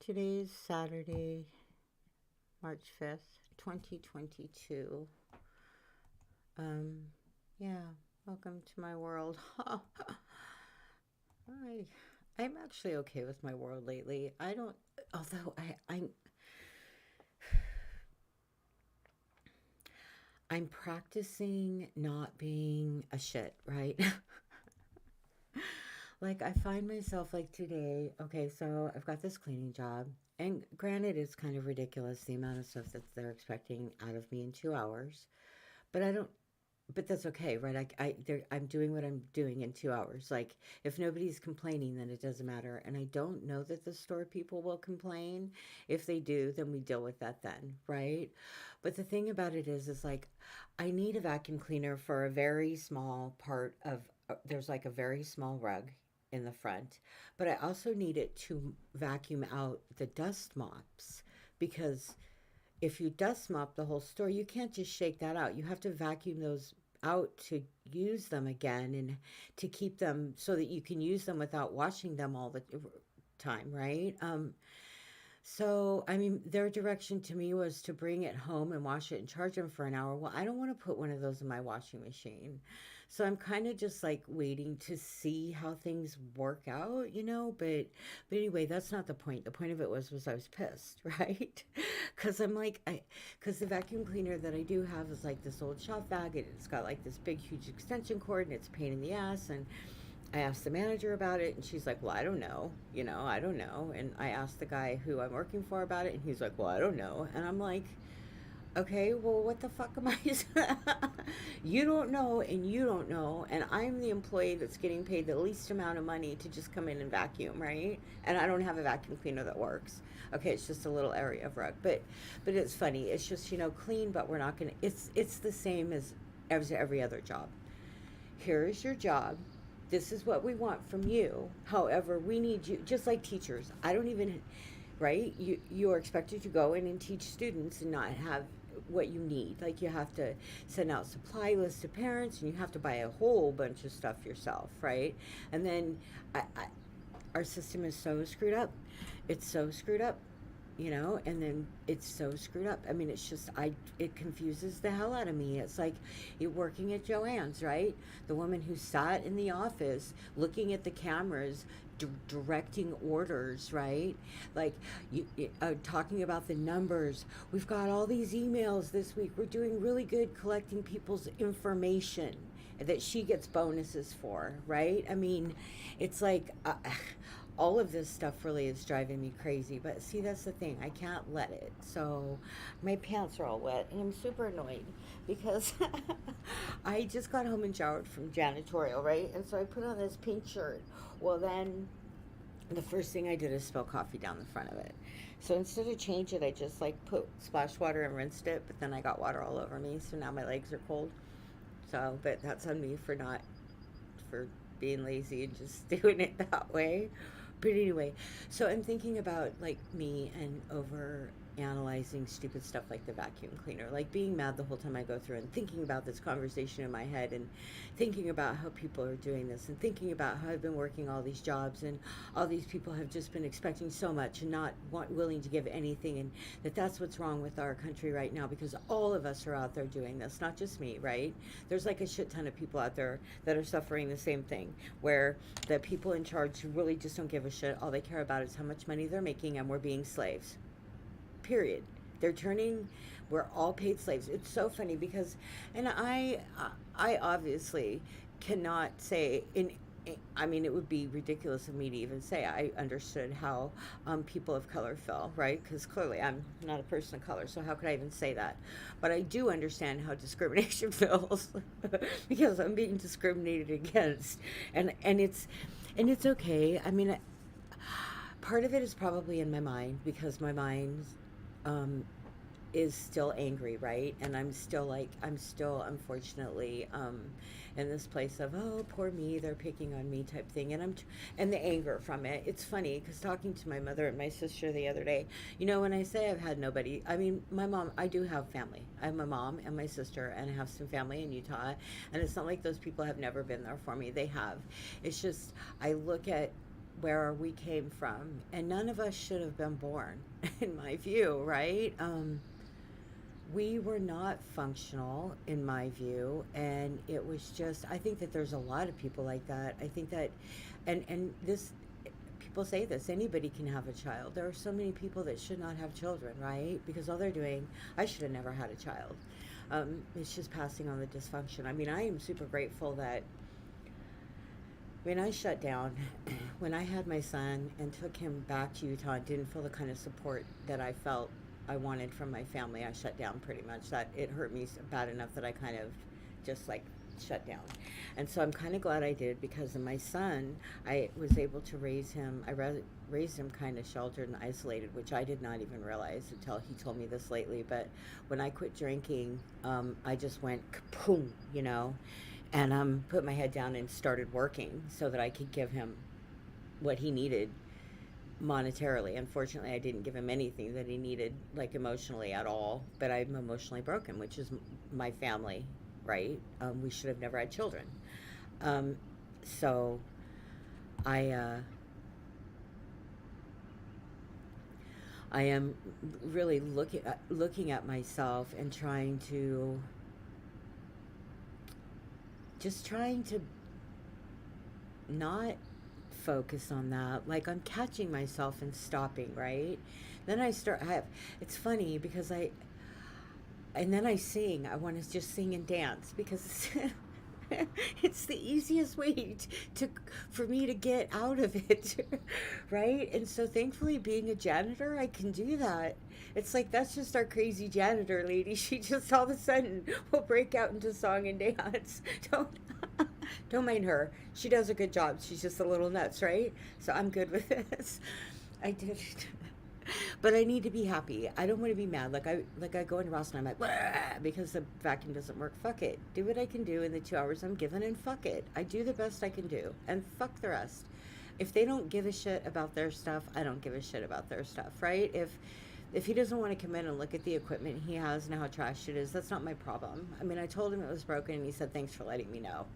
Today's Saturday, March 5th, 2022. Um, yeah, welcome to my world. I'm actually okay with my world lately. I don't, although I'm practicing not being a shit, right? Like I find myself like today, okay, so I've got this cleaning job, and granted, it's kind of ridiculous the amount of stuff that they're expecting out of me in 2 hours. But I don't. But that's okay, right? I'm doing what I'm doing in 2 hours. Like if nobody's complaining, then it doesn't matter. And I don't know that the store people will complain. If they do, then we deal with that then, right? But the thing about it is like I need a vacuum cleaner for a very small part of. There's like a very small rug in the front, but I also need it to vacuum out the dust mops because if you dust mop the whole store, you can't just shake that out. You have to vacuum those out to use them again and to keep them so that you can use them without washing them all the time, right? So, I mean, their direction to me was to bring it home and wash it and charge them for an hour. Well, I don't want to put one of those in my washing machine. So I'm kind of just like waiting to see how things work out, but anyway, that's not the point. The point of it was I was pissed, right? Cuz I'm like cuz the vacuum cleaner that I do have is like this old shop vac, and it's got like this big huge extension cord, and it's a pain in the ass. And I asked the manager about it, and she's like, well, I don't know. I don't know. And I asked the guy who I'm working for about it, and he's like, well, I don't know. And I'm like, okay, well, what the fuck am I? You don't know, and you don't know. And I'm the employee that's getting paid the least amount of money to just come in and vacuum, right? And I don't have a vacuum cleaner that works. Okay, it's just a little area of rug. But it's funny. It's just, clean, but we're not going to, it's the same as every other job. Here is your job. This is what we want from you. However, we need you, just like teachers. I don't even, right? You are expected to go in and teach students and not have what you need. Like you have to send out supply lists to parents, and you have to buy a whole bunch of stuff yourself, right? And then our system is so screwed up. It's so screwed up, and then it's so screwed up. I mean, it's just it confuses the hell out of me. It's like you're working at Joanne's, right? The woman who sat in the office looking at the cameras, directing orders, right? Like talking about the numbers. We've got all these emails this week. We're doing really good collecting people's information that she gets bonuses for, right? I mean, it's like all of this stuff really is driving me crazy. But see, that's the thing. I can't let it. So my pants are all wet, and I'm super annoyed because I just got home and showered from janitorial, right? And so I put on this pink shirt. Well, then the first thing I did is spill coffee down the front of it. So instead of change it, I just like put splash water and rinsed it, but then I got water all over me, so now my legs are cold. So, but that's on me for being lazy and just doing it that way. But anyway, so I'm thinking about like me and over analyzing stupid stuff like the vacuum cleaner, like being mad the whole time I go through and thinking about this conversation in my head and thinking about how people are doing this and thinking about how I've been working all these jobs and all these people have just been expecting so much and not willing to give anything, and that's what's wrong with our country right now because all of us are out there doing this, not just me, right? There's like a shit ton of people out there that are suffering the same thing, where the people in charge really just don't give a shit. All they care about is how much money they're making, and we're being slaves, period. They're turning, we're all paid slaves. It's so funny because, and I obviously cannot say I mean, it would be ridiculous of me to even say I understood how people of color feel, right? Because clearly I'm not a person of color, so how could I even say that? But I do understand how discrimination feels because I'm being discriminated against, and it's okay. I mean, part of it is probably in my mind because my mind, um, is still angry, right? And I'm still unfortunately in this place of, oh, poor me, they're picking on me type thing. And the anger from it. It's funny because talking to my mother and my sister the other day, when I say I've had nobody, I mean, my mom, I do have family. I have my mom and my sister, and I have some family in Utah. And it's not like those people have never been there for me. They have. It's just, I look at where we came from, and none of us should have been born, in my view, right? We were not functional in my view, and it was just, I think that there's a lot of people like that. I think that, and this, people say this, anybody can have a child. There are so many people that should not have children, right? Because all they're doing, I should have never had a child. It's just passing on the dysfunction. I mean, I am super grateful that when I shut down, when I had my son and took him back to Utah and didn't feel the kind of support that I felt I wanted from my family, I shut down pretty much. That it hurt me bad enough that I kind of just like shut down. And so I'm kind of glad I did, because of my son, I was able to raise him. Raised him kind of sheltered and isolated, which I did not even realize until he told me this lately. But when I quit drinking, I just went kaboom, and put my head down and started working so that I could give him what he needed monetarily. Unfortunately, I didn't give him anything that he needed, like emotionally at all. But I'm emotionally broken, which is my family, right? We should have never had children. Um, so I, I am really looking at myself and trying to not focus on that. Like, I'm catching myself and stopping, right? Then it's funny because and then I sing. I want to just sing and dance because it's the easiest way to for me to get out of it, right? And so thankfully, being a janitor, I can do that. It's like that's just our crazy janitor lady. She just all of a sudden will break out into song and dance. Don't don't mind her. She does a good job. She's just a little nuts, right? So I'm good with this. I did it. But I need to be happy. I don't want to be mad. Like I go into Ross and I'm like, "Wah," because the vacuum doesn't work. Fuck it. Do what I can do in the 2 hours I'm given, and fuck it. I do the best I can do, and fuck the rest. If they don't give a shit about their stuff, I don't give a shit about their stuff, right? If he doesn't want to come in and look at the equipment he has and how trash it is, that's not my problem. I mean, I told him it was broken, and he said, "Thanks for letting me know."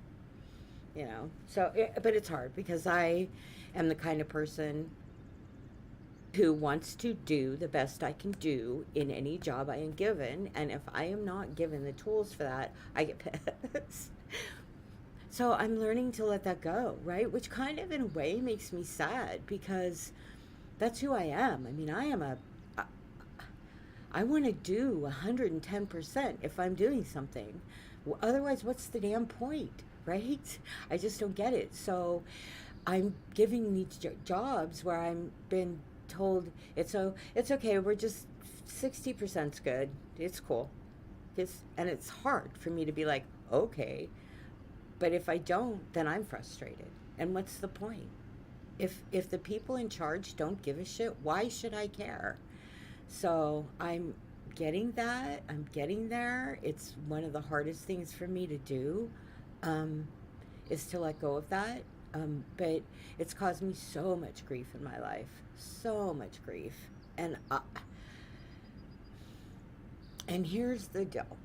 But it's hard because I am the kind of person who wants to do the best I can do in any job I am given. And if I am not given the tools for that, I get pissed. So I'm learning to let that go, right? Which kind of, in a way, makes me sad because that's who I am. I mean, I want to do 110% if I'm doing something. Otherwise, what's the damn point, right? I just don't get it. So I'm giving these jobs where I'm been told it's okay. We're just 60%'s good. It's cool. And it's hard for me to be like, okay, but if I don't, then I'm frustrated. And what's the point? If the people in charge don't give a shit, why should I care? So I'm getting that. I'm getting there. It's one of the hardest things for me to do, um, is to let go of that. But it's caused me so much grief in my life. So much grief. And here's the deal.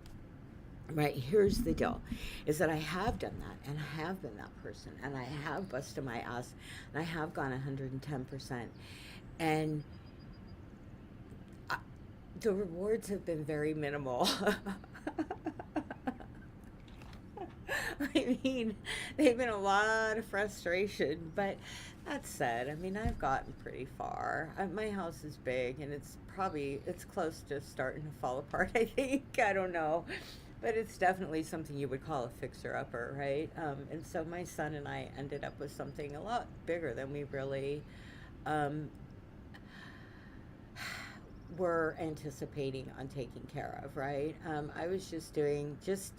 Right, here's the deal, is that I have done that, and I have been that person, and I have busted my ass, and I have gone 110%. And the rewards have been very minimal. I mean, they've been a lot of frustration, but that said, I mean, I've gotten pretty far. My house is big, and it's close to starting to fall apart, I think. I don't know. But it's definitely something you would call a fixer-upper, right? And so my son and I ended up with something a lot bigger than we really um, were anticipating on taking care of, right? I was just doing just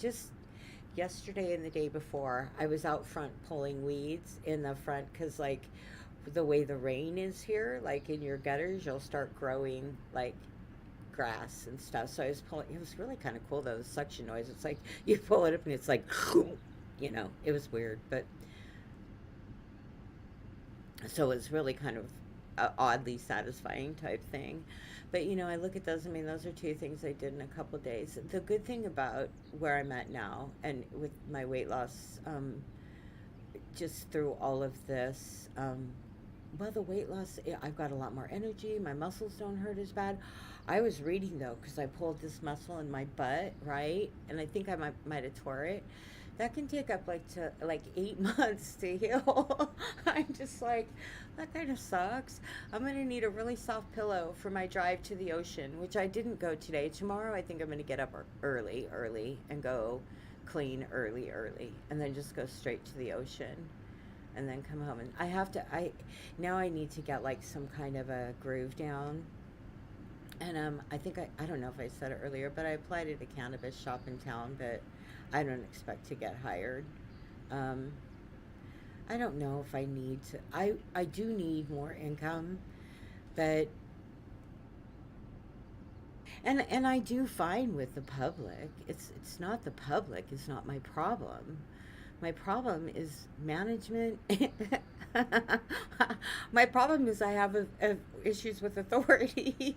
yesterday and the day before. I was out front pulling weeds in the front because, like, the way the rain is here, like in your gutters, you'll start growing like grass and stuff. So I was pulling. It was really kind of cool though. The suction noise. It's like you pull it up and it's like, it was weird, but so it's really kind of a oddly satisfying type thing. But I look at those. I mean, those are two things I did in a couple of days. The good thing about where I'm at now and with my weight loss, just through all of this, well, the weight loss, I've got a lot more energy. My muscles don't hurt as bad. I was reading though, because I pulled this muscle in my butt, right? And I think I might have tore it. That can take up like 8 months to heal. I'm just like, that kind of sucks. I'm gonna need a really soft pillow for my drive to the ocean, which I didn't go today. Tomorrow, I think I'm gonna get up early, and go clean early, and then just go straight to the ocean and then come home. And I have to I now I need to get like some kind of a groove down. And I think I don't know if I said it earlier, but I applied at a cannabis shop in town, but I don't expect to get hired. um, I don't know if I need to. I do need more income, but and I do fine with the public. It's not the public is not my problem. My problem is management. My problem is I have issues with authority.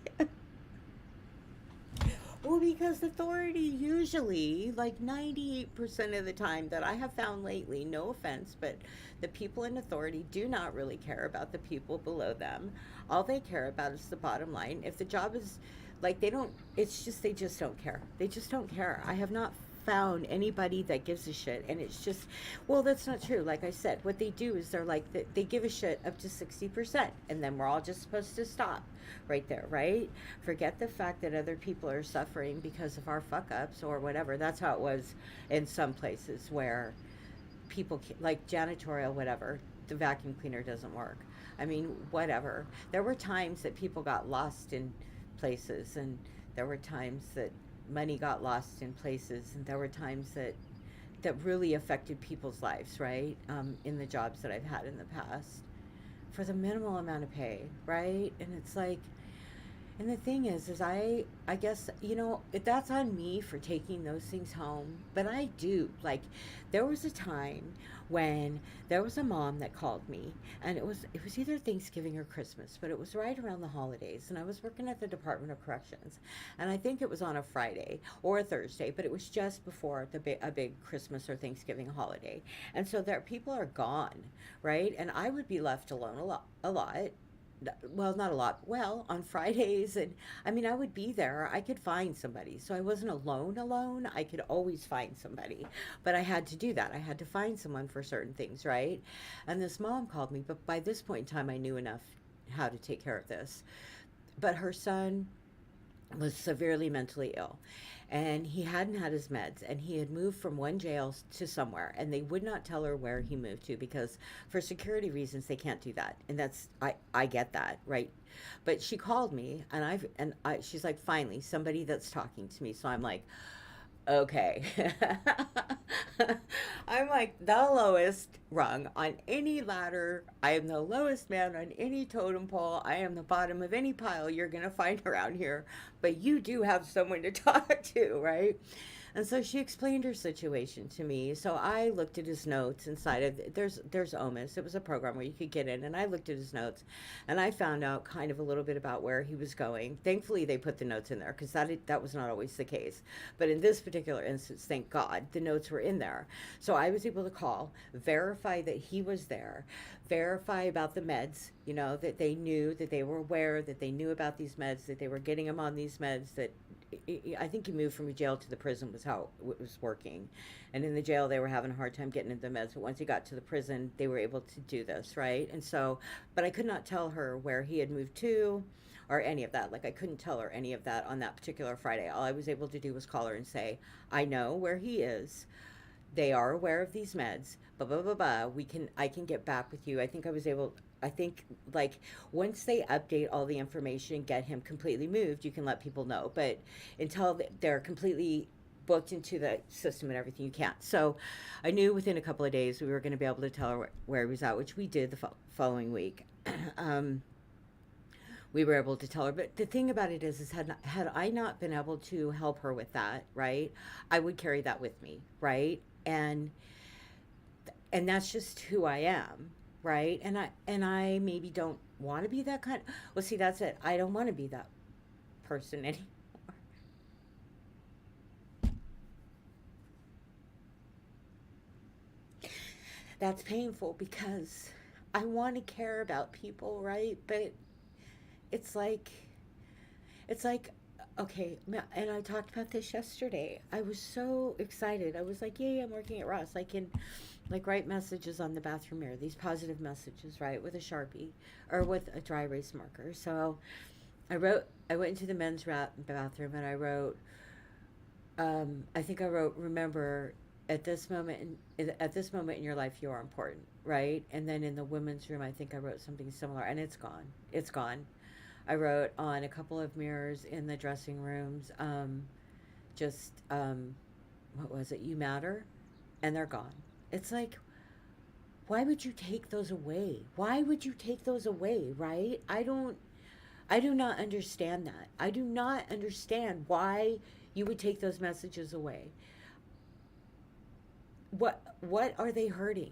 Well, because authority usually, like 98% of the time that I have found lately, no offense, but the people in authority do not really care about the people below them. All they care about is the bottom line. If the job is like they don't, it's just they just don't care. They just don't care. I have not found anybody that gives a shit. And it's just, well, that's not true. Like I said, what they do is they're like, they give a shit up to 60%, and then we're all just supposed to stop right there, right? Forget the fact that other people are suffering because of our fuck ups or whatever. That's how it was in some places where people, like janitorial, whatever, the vacuum cleaner doesn't work. I mean, whatever. There were times that people got lost in places, and there were times that money got lost in places, and there were times that really affected people's lives, right? In the jobs that I've had in the past for the minimal amount of pay, right? And it's like, and the thing is I guess that's on me for taking those things home. But I do like, there was a time when there was a mom that called me, and it was either Thanksgiving or Christmas, but it was right around the holidays, and I was working at the Department of Corrections, and I think it was on a Friday or a Thursday, but it was just before a big Christmas or Thanksgiving holiday, and so there people are gone, right? And I would be left alone a lot, well, not a lot. Well, on Fridays, and I mean, I would be there. I could find somebody. So I wasn't alone. I could always find somebody. But I had to do that. I had to find someone for certain things, right? And this mom called me, but by this point in time, I knew enough how to take care of this. But her son was severely mentally ill, and he hadn't had his meds, and he had moved from one jail to somewhere, and they would not tell her where he moved to because for security reasons they can't do that. And that's, I get that, right? But she called me, she's like, finally somebody that's talking to me. So I'm like, okay. I'm like the lowest rung on any ladder. I am the lowest man on any totem pole. I am the bottom of any pile you're going to find around here. But you do have someone to talk to, right? And so she explained her situation to me. So I looked at his notes inside of there's OMIS. It was a program where you could get in, and I looked at his notes, and I found out kind of a little bit about where he was going. Thankfully, they put the notes in there because that was not always the case. But in this particular instance, thank God, the notes were in there. So I was able to call, verify that he was there, verify about the meds. That they knew, that they were aware, that they knew about these meds, that they were getting him on these meds, that I think he moved from a jail to the prison was how it was working. And in the jail, they were having a hard time getting into the meds. But once he got to the prison, they were able to do this, right? And so, but I could not tell her where he had moved to or any of that. Like, I couldn't tell her any of that on that particular Friday. All I was able to do was call her and say, I know where he is. They are aware of these meds. Blah, blah, blah, blah. I can get back with you. I think like once they update all the information, get him completely moved, you can let people know. But until they're completely booked into the system and everything, you can't. So I knew within a couple of days we were going to be able to tell her where he was at, which we did the following week. um, we were able to tell her. But the thing about it is had I not been able to help her with that, right, I would carry that with me, right, and that's just who I am, right, and I maybe don't want to be that kind. Well, see, that's it. I don't want to be that person anymore. That's painful because I want to care about people, right? But it's like it's like okay, and I talked about this yesterday. I was so excited. I was like, "Yay, I'm working at Ross." I can like write messages on the bathroom mirror, these positive messages, right, with a Sharpie or with a dry erase marker. So I went into the men's bathroom and I wrote, I think I wrote, remember, at this moment in your life, you are important, right? And then in the women's room, I think I wrote something similar, and it's gone. It's gone. I wrote on a couple of mirrors in the dressing rooms, just what was it? You matter, and they're gone. It's like, why would you take those away? Why would you take those away, right? I do not understand that. I do not understand why you would take those messages away. What are they hurting?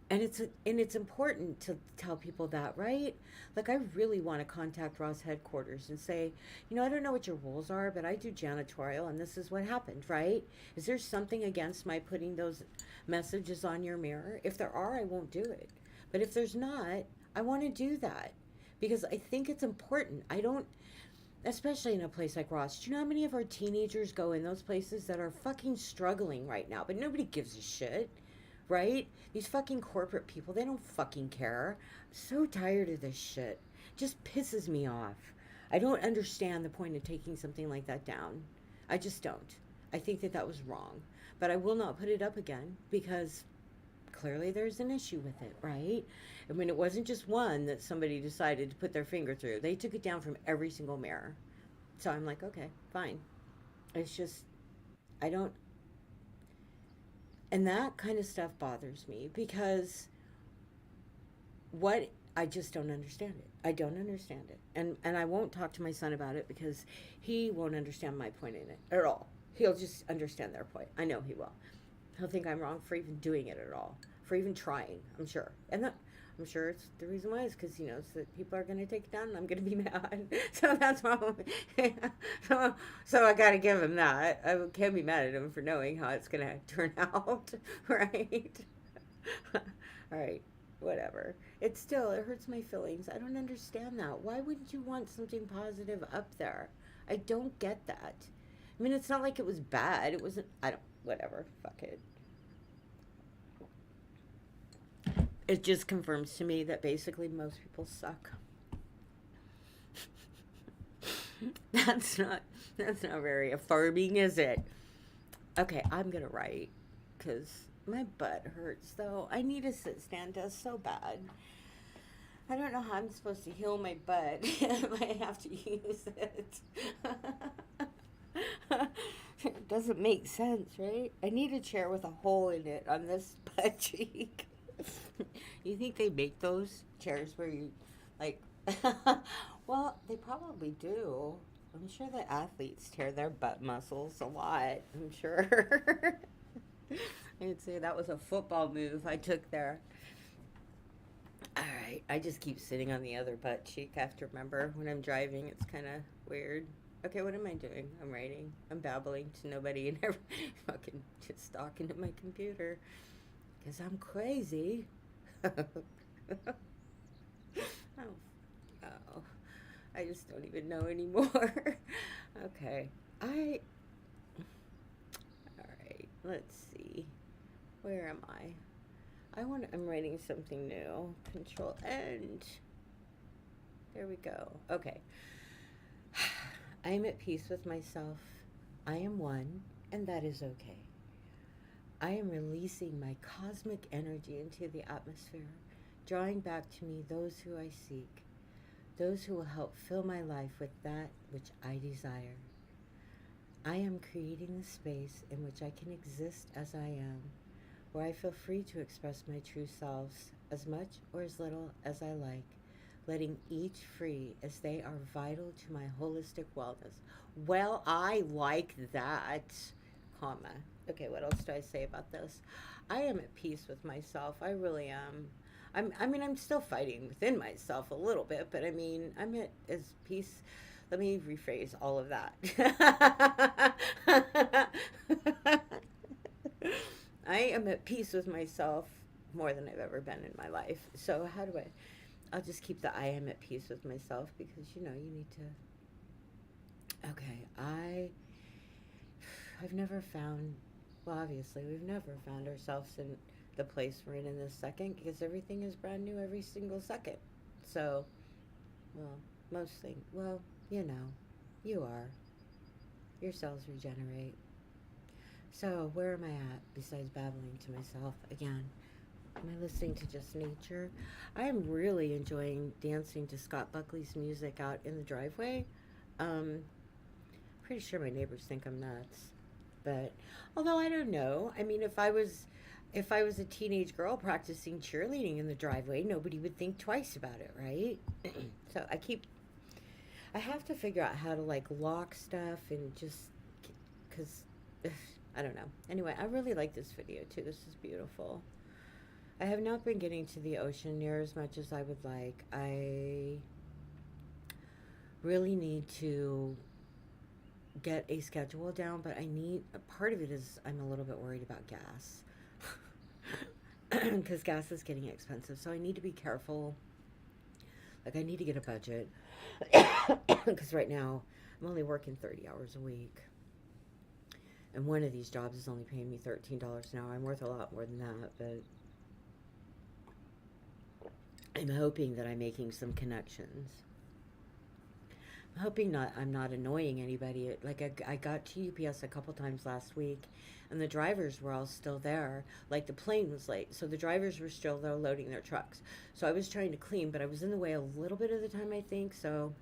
And it's important to tell people that, right? Like, I really want to contact Ross headquarters and say, I don't know what your rules are, but I do janitorial and this is what happened, right? Is there something against my putting those messages on your mirror? If there are, I won't do it. But if there's not, I want to do that because I think it's important. I don't, especially in a place like Ross. Do you know how many of our teenagers go in those places that are fucking struggling right now, but nobody gives a shit, right? These fucking corporate people, they don't fucking care. I'm so tired of this shit. It just pisses me off. I don't understand the point of taking something like that down. I just don't. I think that that was wrong. But I will not put it up again because clearly there's an issue with it, right? I mean, it wasn't just one that somebody decided to put their finger through. They took it down from every single mirror. So I'm like, okay, fine. It's just, I don't, and that kind of stuff bothers me because what, I just don't understand it. I don't understand it. And I won't talk to my son about it because he won't understand my point in it at all. He'll just understand their point. I know he will. He'll think I'm wrong for even doing it at all, for even trying, I'm sure. And that, I'm sure it's the reason why is because he knows that people are going to take it down and I'm going to be mad. So that's why. So I got to give him that. I can't be mad at him for knowing how it's going to turn out, right? All right, whatever. It hurts my feelings. I don't understand that. Why wouldn't you want something positive up there? I don't get that. I mean, it's not like it was bad. It wasn't, I don't, whatever. Fuck it. It just confirms to me that basically most people suck. that's not that's not very affirming, is it? Okay, I'm gonna write because my butt hurts though. I need a sit stand desk so bad. I don't know how I'm supposed to heal my butt if I have to use it. It doesn't make sense, right? I need a chair with a hole in it on this butt cheek. You think they make those chairs where you, like, well, they probably do. I'm sure the athletes tear their butt muscles a lot. I'm sure. I'd say that was a football move I took there. All right, I just keep sitting on the other butt cheek. I have to remember when I'm driving. It's kind of weird. Okay, what am I doing? I'm writing. I'm babbling to nobody and fucking just talking to my computer because I'm crazy. Oh, oh, I just don't even know anymore. Okay, all right. Let's see. Where am I? I'm writing something new. Control End. There we go. Okay. I am at peace with myself. I am one, and that is okay. I am releasing my cosmic energy into the atmosphere, drawing back to me those who I seek, those who will help fill my life with that which I desire. I am creating the space in which I can exist as I am, where I feel free to express my true selves as much or as little as I like, letting each free as they are vital to my holistic wellness. Well, I like that, comma. Okay, what else do I say about this? I am at peace with myself. I really am. I'm still fighting within myself a little bit, but I mean, I'm at as peace. Let me rephrase all of that. I am at peace with myself more than I've ever been in my life. So how do I? I'll just keep the I am at peace with myself because you need to. Okay, I've never found. Well, obviously, we've never found ourselves in the place we're in this second because everything is brand new every single second. So, well, most things. Well, you know, you are. Your cells regenerate. So, where am I at besides babbling to myself again? Am I listening to just nature? I am really enjoying dancing to Scott Buckley's music out in the driveway. Um, Pretty sure my neighbors think I'm nuts, but although I don't know. I mean, if I was a teenage girl practicing cheerleading in the driveway, nobody would think twice about it, right? So I have to figure out how to like lock stuff and just because I don't know. Anyway, I really like this video too. This is beautiful. I have not been getting to the ocean near as much as I would like. I really need to get a schedule down, but I need a part of it is I'm a little bit worried about gas because gas is getting expensive. So I need to be careful. Like I need to get a budget because right now I'm only working 30 hours a week. And one of these jobs is only paying me $13 an hour. I'm worth a lot more than that, but I'm hoping that I'm making some connections. I'm hoping I'm not annoying anybody. Like I got to UPS a couple times last week, and the drivers were all still there. Like the plane was late, so the drivers were still there loading their trucks. So I was trying to clean, but I was in the way a little bit of the time, I think. So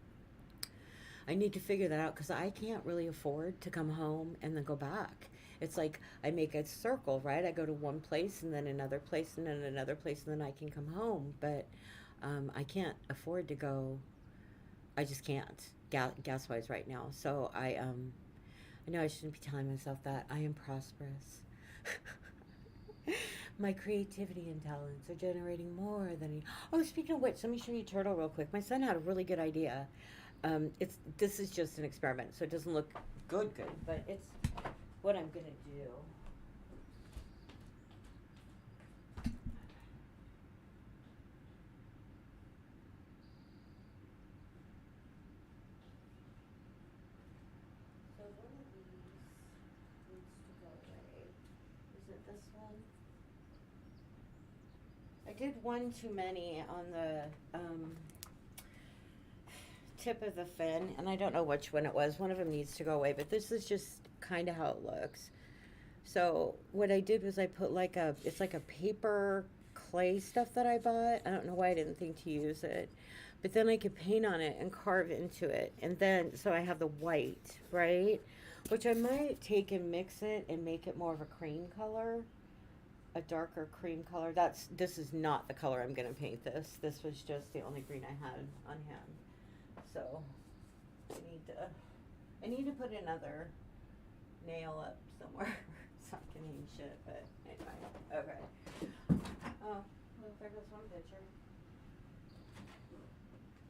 I need to figure that out because I can't really afford to come home and then go back. It's like I make a circle, right? I go to one place and then another place and then another place and then I can come home. But I can't afford to go. I just can't gas wise right now. So I know I shouldn't be telling myself that. I am prosperous. My creativity and talents are generating more than. Oh, speaking of which, let me show you Turtle real quick. My son had a really good idea. This is just an experiment, so it doesn't look good, but it's what I'm gonna do. So one of these needs to go away. Is it this one? I did one too many on the tip of the fin, and I don't know which one it was. One of them needs to go away, but this is just kind of how it looks. So what I did was I put it's like a paper clay stuff that I bought. I don't know why I didn't think to use it. But then I could paint on it and carve into it. And then, so I have the white, right? Which I might take and mix it and make it more of a cream color. A darker cream color. This is not the color I'm going to paint this. This was just the only green I had on hand. So, I need to put another nail up somewhere. So I can hang shit, but anyway. Okay. Oh, well, there goes one picture.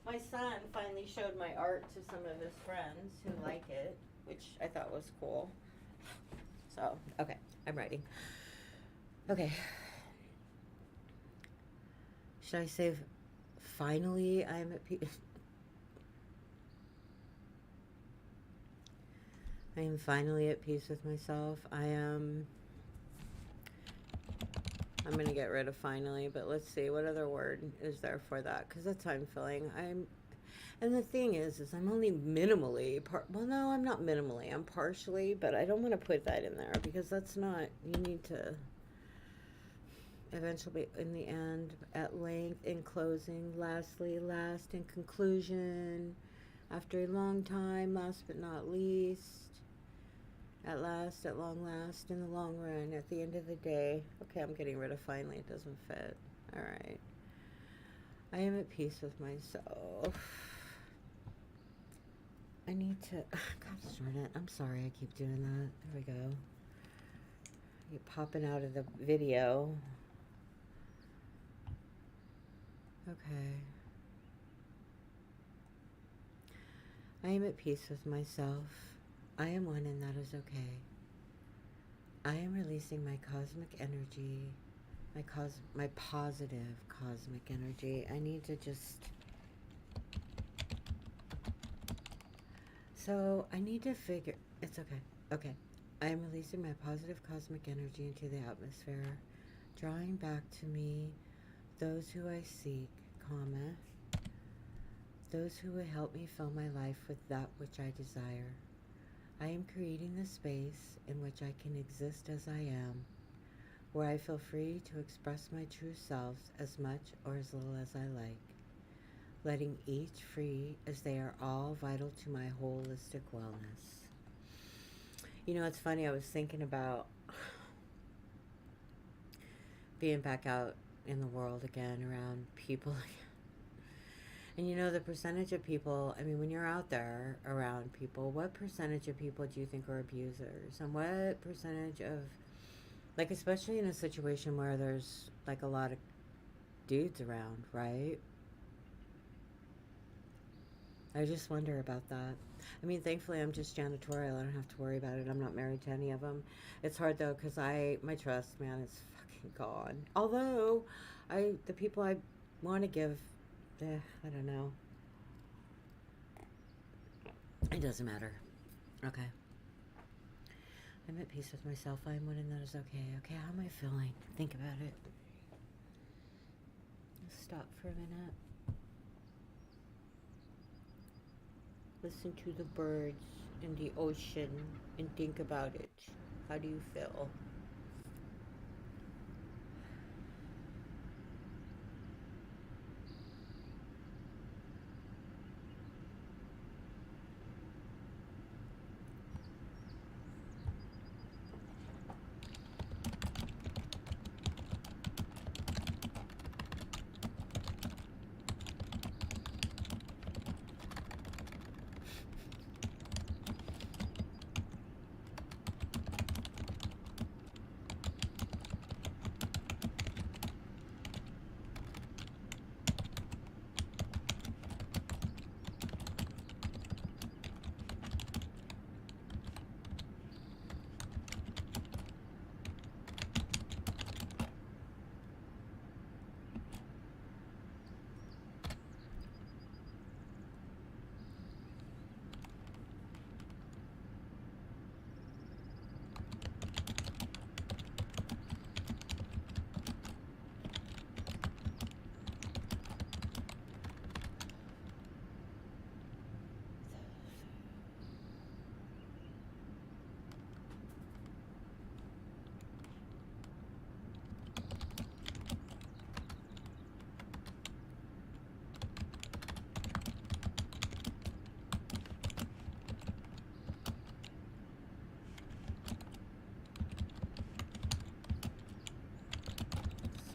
My son finally showed my art to some of his friends who like it, which I thought was cool. So, okay, I'm writing. Okay. Should I say finally I'm at peace? I am finally at peace with myself. I'm going to get rid of finally, but let's see what other word is there for that, because that's how I'm feeling. And the thing is I'm only minimally well, no, I'm not minimally, I'm partially, but I don't want to put that in there because that's not, you need to eventually, in the end, at length, in closing, lastly, last, in conclusion, after a long time, last but not least, at last, at long last, in the long run, at the end of the day. Okay, I'm getting rid of finally, it doesn't fit. All right. I am at peace with myself. I need to, God darn it, I'm sorry I keep doing that. There we go. You're popping out of the video. Okay. I am at peace with myself. I am one and that is okay. I am releasing my cosmic energy, my positive cosmic energy. I need to just, so I need to figure, it's okay. Okay. I am releasing my positive cosmic energy into the atmosphere, drawing back to me those who I seek, comma, those who will help me fill my life with that which I desire. I am creating the space in which I can exist as I am, where I feel free to express my true selves as much or as little as I like, letting each free as they are all vital to my holistic wellness. You know, it's funny, I was thinking about being back out in the world again around people. And you know, the percentage of people, I mean, when you're out there around people, what percentage of people do you think are abusers? And what percentage of, like, especially in a situation where there's, like, a lot of dudes around, right? I just wonder about that. I mean, thankfully, I'm just janitorial. I don't have to worry about it. I'm not married to any of them. It's hard, though, because my trust, man, is fucking gone. Although, the people I want to give, I don't know. It doesn't matter. Okay. I'm at peace with myself. I am one and that is okay. Okay, how am I feeling? Think about it. Stop for a minute. Listen to the birds and the ocean and think about it. How do you feel?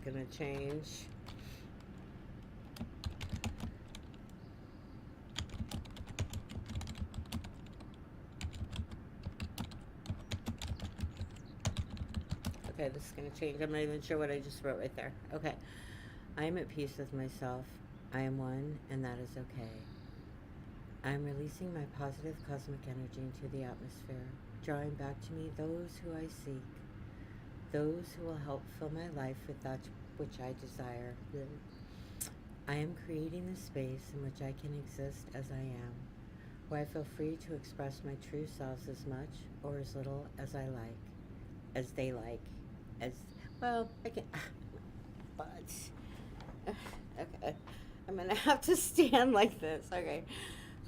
It's gonna change. Okay, this is gonna change. I'm not even sure what I just wrote right there. Okay. I am at peace with myself. I am one, and that is okay. I am releasing my positive cosmic energy into the atmosphere, drawing back to me those who I seek, those who will help fill my life with that which I desire. I am creating the space in which I can exist as I am, where I feel free to express my true selves as much or as little as I like, as they like, as well. I can, but okay, I'm gonna have to stand like this. Okay,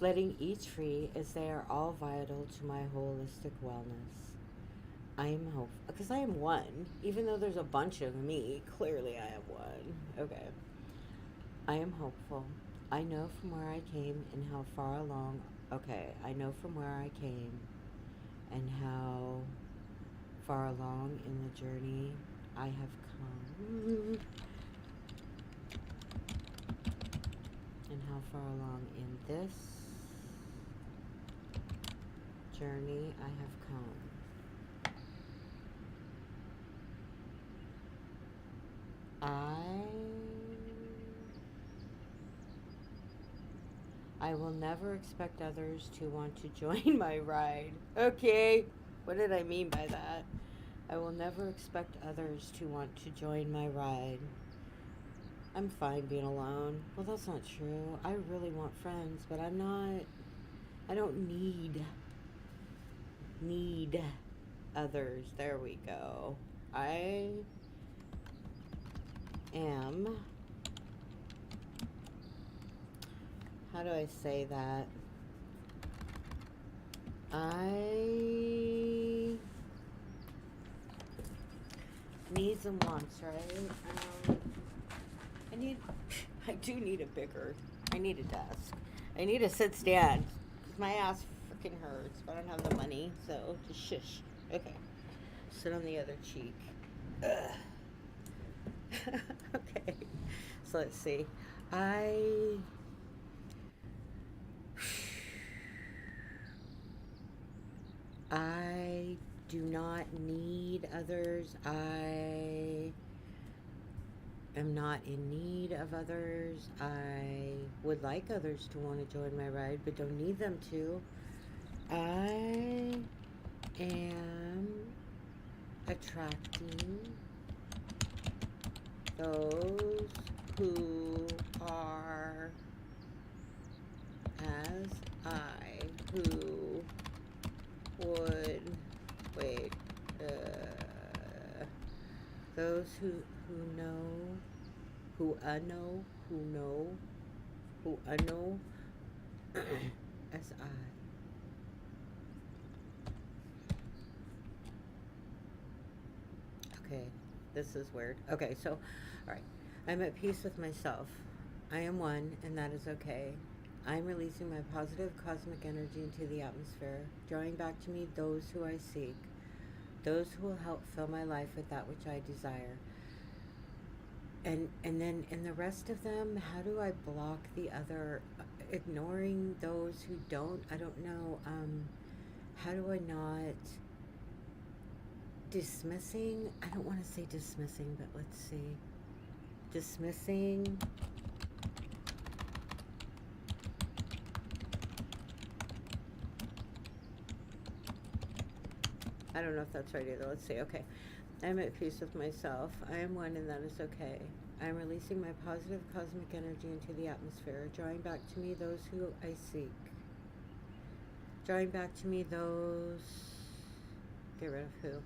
letting each free as they are all vital to my holistic wellness. I am hopeful because I am one, even though there's a bunch of me. Clearly, I am one. Okay. I am hopeful. I know from where I came and how far along. Okay, I know from where I came and how far along in the journey I have come. and how far along in this journey I have come. I will never expect others to want to join my ride. Okay, what did I mean by that? I will never expect others to want to join my ride. I'm fine being alone. Well, that's not true. I really want friends, but I don't need others. There we go. I am, how do I say that? I needs and wants, right? I do need I need a desk. I need a sit stand because my ass freaking hurts, but I don't have the money, so just shush. Okay. Sit on the other cheek. Ugh. Okay. So let's see. I do not need others. I am not in need of others. I would like others to want to join my ride, but don't need them to. I am attracting those who are as I, who would, wait, those who know, who I know, as I. Okay, this is weird. Okay, so, alright. I'm at peace with myself. I am one, and that is okay. I'm releasing my positive cosmic energy into the atmosphere, drawing back to me those who I seek, those who will help fill my life with that which I desire. And then in the rest of them, how do I block the other, ignoring those who don't? I don't know. How do I not dismissing? I don't want to say dismissing, but let's see. Dismissing. I don't know if that's right either. Let's see. Okay. I'm at peace with myself. I am one, and that is okay. I am releasing my positive cosmic energy into the atmosphere, drawing back to me those who I seek. Drawing back to me those... Get rid of who?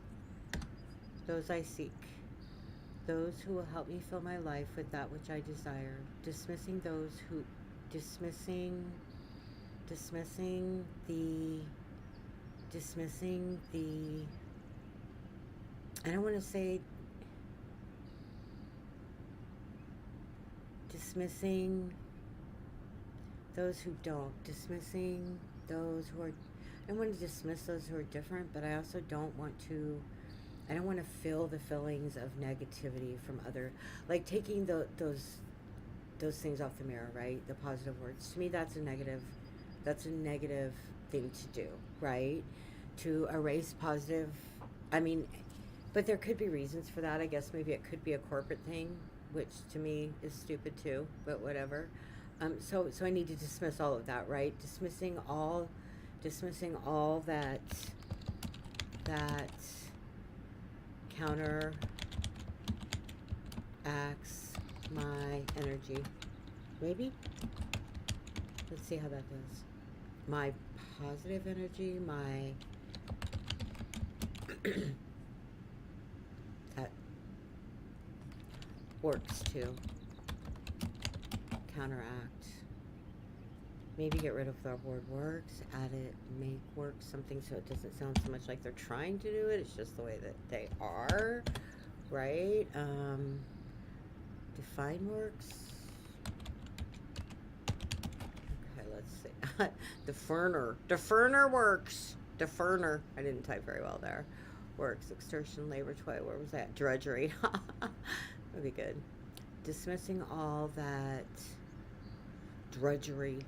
Those I seek. Those who will help me fill my life with that which I desire. Dismissing those who... Dismissing the... I don't want to say dismissing those who don't. Dismissing those who are... I don't want to dismiss those who are different, but I also don't want to... I don't want to feel the feelings of negativity from other... Like taking those things off the mirror, right? The positive words. To me, that's a negative thing to do, right? To erase positive... I mean... But there could be reasons for that. I guess maybe it could be a corporate thing, which to me is stupid too, but whatever. So I need to dismiss all of that, right? Dismissing all that counteracts my energy. Maybe? Let's see how that does. My positive energy, my... that works to counteract. Maybe get rid of the word works, add it, make work something so it doesn't sound so much like they're trying to do it. It's just the way that they are, right? Define works. Okay, let's see. Deferner works. Deferner. I didn't type very well there. Works, extortion, labor, toil. Where was that? Drudgery. That'd be good. Dismissing all that drudgery.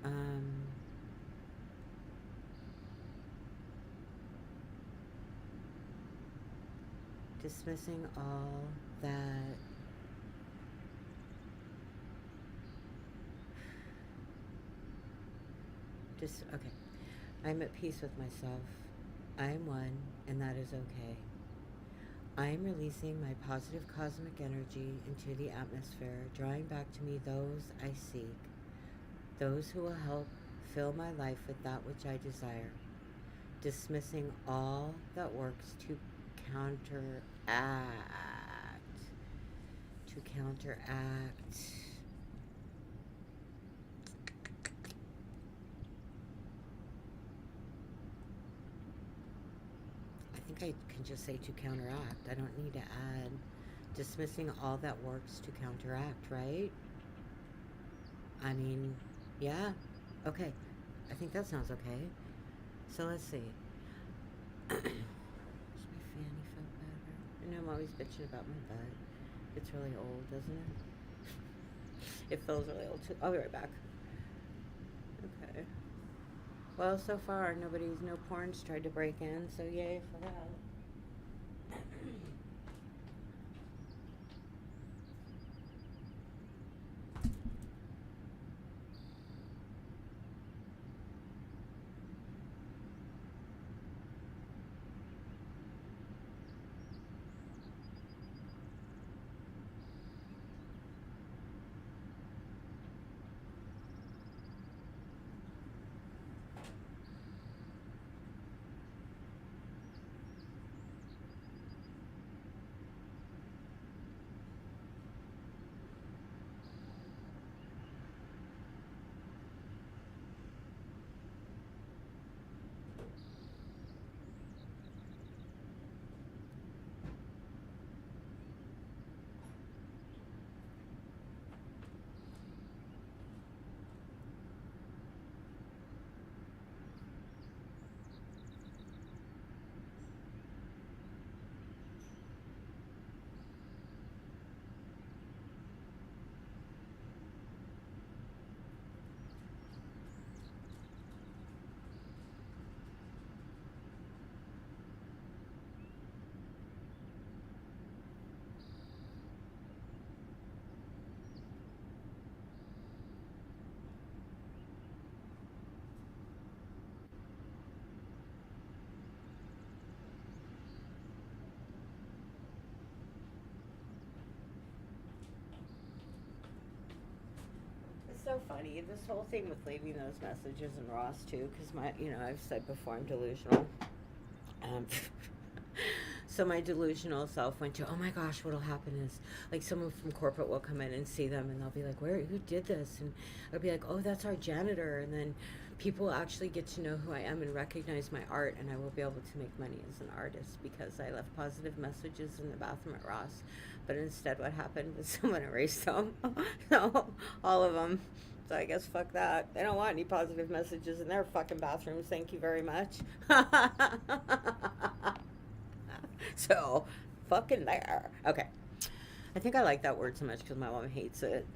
Um, Dismissing all that. Just okay. I'm at peace with myself. I am one, and that is okay. I am releasing my positive cosmic energy into the atmosphere, drawing back to me those I seek, those who will help fill my life with that which I desire, dismissing all that works to counteract, counteract. I think I can just say to counteract. I don't need to add dismissing all that works to counteract, right? I mean, yeah. Okay. I think that sounds okay. So let's see. Does my fanny feel better? I know I'm always bitching about my butt. It's really old, doesn't it? It feels really old too. I'll be right back. Okay. Well, so far no porn's tried to break in, so yay for that. It's so funny. This whole thing with leaving those messages in Ross too, because I've said before I'm delusional. Um, so my delusional self went to, oh my gosh, what'll happen is like someone from corporate will come in and see them, and they'll be like, who did this? And I'll be like, oh, that's our janitor. And then people will actually get to know who I am and recognize my art, and I will be able to make money as an artist because I left positive messages in the bathroom at Ross. But instead, what happened was someone erased them. So, all of them. So I guess fuck that. They don't want any positive messages in their fucking bathrooms. Thank you very much. So, fucking there. Okay. I think I like that word so much because my mom hates it.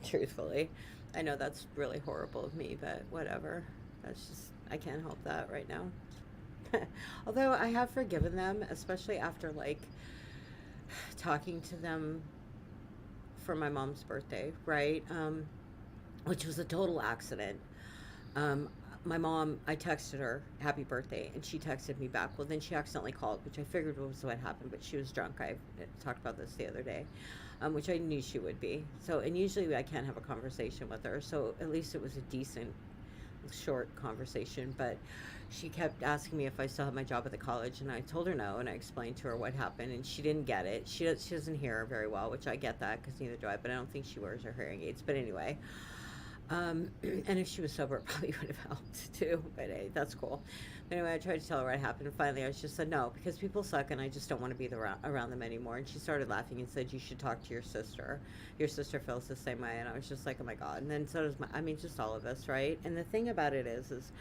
Truthfully. I know that's really horrible of me, but whatever. That's just, I can't help that right now. Although I have forgiven them, especially after like talking to them for my mom's birthday, right? Which was a total accident. Um, my mom, I texted her happy birthday, and she texted me back. Well, then she accidentally called, which I figured was what happened, but she was drunk. I talked about this the other day, which I knew she would be. So, and usually I can't have a conversation with her, so at least it was a decent, short conversation. But she kept asking me if I still had my job at the college, and I told her no, and I explained to her what happened, and she didn't get it. She doesn't hear very well, which I get that because neither do I, but I don't think she wears her hearing aids. But anyway, and if she was sober, it probably would have helped too. But hey, that's cool. But anyway, I tried to tell her what happened, and finally, I just said no because people suck, and I just don't want to be around them anymore. And she started laughing and said, "You should talk to your sister. Your sister feels the same way." And I was just like, "Oh my god!" And then so does my. I mean, just all of us, right? And the thing about it is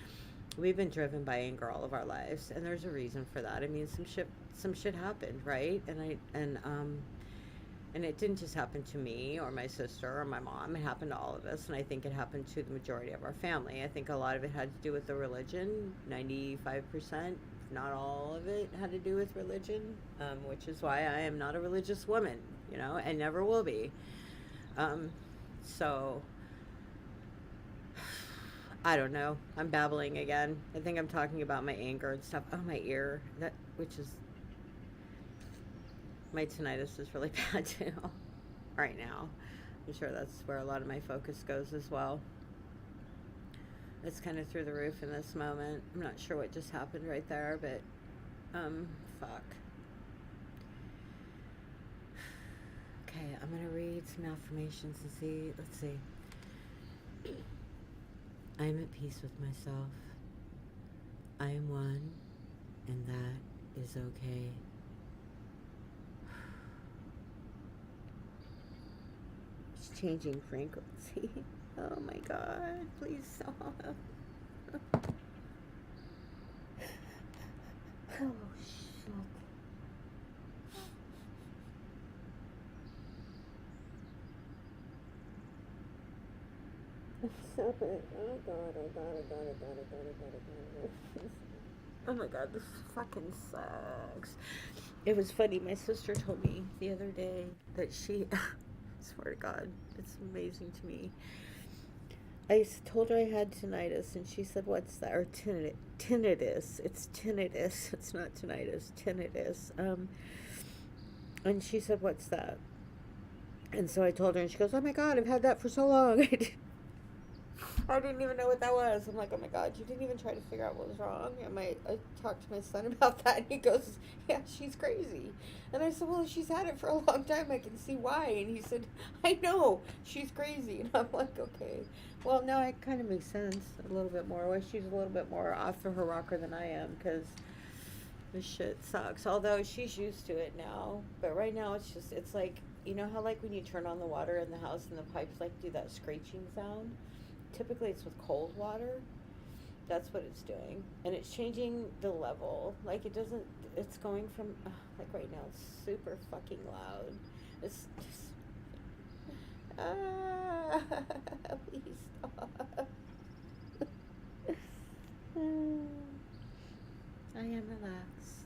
we've been driven by anger all of our lives, and there's a reason for that. I mean, some shit happened, right? And And it didn't just happen to me or my sister or my mom. It happened to all of us. And I think it happened to the majority of our family. I think a lot of it had to do with the religion. 95%, if not all of it, had to do with religion, which is why I am not a religious woman, and never will be. Um, so, I don't know. I'm babbling again. I think I'm talking about my anger and stuff. Oh, my ear. Which is, my tinnitus is really bad too right now. I'm sure that's where a lot of my focus goes as well. It's kind of through the roof in this moment. I'm not sure what just happened right there, but fuck. Okay, I'm gonna read some affirmations and see. Let's see. I am at peace with myself. I am one, and that is okay. It's changing frequency. Oh my god, please stop. Oh shit. Stop it. Oh god, oh god, oh god, oh god, oh god, oh god, oh god. Oh my god, this fucking sucks. It was funny. My sister told me the other day that she, swear to God, it's amazing to me. I told her I had tinnitus, and she said, "What's that?" Or tinnitus. It's tinnitus. It's not tinnitus. Tinnitus. And she said, "What's that?" And so I told her, and she goes, "Oh my God, I've had that for so long." I didn't even know what that was. I'm like, oh my God, you didn't even try to figure out what was wrong. And I talked to my son about that, and he goes, yeah, she's crazy. And I said, well, she's had it for a long time. I can see why. And he said, I know, she's crazy. And I'm like, okay. Well, now it kind of makes sense a little bit more. Why she's a little bit more off of her rocker than I am, because this shit sucks. Although she's used to it now. But right now, it's like, you know how like when you turn on the water in the house and the pipes like do that screeching sound? Typically it's with cold water. That's what it's doing. And it's changing the level. Like it's going from, like right now, it's super fucking loud. It's just, please stop. I am relaxed.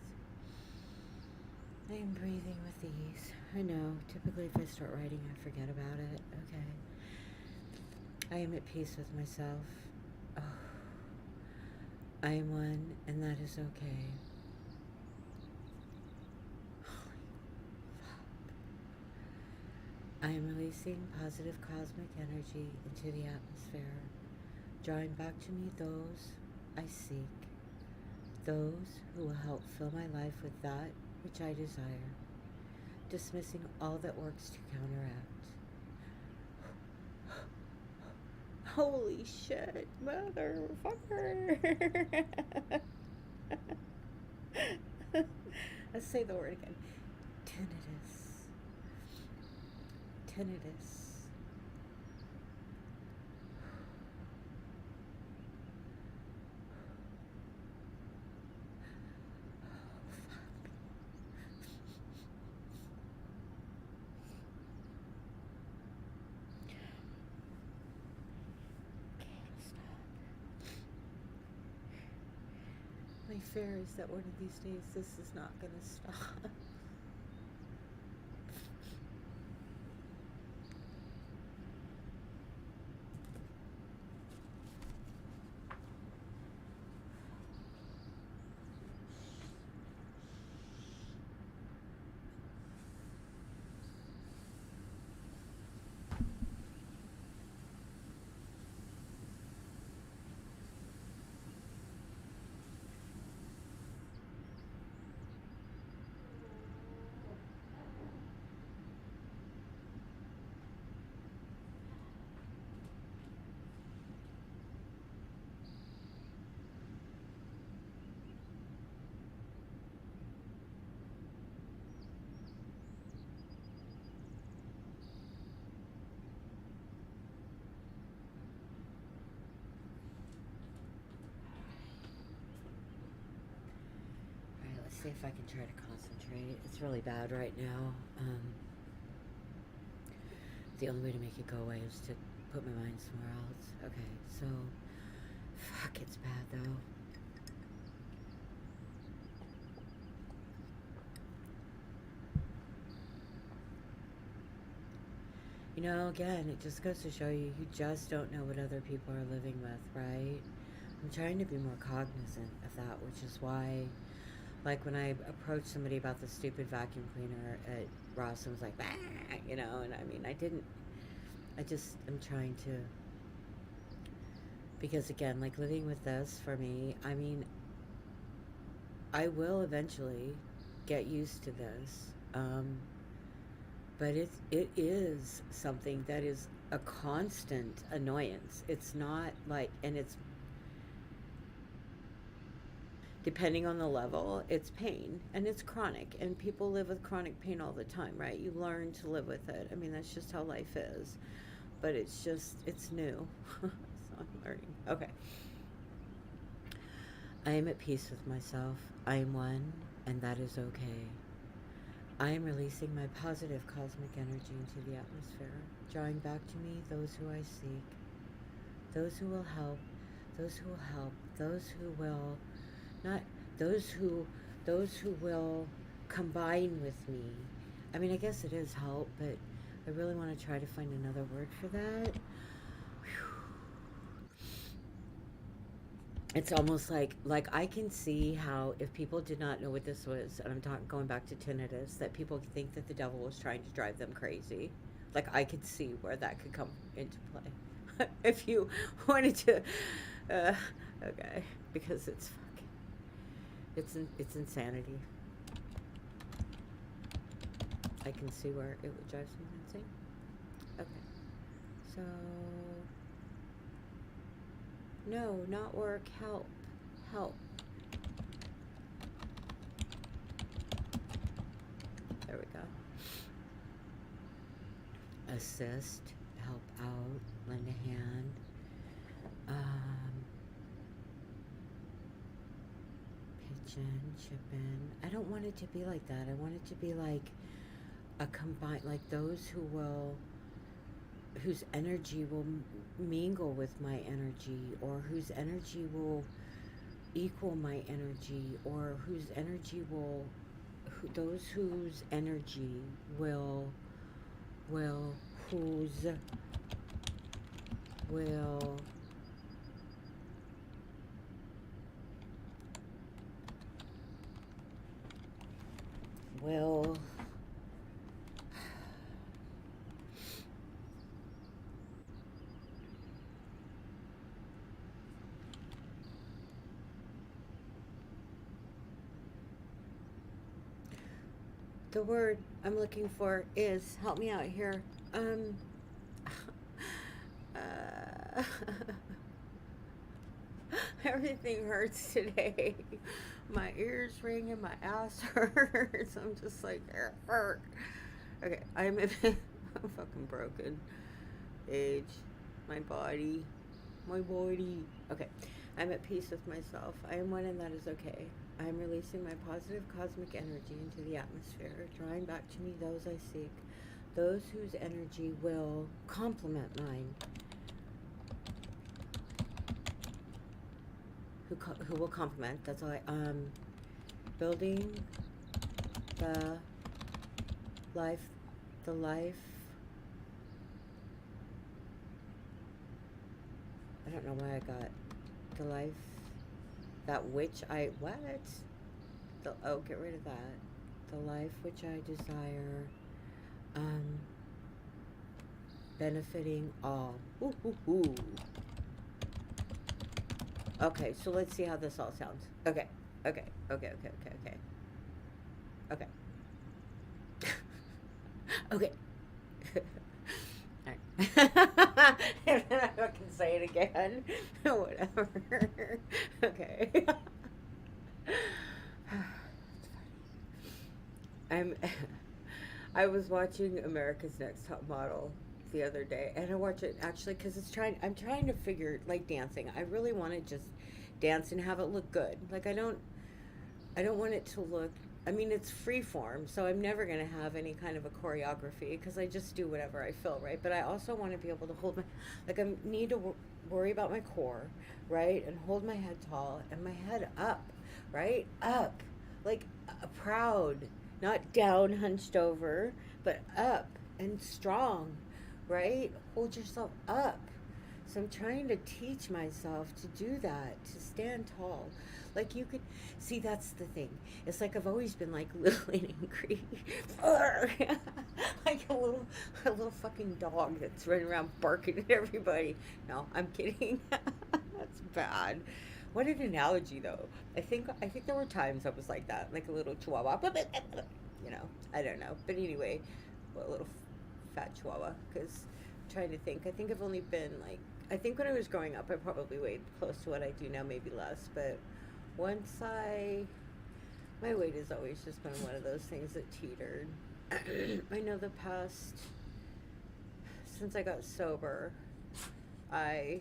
I am breathing with ease. I know, typically if I start writing, I forget about it. Okay. I am at peace with myself. Oh, I am one, and that is okay. I am releasing positive cosmic energy into the atmosphere, drawing back to me those I seek, those who will help fill my life with that which I desire, dismissing all that works to counteract. Holy shit, motherfucker. Let's say the word again. Tinnitus. Tinnitus. My fear is that one of these days this is not going to stop. Alright, let's see if I can try to concentrate. It's really bad right now. The only way to make it go away is to put my mind somewhere else. Okay, so fuck, it's bad though. You know, again, it just goes to show you, you just don't know what other people are living with, right? I'm trying to be more cognizant of that, which is why, like, when I approached somebody about the stupid vacuum cleaner at Ross, I was like, ah, you know, and I mean, I'm trying to, because again, like, living with this for me, I mean, I will eventually get used to this. But it is something that is a constant annoyance. It's not like, and it's depending on the level, it's pain and it's chronic. And people live with chronic pain all the time, right? You learn to live with it. I mean, that's just how life is. But it's new. So I'm learning. Okay. I am at peace with myself. I am one, and that is okay. I am releasing my positive cosmic energy into the atmosphere, drawing back to me those who I seek, those who will help, those who will help, those who will not, those who will combine with me. I mean, I guess it is help, but I really want to try to find another word for that. It's almost like I can see how if people did not know what this was, and I'm talking going back to tinnitus, that people think that the devil was trying to drive them crazy. Like I could see where that could come into play. If you wanted to, okay, because it's fucking, it's insanity. I can see where it would drive someone insane. Okay, so no, not work. Help, help. There we go. Assist, help out, lend a hand. Pitch in, chip in. I don't want it to be like that. I want it to be like a combined, like those whose energy will mingle with my energy, or whose energy will equal my energy, or whose energy will, those whose energy will, whose will will the word I'm looking for is, help me out here. Uh, everything hurts today. My ears ring and my ass hurts. I'm just like, hurt. Okay, I'm fucking broken. Age, my body. Okay, I'm at peace with myself. I am one, and that is okay. I am releasing my positive cosmic energy into the atmosphere, drawing back to me those I seek, those whose energy will complement mine, who will complement. That's all building the life, the life. I don't know why I got the life that which I what? Get rid of that. The life which I desire, benefiting all. Ooh, ooh, ooh. Okay, so let's see how this all sounds. Okay. Okay. Okay. And then I can say it again. Whatever. Okay. I'm I was watching America's Next Top Model the other day, and I watch it actually because I'm trying to figure, like, dancing. I really want to just dance and have it look good. Like I don't want it to look I mean, it's free form, so I'm never going to have any kind of a choreography because I just do whatever I feel, right? But I also want to be able to hold my, like, I need to worry about my core, right? And hold my head tall and my head up, right? Up, like proud, not down, hunched over, but up and strong, right? Hold yourself up. So I'm trying to teach myself to do that, to stand tall. Like you could see, that's the thing. It's like I've always been like little and angry, like a little fucking dog that's running around barking at everybody. No, I'm kidding. That's bad. What an analogy, though. I think there were times I was like that, like a little chihuahua. You know, I don't know, but anyway, a little fat chihuahua. Because trying to think, I think I've only been like, I think when I was growing up, I probably weighed close to what I do now, maybe less. But once my weight has always just been one of those things that teetered. I know the past, since I got sober, I,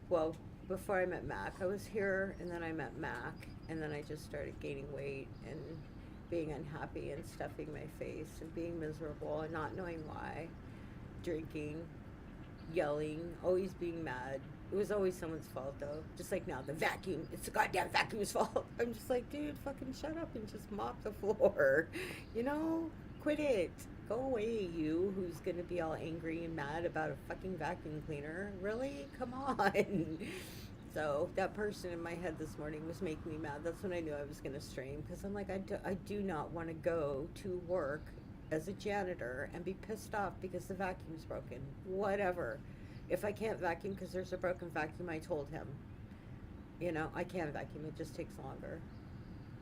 well, before I met Mac, I was here and then I met Mac and then I just started gaining weight and being unhappy and stuffing my face and being miserable and not knowing why, drinking, yelling, always being mad. It was always someone's fault though. Just like now, the vacuum. It's the goddamn vacuum's fault. I'm just like, dude, fucking shut up and just mop the floor. You know? Quit it. Go away, you who's gonna be all angry and mad about a fucking vacuum cleaner. Really? Come on. So that person in my head this morning was making me mad. That's when I knew I was gonna stream because I'm like, I do not want to go to work as a janitor and be pissed off because the vacuum's broken. Whatever. If I can't vacuum because there's a broken vacuum, I told him, you know, I can vacuum. It just takes longer.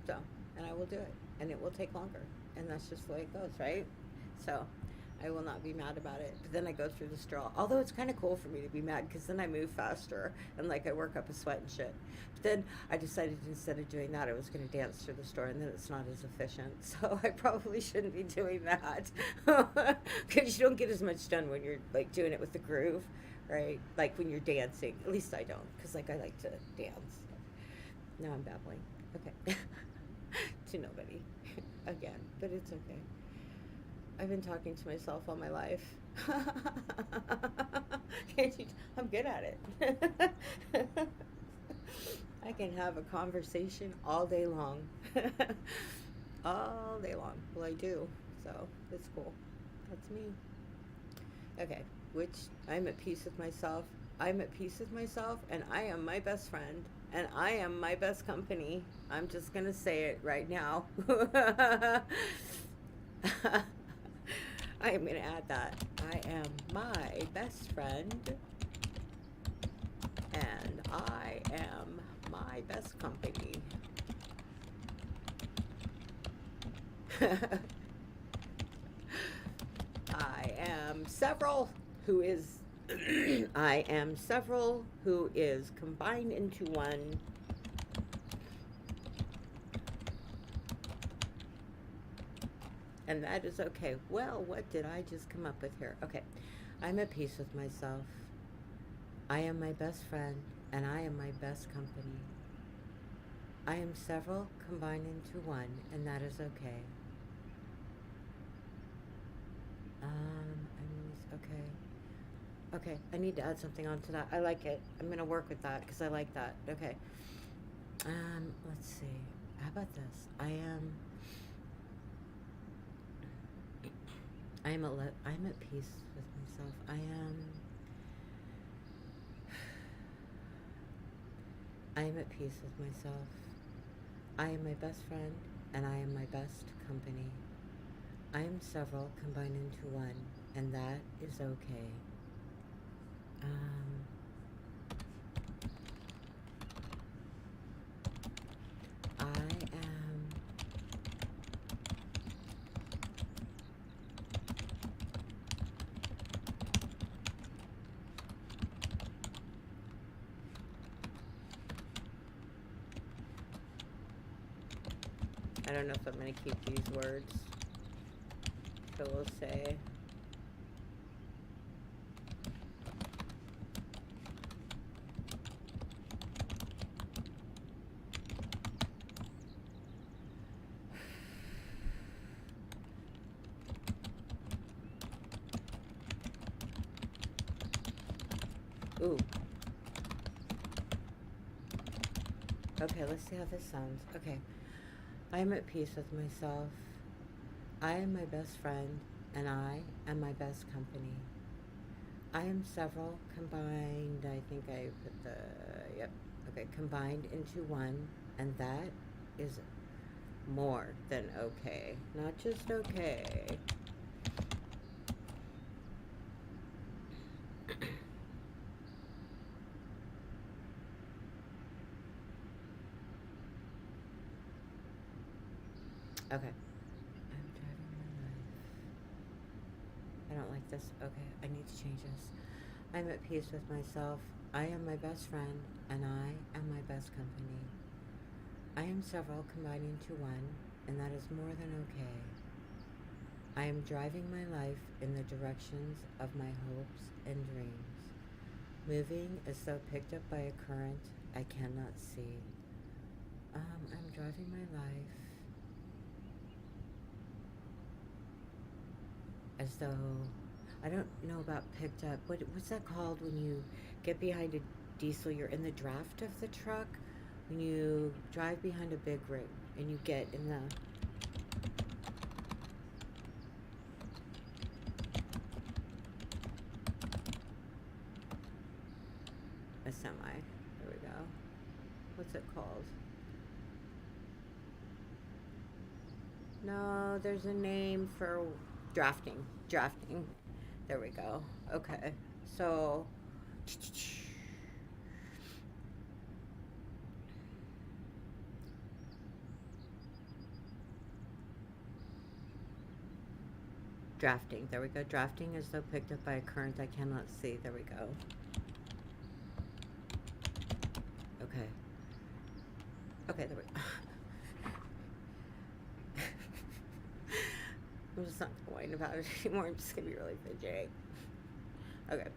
So, and I will do it. And it will take longer. And that's just the way it goes, right? So, I will not be mad about it. But then I go through the straw. Although it's kind of cool for me to be mad because then I move faster and like I work up a sweat and shit. But then I decided instead of doing that, I was going to dance through the store and then it's not as efficient. So I probably shouldn't be doing that because you don't get as much done when you're like doing it with the groove, right? Like when you're dancing. At least I don't because like I like to dance. Now I'm babbling. Okay. To nobody again, but it's okay. I've been talking to myself all my life. I'm good at it. I can have a conversation all day long. All day long. Well, I do. So, it's cool. That's me. Okay. Which I'm at peace with myself. I'm at peace with myself, and I am my best friend, and I am my best company. I'm just going to say it right now. I am going to add that. I am my best friend, and I am my best company. I am several who is I am several who is combined into one. And that is okay. Well, what did I just come up with here? Okay. I'm at peace with myself. I am my best friend, and I am my best company. I am several combined into one, and that is okay. Okay. Okay, I need to add something onto that. I like it. I'm gonna work with that because I like that. Okay. Let's see. How about this? I'm at peace with myself. I am at peace with myself. I am my best friend, and I am my best company. I am several combined into one, and that is okay. I am I don't know if I'm going to keep these words. So we'll say Ooh. Okay, let's see how this sounds. Okay. I am at peace with myself. I am my best friend, and I am my best company. I am several combined. I think I put the, yep. Okay, combined into one, and that is more than okay. Not just okay. Okay. I'm driving my life. I don't like this. Okay, I need to change this. I'm at peace with myself. I am my best friend, and I am my best company. I am several combining to one, and that is more than okay. I am driving my life in the directions of my hopes and dreams, moving as though picked up by a current I cannot see. I'm driving my life as though, I don't know about picked up. What's that called when you get behind a diesel? You're in the draft of the truck. When you drive behind a big rig and you get in a semi. There we go. What's it called? No, there's a name for drafting. Drafting. There we go. Okay. So drafting. There we go. Drafting as though picked up by a current I cannot see. There we go. Okay. Okay, there we go. I'm just not gonna whine about it anymore. I'm just gonna be really fidgety. Okay.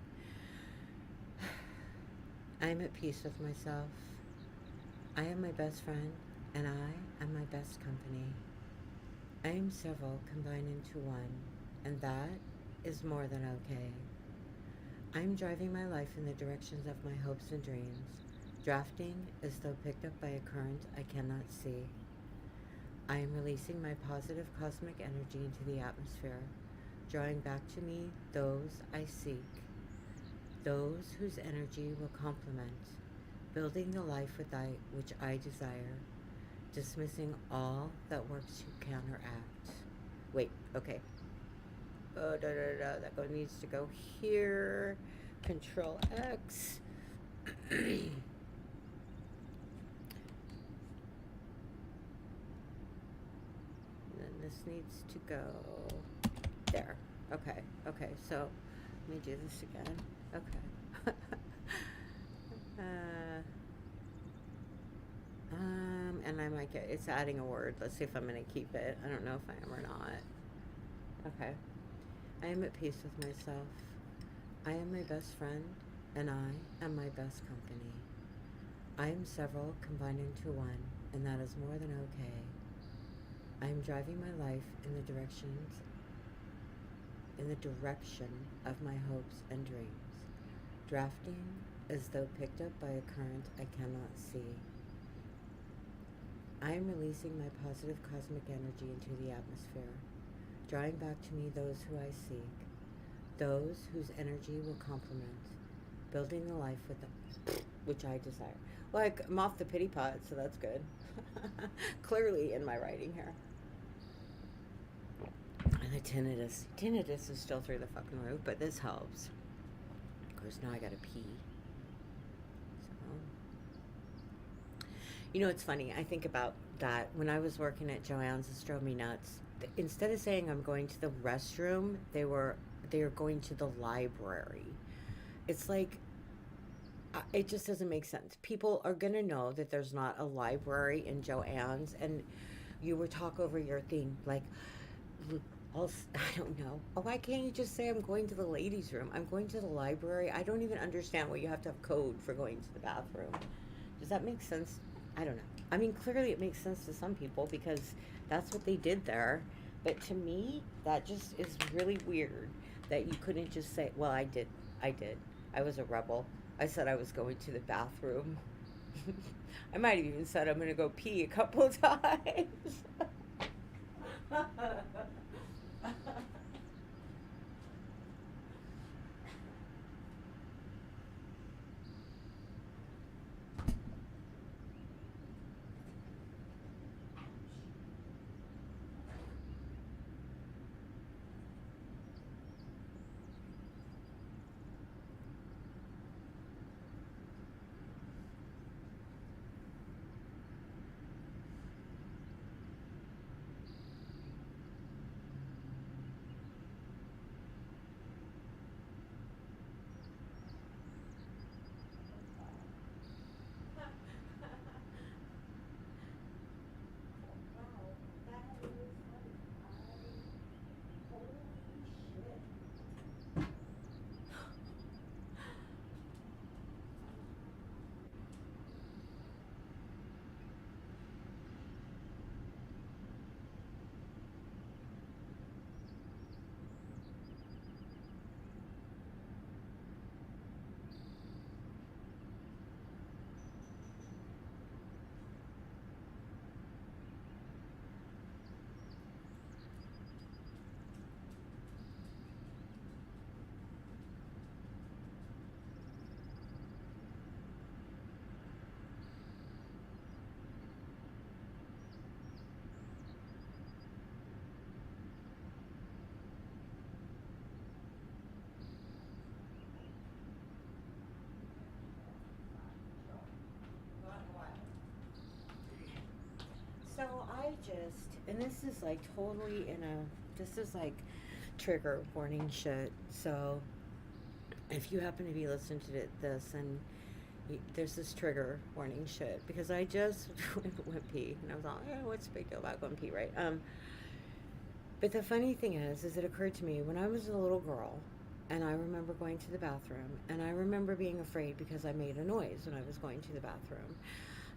I am at peace with myself. I am my best friend, and I am my best company. I am several combined into one, and that is more than okay. I am driving my life in the directions of my hopes and dreams, drafting as though picked up by a current I cannot see. I am releasing my positive cosmic energy into the atmosphere, drawing back to me those I seek, those whose energy will complement, building the life which I desire, dismissing all that works to counteract. Wait, okay. Oh, that needs to go here. Control X. And then this needs to go there. Okay, okay, so let me do this again. Okay. And I might get, it's adding a word. Let's see if I'm going to keep it. I don't know if I am or not. Okay. I am at peace with myself. I am my best friend, and I am my best company. I am several combined into one, and that is more than okay. I am driving my life in the direction of my hopes and dreams, drafting as though picked up by a current I cannot see. I am releasing my positive cosmic energy into the atmosphere, drawing back to me those who I seek, those whose energy will complement, building the life which I desire. Well, I'm off the pity pot, so that's good. Clearly in my writing here. And the tinnitus. Tinnitus is still through the fucking roof, but this helps. Of course, now I gotta pee. You know, it's funny. I think about that. When I was working at Joanne's, it drove me nuts. Instead of saying I'm going to the restroom, they were going to the library. It's like, it just doesn't make sense. People are going to know that there's not a library in Joanne's, and you would talk over your thing like, I don't know. Oh, why can't you just say I'm going to the ladies' room? I'm going to the library. I don't even understand why you have to have code for going to the bathroom. Does that make sense? I don't know. I mean, clearly it makes sense to some people because that's what they did there. But to me, that just is really weird that you couldn't just say, well, I did. I was a rebel. I said I was going to the bathroom. I might have even said I'm going to go pee a couple times. So I just, and this is like totally in a, this is like trigger warning shit. So if you happen to be listening to this and there's this trigger warning shit, because I just went pee and I was all, what's the big deal about going pee, right? But the funny thing is it occurred to me when I was a little girl, and I remember going to the bathroom, and I remember being afraid because I made a noise when I was going to the bathroom.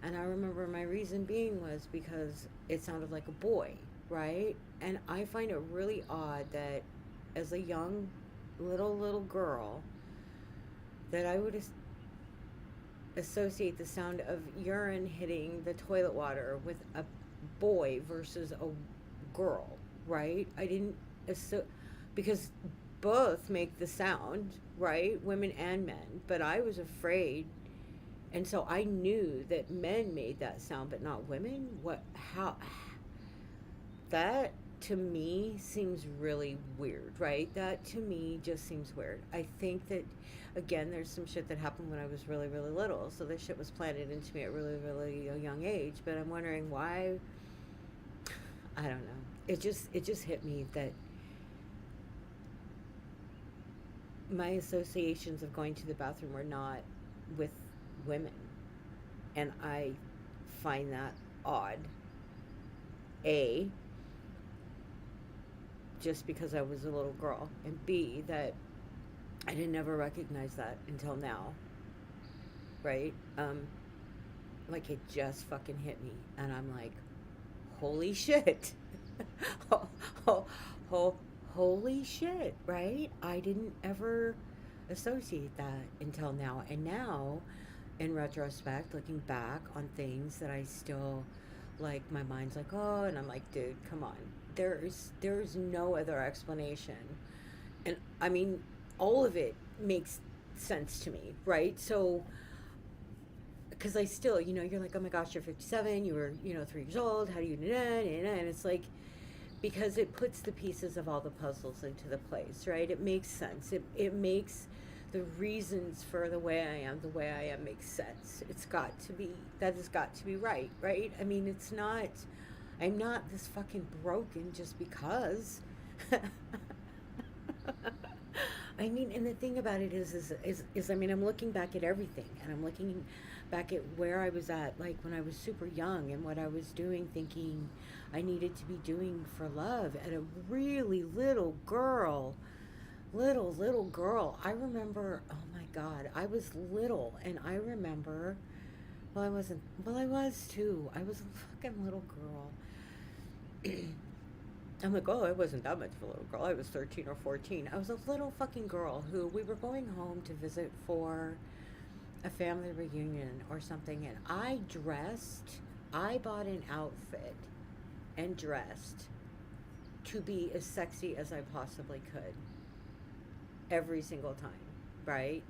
And I remember my reason being was because it sounded like a boy, right? And I find it really odd that as a young little girl that I would associate the sound of urine hitting the toilet water with a boy versus a girl, right? I didn't because both make the sound, right? Women and men, but I was afraid, and so I knew that men made that sound but not women. What how that to me seems really weird, right? That to me just seems weird. I think that again there's some shit that happened when I was really little, so this shit was planted into me at really a young age, but I'm wondering why. I don't know. It just hit me that my associations of going to the bathroom were not with women, and I find that odd. A, just because I was a little girl, and B, that I didn't ever recognize that until now, right? Like it just fucking hit me, and I'm like, holy shit. ho, ho, ho, holy shit, right? I didn't ever associate that until now. And now, in retrospect, looking back on things that I still like, my mind's like, oh, and I'm like, dude, come on. There's no other explanation. And I mean, all of it makes sense to me, right? So, because I still, you're like, oh my gosh, you're 57, you were, 3 years old, how do you, and it's like, because it puts the pieces of all the puzzles into the place, right? It makes sense. It makes the reasons for the way I am makes sense. It's got to be, that has got to be right, right? I mean, it's not, I'm not this fucking broken just because. I mean, and the thing about it is, I mean, I'm looking back at everything, and I'm looking back at where I was at, like when I was super young, and what I was doing, thinking I needed to be doing for love at a really little girl. I remember, oh my God, I was little, and I remember, well, I wasn't, well, I was too. I was a fucking little girl. I'm like, oh, I wasn't that much of a little girl. I was 13 or 14. I was a little fucking girl who we were going home to visit for a family reunion or something, and I bought an outfit and dressed to be as sexy as I possibly could every single time, right?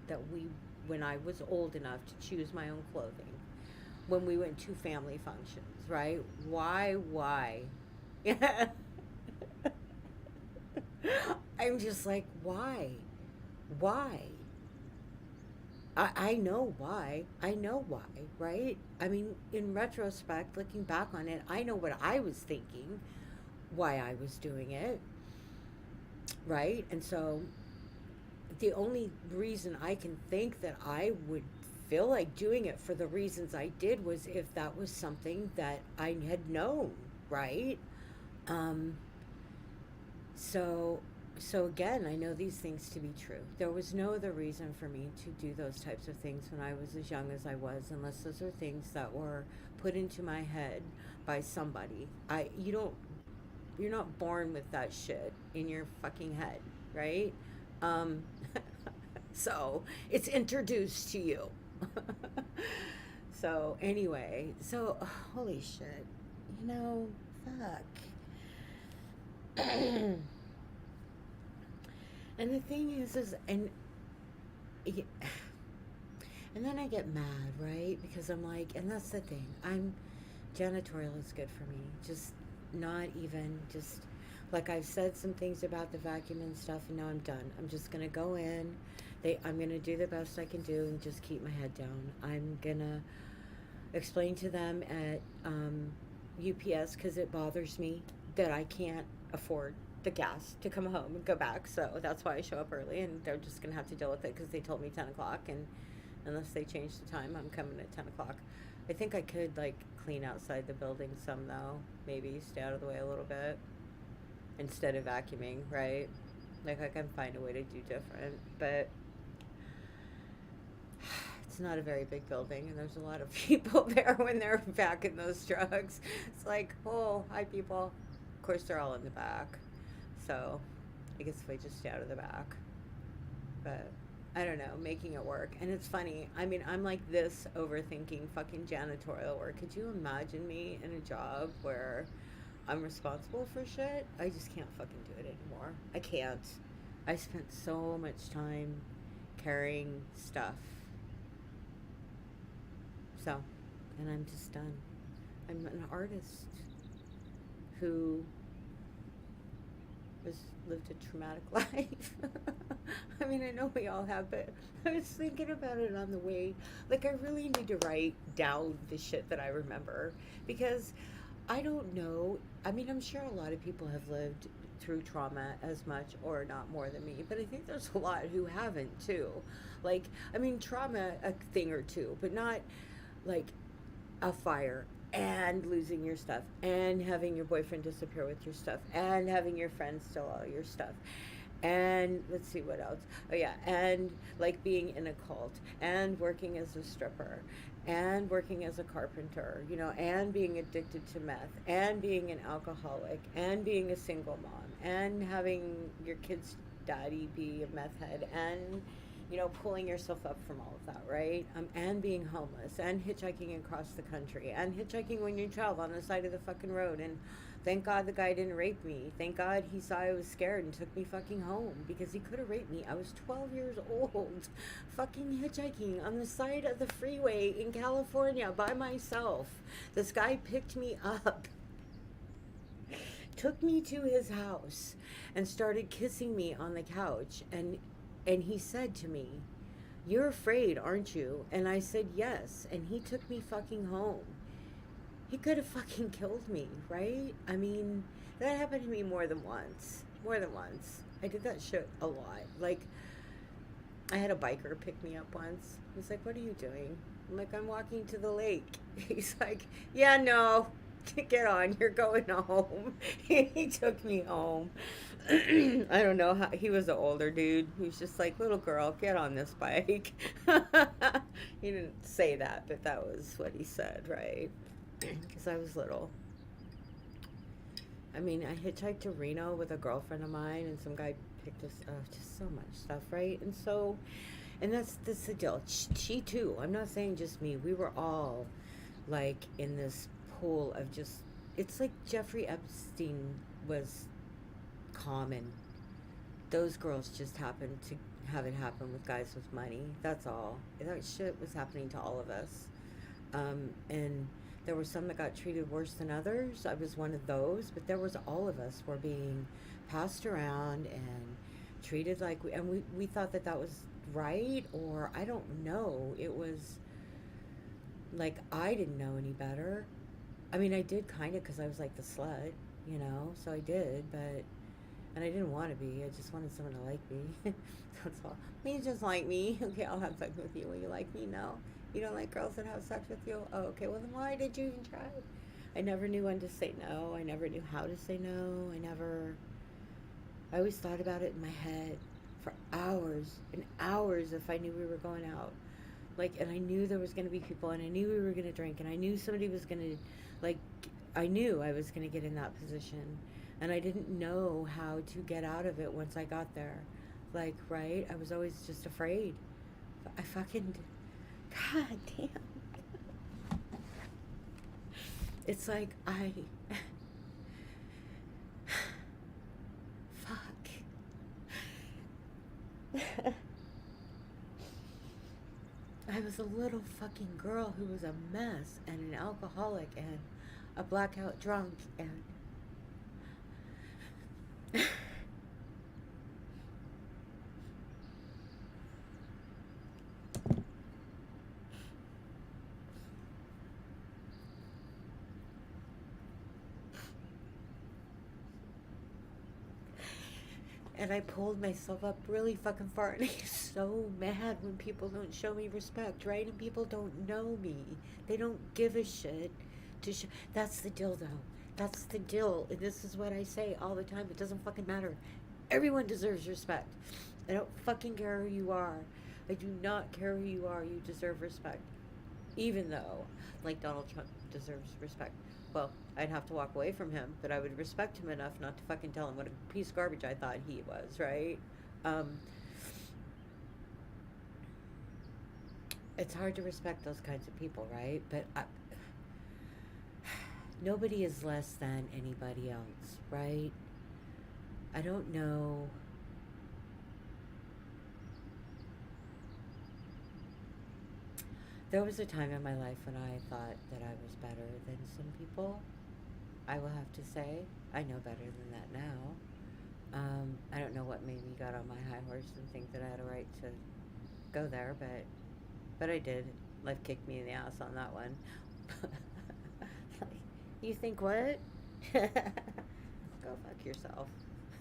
When I was old enough to choose my own clothing, when we went to family functions, right? Why? Yeah. I'm just like, why? Why? I know why. I know why, right? I mean, in retrospect, looking back on it, I know what I was thinking, why I was doing it, right? And so the only reason I can think that I would feel like doing it for the reasons I did was if that was something that I had known, right? Um, so so again, I know these things to be true. There was no other reason for me to do those types of things when I was as young as I was, unless those are things that were put into my head by somebody. I you don't You're not born with that shit in your fucking head, right? Um, so it's introduced to you. So anyway, holy shit, you know, fuck. And the thing is, y- and then I get mad, right? Because I'm like, and that's the thing. Janitorial is good for me. Just not even just like I've said some things about the vacuum and stuff, and now I'm done. I'm just gonna go in. I'm gonna do the best I can do and just keep my head down. I'm gonna explain to them at UPS because it bothers me that I can't afford the gas to come home and go back. So that's why I show up early, and they're just gonna have to deal with it because they told me 10 o'clock, and unless they change the time, I'm coming at 10 o'clock. I think I could like clean outside the building some though, maybe stay out of the way a little bit instead of vacuuming, right? Like I can find a way to do different, but it's not a very big building, and there's a lot of people there when they're back in those trucks. It's like, oh, hi, people. Of course, they're all in the back. So I guess if I just stay out of the back. But I don't know, making it work. And it's funny. I mean, I'm like this overthinking fucking janitorial work. Could you imagine me in a job where I'm responsible for shit? I just can't fucking do it anymore. I can't. I spent so much time carrying stuff. So, and I'm just done. I'm an artist who has lived a traumatic life. I mean, I know we all have, but I was thinking about it on the way. Like, I really need to write down the shit that I remember because I don't know. I mean, I'm sure a lot of people have lived through trauma as much or not more than me, but I think there's a lot who haven't too. Like, I mean, trauma, a thing or two, but not like a fire and losing your stuff and having your boyfriend disappear with your stuff and having your friends steal all your stuff and let's see what else, oh yeah, and like being in a cult and working as a stripper and working as a carpenter, you know, and being addicted to meth and being an alcoholic and being a single mom and having your kid's daddy be a meth head and you know, pulling yourself up from all of that, right? And being homeless, and hitchhiking across the country, and hitchhiking when you're 12 on the side of the fucking road. And thank God the guy didn't rape me. Thank God he saw I was scared and took me fucking home because he could have raped me. I was 12 years old, fucking hitchhiking on the side of the freeway in California by myself. This guy picked me up, took me to his house, and started kissing me on the couch. And he said to me, "You're afraid, aren't you?" And I said, "Yes." And he took me fucking home. He could have fucking killed me, right? I mean, that happened to me more than once. More than once. I did that shit a lot. Like, I had a biker pick me up once. He's like, "What are you doing?" I'm like, "I'm walking to the lake." He's like, "Yeah, no. Get on. You're going home." He took me home. I don't know how he was an older dude. He was just like, "Little girl, get on this bike." He didn't say that, but that was what he said, right? Because I was little. I mean, I hitchhiked to Reno with a girlfriend of mine, and some guy picked us up. Just so much stuff, right? And so And that's the deal. She too. I'm not saying just me. We were all like in this pool of just. It's like Jeffrey Epstein was common. Those girls just happened to have it happen with guys with money. That's all. That shit was happening to all of us. And there were some that got treated worse than others. I was one of those, but there was all of us were being passed around and treated like we thought that that was right, or I don't know. It was like I didn't know any better. I mean, I did kind of because I was like the slut, you know. So I did, but and I didn't want to be. I just wanted someone to like me. That's all. You just like me. Okay, I'll have sex with you. Will you like me? No. You don't like girls that have sex with you? Oh, okay. Well, then why did you even try? I never knew when to say no. I never knew how to say no. I never. I always thought about it in my head for hours and hours if I knew we were going out. Like, and I knew there was going to be people, and I knew we were going to drink, and I knew somebody was going to, like, I knew I was going to get in that position, and I didn't know how to get out of it once I got there. Like, right? I was always just afraid. I fucking, god damn. It's like fuck. I was a little fucking girl who was a mess and an alcoholic and a blackout drunk and and I pulled myself up really fucking far, and I get so mad when people don't show me respect, right? And people don't know me. They don't give a shit to show. That's the deal, though. That's the deal. And this is what I say all the time. It doesn't fucking matter. Everyone deserves respect. I don't fucking care who you are. I do not care who you are. You deserve respect. Even though, like, Donald Trump deserves respect. Well, I'd have to walk away from him, but I would respect him enough not to fucking tell him what a piece of garbage I thought he was, right? Um, it's hard to respect those kinds of people, right? But nobody is less than anybody else, right? I don't know. There was a time in my life when I thought that I was better than some people. I will have to say, I know better than that now. I don't know what made me got on my high horse and think that I had a right to go there, but I did. Life kicked me in the ass on that one. Like, you think what? Go fuck yourself.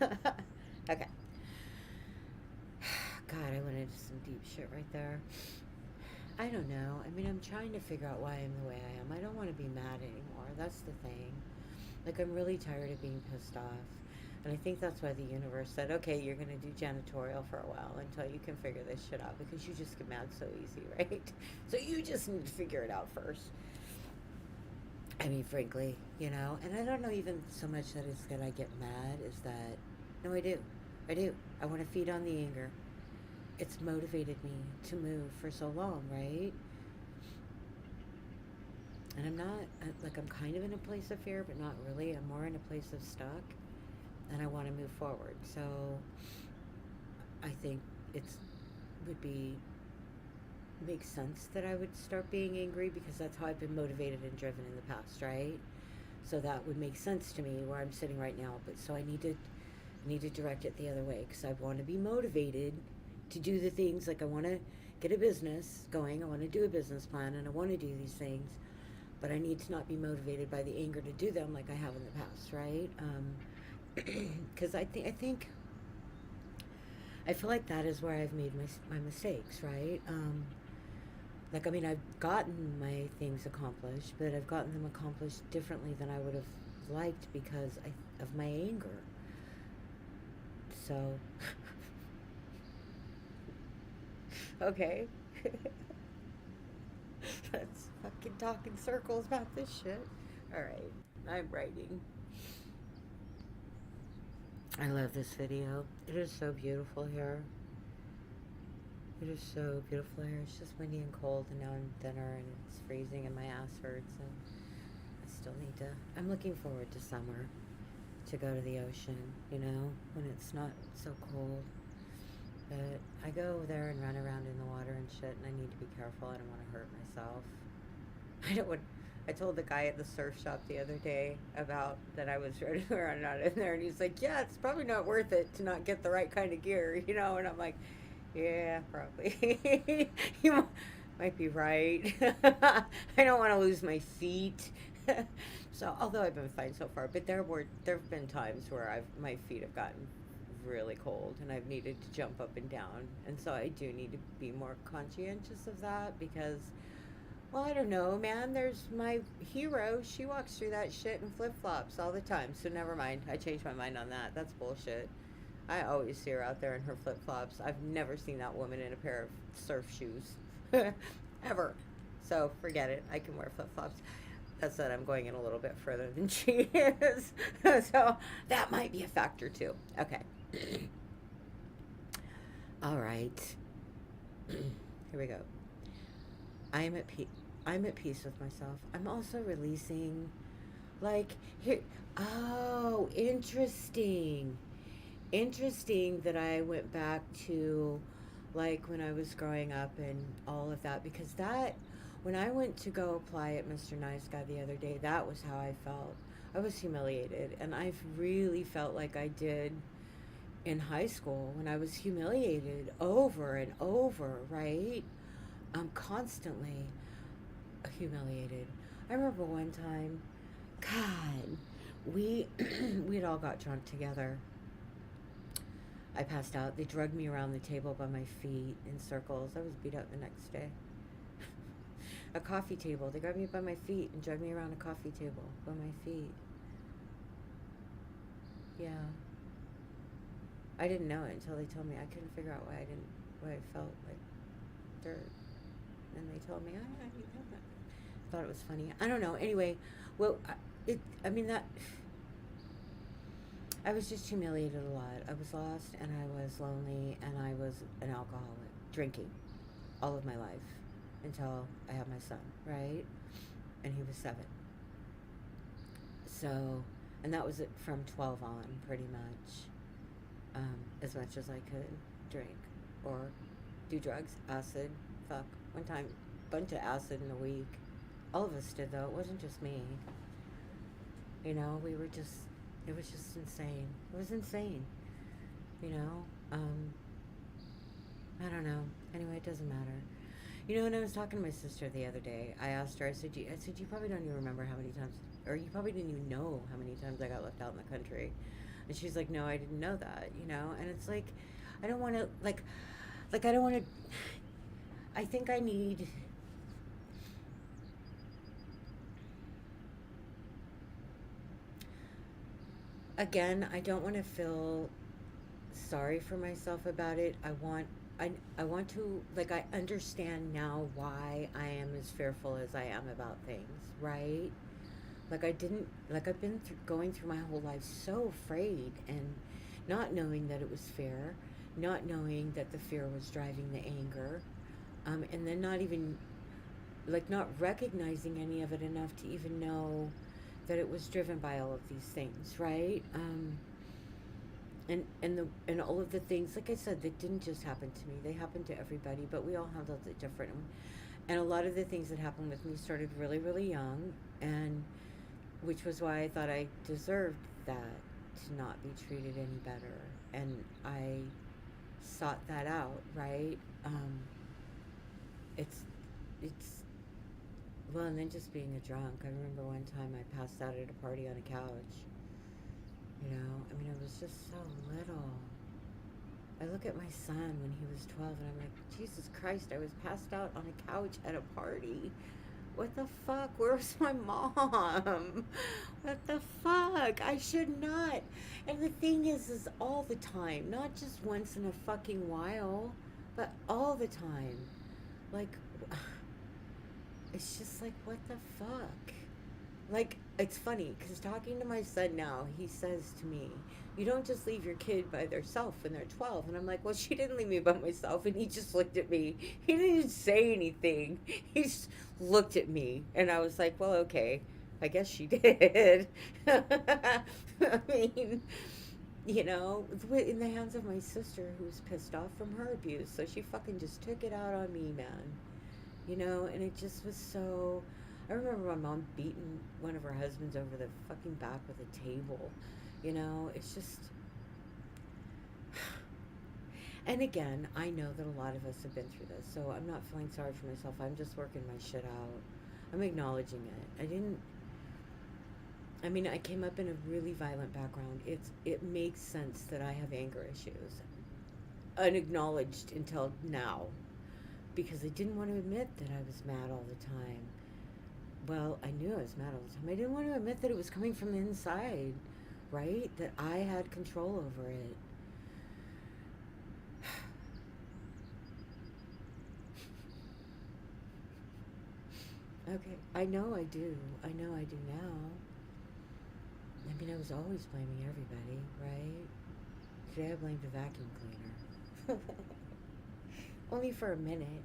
Okay. God, I went into some deep shit right there. I don't know. I mean, I'm trying to figure out why I'm the way I am. I don't want to be mad anymore. That's the thing. Like, I'm really tired of being pissed off. And I think that's why the universe said, okay, you're going to do janitorial for a while until you can figure this shit out because you just get mad so easy, right? So you just need to figure it out first. I mean, frankly, you know? And I don't know even so much that it's that I get mad, is that, no, I do. I do. I want to feed on the anger. It's motivated me to move for so long, right? And I'm not, like, I'm kind of in a place of fear, but not really. I'm more in a place of stuck, and I want to move forward. So I think it's would be makes sense that I would start being angry because that's how I've been motivated and driven in the past, right? So that would make sense to me where I'm sitting right now. But so I need to direct it the other way because I want to be motivated to do the things, like I want to get a business going. I want to do a business plan and I want to do these things, but I need to not be motivated by the anger to do them like I have in the past, right? Because I feel like that is where I've made my mistakes, right? Like, I mean, I've gotten my things accomplished, but I've gotten them accomplished differently than I would have liked because of my anger. So, okay. Let's fucking talk in circles about this shit. Alright, I'm writing. I love this video. It is so beautiful here. It is so beautiful here. It's just windy and cold, and now I'm thinner, and it's freezing, and my ass hurts, and I still need to. I'm looking forward to summer, to go to the ocean, when it's not so cold. But I go there and run around in the water and shit, and I need to be careful. I don't want to hurt myself. I don't want. I told the guy at the surf shop the other day about that I was ready to run out in there, and he's like, "Yeah, it's probably not worth it to not get the right kind of gear, you know." And I'm like, "Yeah, probably. You might be right. I don't want to lose my feet." So, although I've been fine so far, but there've been times where my feet have gotten really cold, and I've needed to jump up and down, and so I do need to be more conscientious of that because, well, I don't know, man. There's my hero. She walks through that shit in flip flops all the time. So never mind. I changed my mind on that. That's bullshit. I always see her out there in her flip flops. I've never seen that woman in a pair of surf shoes. Ever. So forget it. I can wear flip flops. That's that I'm going in a little bit further than she is. So that might be a factor too. Okay. All right. Here we go. I am at peace. I'm at peace with myself. I'm also releasing, like, here. Oh, interesting. Interesting that I went back to, like, when I was growing up and all of that, because when I went to go apply at Mr. Nice Guy the other day, that was how I felt. I was humiliated, and I've really felt like I did in high school when I was humiliated over and over, right? I'm constantly humiliated. I remember one time, God, we we'd all got drunk together. I passed out. They drugged me around the table by my feet in circles. I was beat up the next day. A coffee table. They grabbed me by my feet and dragged me around a coffee table by my feet. Yeah. I didn't know it until they told me. I couldn't figure out why I felt like dirt. And they told me, you know that. I thought it was funny. I don't know. Anyway, well, I mean, that, I was just humiliated a lot. I was lost, and I was lonely, and I was an alcoholic, drinking all of my life until I had my son, right? And he was 7. So, and that was it from 12 on, pretty much. As much as I could drink or do drugs, acid, fuck. One time, bunch of acid in a week. All of us did, though. It wasn't just me. We were just, it was just insane. It was insane. You know? I don't know. Anyway, it doesn't matter. When I was talking to my sister the other day, I asked her, I said, you probably don't even remember how many times, or you probably didn't even know how many times I got left out in the country. And she's like, no, I didn't know that, And it's like, I don't want to, I don't want to, I think I need, again, I don't want to feel sorry for myself about it. I want to, I understand now why I am as fearful as I am about things, right? I've been going through my whole life so afraid and not knowing that it was fear, not knowing that the fear was driving the anger, and then not even, not recognizing any of it enough to even know that it was driven by all of these things, right? And all of the things, like I said, that didn't just happen to me. They happened to everybody, but we all handled it different. And a lot of the things that happened with me started really, really young, and which was why I thought I deserved that, to not be treated any better. And I sought that out, right? It's, it's, well, and then just being a drunk. I remember one time I passed out at a party on a couch. I mean, I was just so little. I look at my son when he was 12 and I'm like, Jesus Christ, I was passed out on a couch at a party. What the fuck? Where's my mom? What the fuck? I should not. And the thing is all the time, not just once in a fucking while, but all the time. Like, it's just like, what the fuck? Like, it's funny because talking to my son now, he says to me, "You don't just leave your kid by themselves when they're 12." And I'm like, "Well, she didn't leave me by myself." And he just looked at me. He didn't even say anything. He just looked at me, and I was like, "Well, okay, I guess she did." I mean, in the hands of my sister who's pissed off from her abuse, so she fucking just took it out on me, man. And it just was so. I remember my mom beating one of her husbands over the fucking back with a table. It's just. And again, I know that a lot of us have been through this, so I'm not feeling sorry for myself. I'm just working my shit out. I'm acknowledging it. I mean, I came up in a really violent background. It makes sense that I have anger issues, unacknowledged until now, because I didn't want to admit that I was mad all the time. Well, I knew I was mad all the time. I didn't want to admit that it was coming from the inside, right? That I had control over it. Okay, I know I do. I know I do now. I mean, I was always blaming everybody, right? Today I blamed the vacuum cleaner. Only for a minute.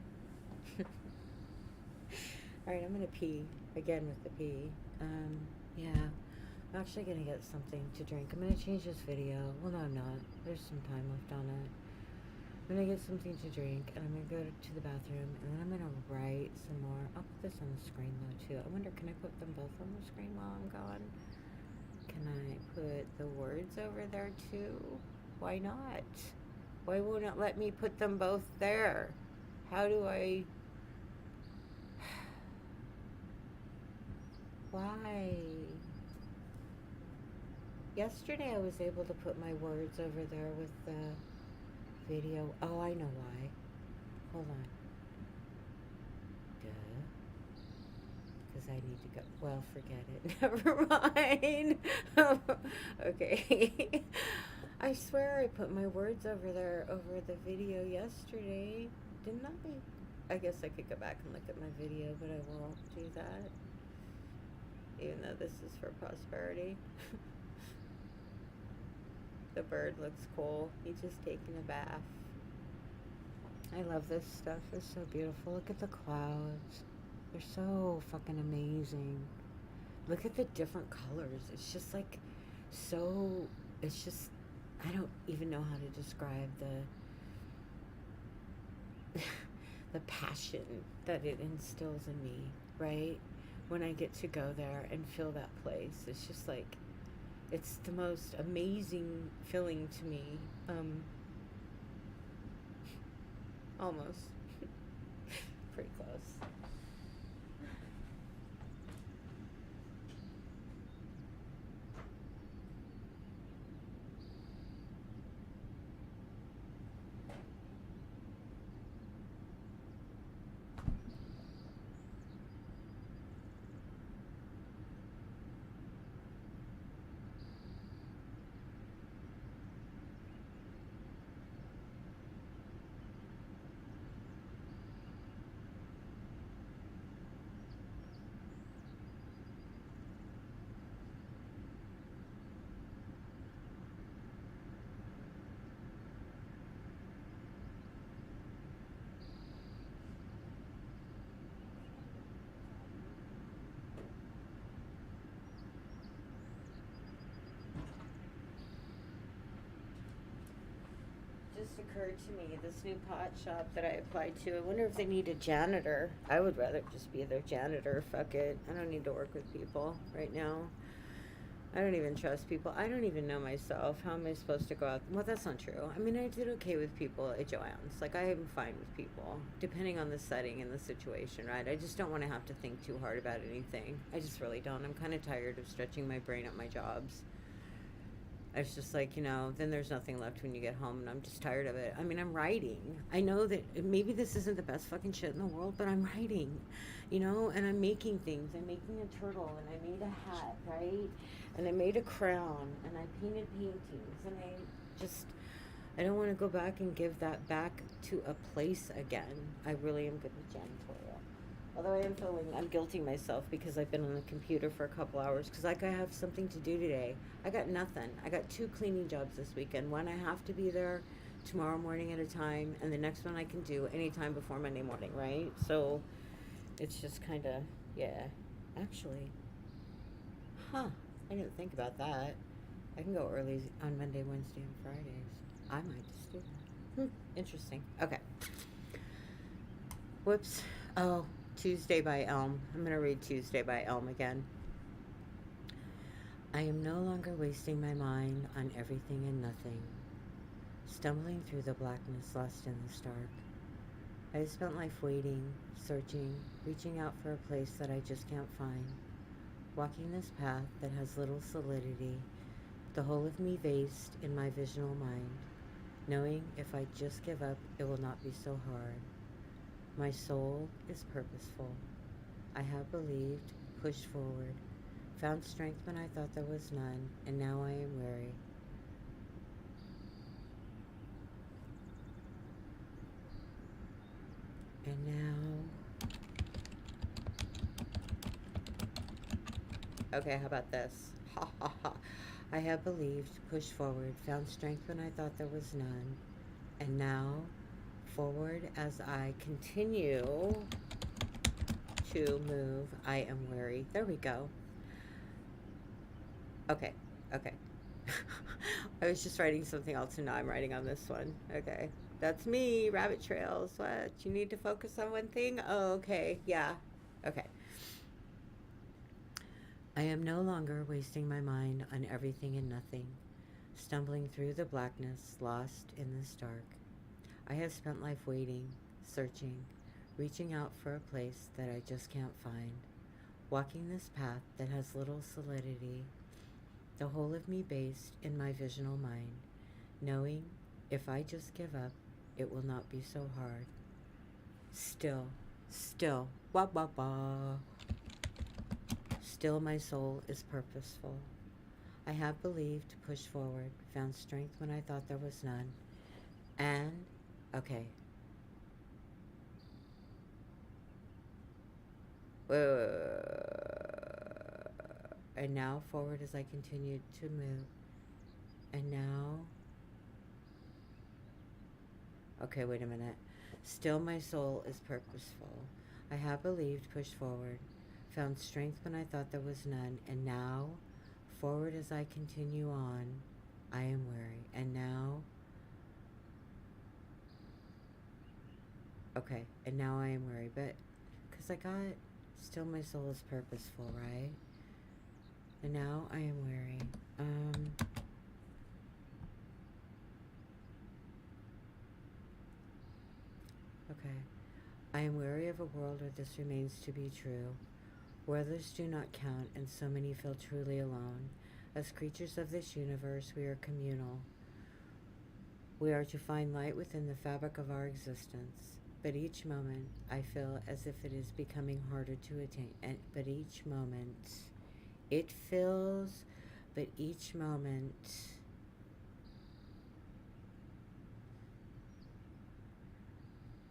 Alright, I'm gonna pee. Again with the pee. Yeah. I'm actually gonna get something to drink. I'm gonna change this video. Well, no, I'm not. There's some time left on it. I'm gonna get something to drink, and I'm gonna go to the bathroom, and then I'm gonna write some more. I'll put this on the screen though too. I wonder, can I put them both on the screen while I'm gone? Can I put the words over there too? Why not? Why won't it let me put them both there? How do I? Why? Yesterday I was able to put my words over there with the video. Oh, I know why. Hold on. Duh. Because I need to go. Well, forget it. Never mind. Okay. I swear I put my words over there over the video yesterday. Didn't I? I guess I could go back and look at my video, but I won't do that. Even though this is for prosperity. The bird looks cool. He's just taking a bath. I love this stuff. It's so beautiful. Look at the clouds. They're so fucking amazing. Look at the different colors. It's just like so. It's just. I don't even know how to describe the passion that it instills in me, right? When I get to go there and feel that place. It's just like, it's the most amazing feeling to me. Almost. Pretty close. Just occurred to me, this new pot shop that I applied to, I wonder if they need a janitor. I would rather just be their janitor. Fuck it. I don't need to work with people right now. I don't even trust people. I don't even know myself. How am I supposed to go out? Well, that's not true. I mean, I did okay with people at Joann's. Like, I am fine with people, depending on the setting and the situation, right? I just don't want to have to think too hard about anything. I just really don't. I'm kind of tired of stretching my brain at my jobs. It's just like, then there's nothing left when you get home, and I'm just tired of it. I mean, I'm writing. I know that maybe this isn't the best fucking shit in the world, but I'm writing, and I'm making things. I'm making a turtle, and I made a hat, right? And I made a crown, and I painted paintings, and I don't want to go back and give that back to a place again. I really am good with janitorial. Although I'm guilting myself because I've been on the computer for a couple hours because like I have something to do today. I got nothing. I got 2 cleaning jobs this weekend. One I have to be there tomorrow morning at a time, and the next one I can do anytime before Monday morning, right? So it's just kind of, yeah. Actually, huh? I didn't think about that. I can go early on Monday, Wednesday, and Fridays. I might just do that. Interesting. Okay. Whoops. Oh, Tuesday by Elm. I'm going to read Tuesday by Elm again. I am no longer wasting my mind on everything and nothing, stumbling through the blackness lost in the stark. I have spent life waiting, searching, reaching out for a place that I just can't find, walking this path that has little solidity, the whole of me based in my visional mind, knowing if I just give up, it will not be so hard. My soul is purposeful. I have believed, pushed forward, found strength when I thought there was none, and now I am weary. And now, okay, how about this? Ha ha ha. I have believed, pushed forward, found strength when I thought there was none, and now, forward as I continue to move, I am weary. There we go. Okay, okay. I was just writing something else and now I'm writing on this one. Okay. That's me, rabbit trails. What? You need to focus on one thing? Oh, okay. Yeah. Okay. I am no longer wasting my mind on everything and nothing, stumbling through the blackness, lost in this dark. I have spent life waiting, searching, reaching out for a place that I just can't find, walking this path that has little solidity, the whole of me based in my visional mind, knowing if I just give up, it will not be so hard. Still, still, wah wah wah. Still, my soul is purposeful. I have believed, pushed forward, found strength when I thought there was none. And, okay. And now forward as I continued to move. And now, okay, wait a minute. Still, my soul is purposeful. I have believed, pushed forward, found strength when I thought there was none, and now, forward as I continue on, I am weary. And now, okay, and now I am weary. But, because I got, still my soul is purposeful, right? And now I am weary. Okay. I am weary of a world where this remains to be true, where others do not count and so many feel truly alone. As creatures of this universe, we are communal. We are to find light within the fabric of our existence. But each moment, I feel as if it is becoming harder to attain. But each moment, it feels, but each moment,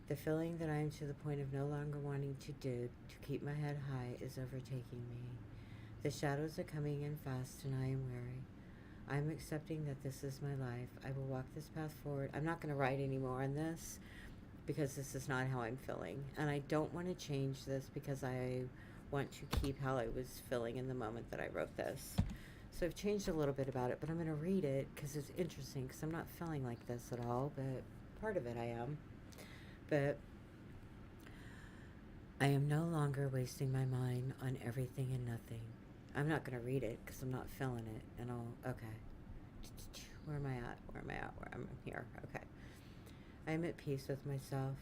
the feeling that I am to the point of no longer wanting to do, to keep my head high, is overtaking me. The shadows are coming in fast and I am weary. I am accepting that this is my life. I will walk this path forward. I'm not going to write anymore on this because this is not how I'm feeling. And I don't want to change this because I want to keep how I was feeling in the moment that I wrote this. So I've changed a little bit about it, but I'm going to read it because it's interesting because I'm not feeling like this at all, but part of it I am. But I am no longer wasting my mind on everything and nothing. I'm not going to read it because I'm not feeling it. And okay. Where am I at? Where am I at? Where am I here? Okay. I am at peace with myself.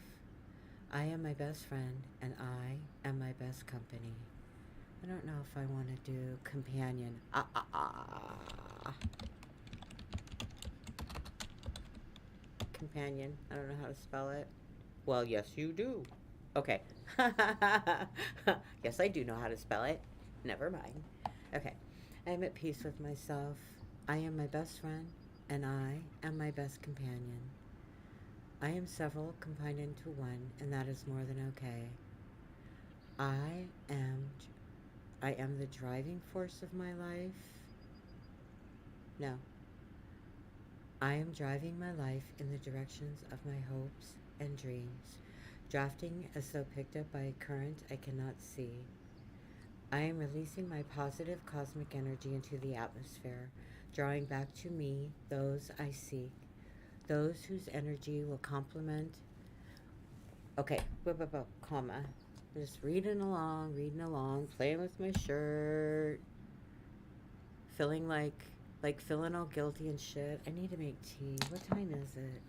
I am my best friend and I am my best company. I don't know if I want to do companion. Companion. I don't know how to spell it. Well, yes, you do. Okay. Yes, I do know how to spell it. Never mind. Okay. I am at peace with myself. I am my best friend, and I am my best companion. I am several combined into one, and that is more than okay. I am I am the driving force of my life. No, I am driving my life in the directions of my hopes and dreams, drafting as though picked up by a current I cannot see. I am releasing my positive cosmic energy into the atmosphere, drawing back to me those I seek, those whose energy will complement. Okay, comma. Just reading along, playing with my shirt, feeling like feeling all guilty and shit. I need to make tea. What time is it?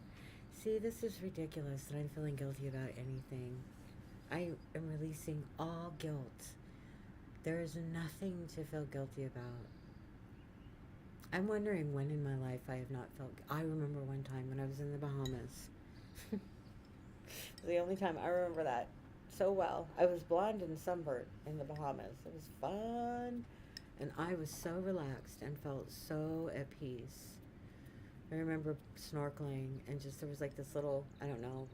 See, this is ridiculous that I'm feeling guilty about anything. I am releasing all guilt. There is nothing to feel guilty about. I'm wondering when in my life I have not felt. I remember one time when I was in the Bahamas. The only time I remember that so well. I was blonde and sunburnt in the Bahamas. It was fun. And I was so relaxed and felt so at peace. I remember snorkeling and just there was like this little, I don't know,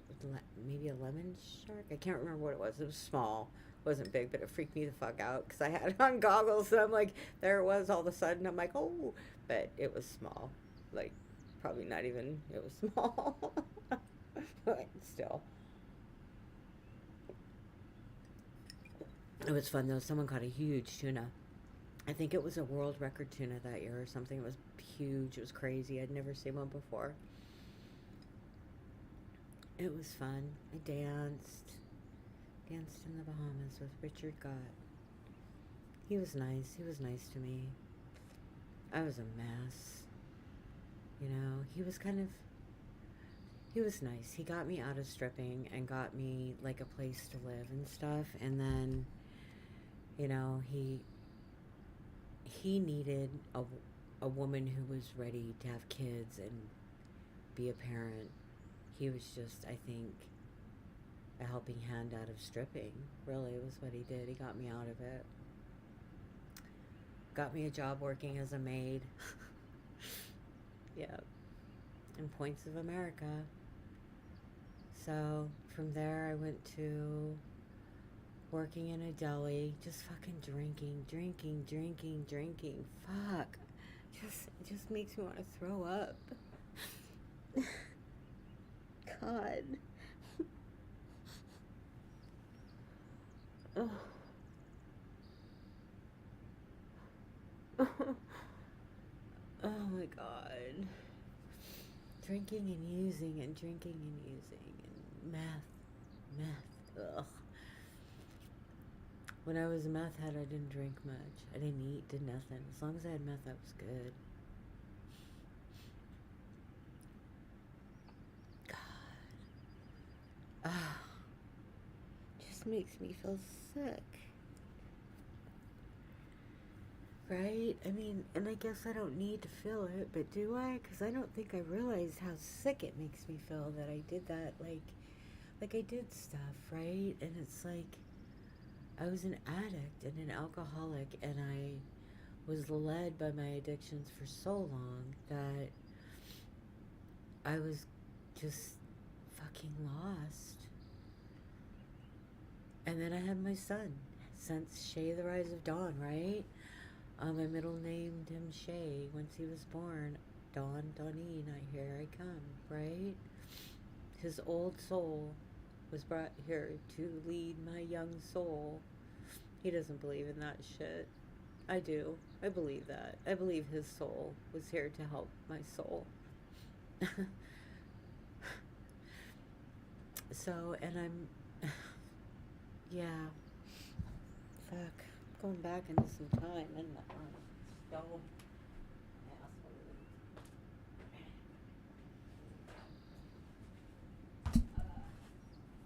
maybe a lemon shark. I can't remember what it was. It was small, it wasn't big, but it freaked me the fuck out because I had on goggles and I'm like, there it was all of a sudden. I'm like, oh, but it was small, like probably not even. It was small, but still, it was fun though. Someone caught a huge tuna. I think it was a world record tuna that year or something. It was huge. It was crazy. I'd never seen one before. It was fun. I danced in the Bahamas with Richard Gott. He was nice. He was nice to me. I was a mess. You know, he was nice. He got me out of stripping and got me like a place to live and stuff. And then, you know, he needed a woman who was ready to have kids and be a parent. He was just, I think, a helping hand out of stripping. Really, was what he did. He got me out of it. Got me a job working as a maid. Yeah, in Points of America. So from there, I went to working in a deli, just fucking drinking. Fuck, it just makes me want to throw up. God. Oh. Oh my god. Drinking and using and drinking and using and meth. Ugh. When I was a meth head, I didn't drink much. I didn't eat, did nothing. As long as I had meth, that was good. God. Ah. Just makes me feel sick. Right? I mean, and I guess I don't need to feel it, but do I? Because I don't think I realized how sick it makes me feel that I did that. Like I did stuff, right? And it's like I was an addict and an alcoholic, and I was led by my addictions for so long that I was just fucking lost. And then I had my son, since Shay the Rise of Dawn, right? I middle named him Shay once he was born. Donnie, not here I come, right? His old soul was brought here to lead my young soul. He doesn't believe in that shit. I do. I believe that. I believe his soul was here to help my soul. So, and I'm, yeah, fuck, going back into some time, and so,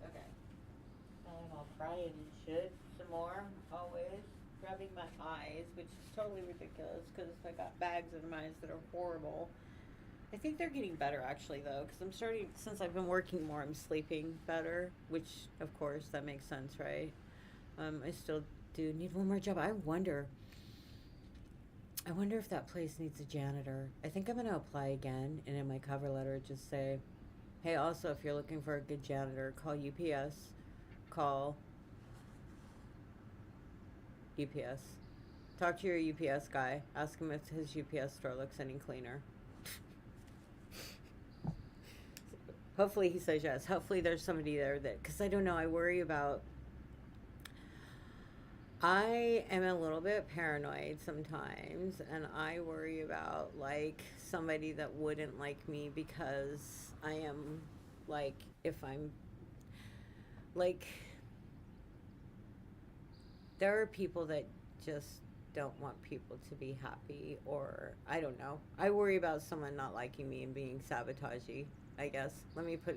okay. Now I'm all crying and shit. Some more, always rubbing my eyes, which is totally ridiculous because I got bags of eyes that are horrible. I think they're getting better actually though, because I'm starting, since I've been working more, I'm sleeping better, which of course that makes sense, right? I still do need one more job. I wonder if that place needs a janitor. I think I'm gonna apply again, and in my cover letter just say, hey, also if you're looking for a good janitor, call UPS, call UPS. Talk to your UPS guy. Ask him if his UPS store looks any cleaner. Hopefully he says yes. Hopefully there's somebody there that, because I don't know, I worry about, I am a little bit paranoid sometimes, and I worry about like somebody that wouldn't like me because I am, like, if I'm like, there are people that just don't want people to be happy, or I don't know. I worry about someone not liking me and being sabotagey, I guess. Let me put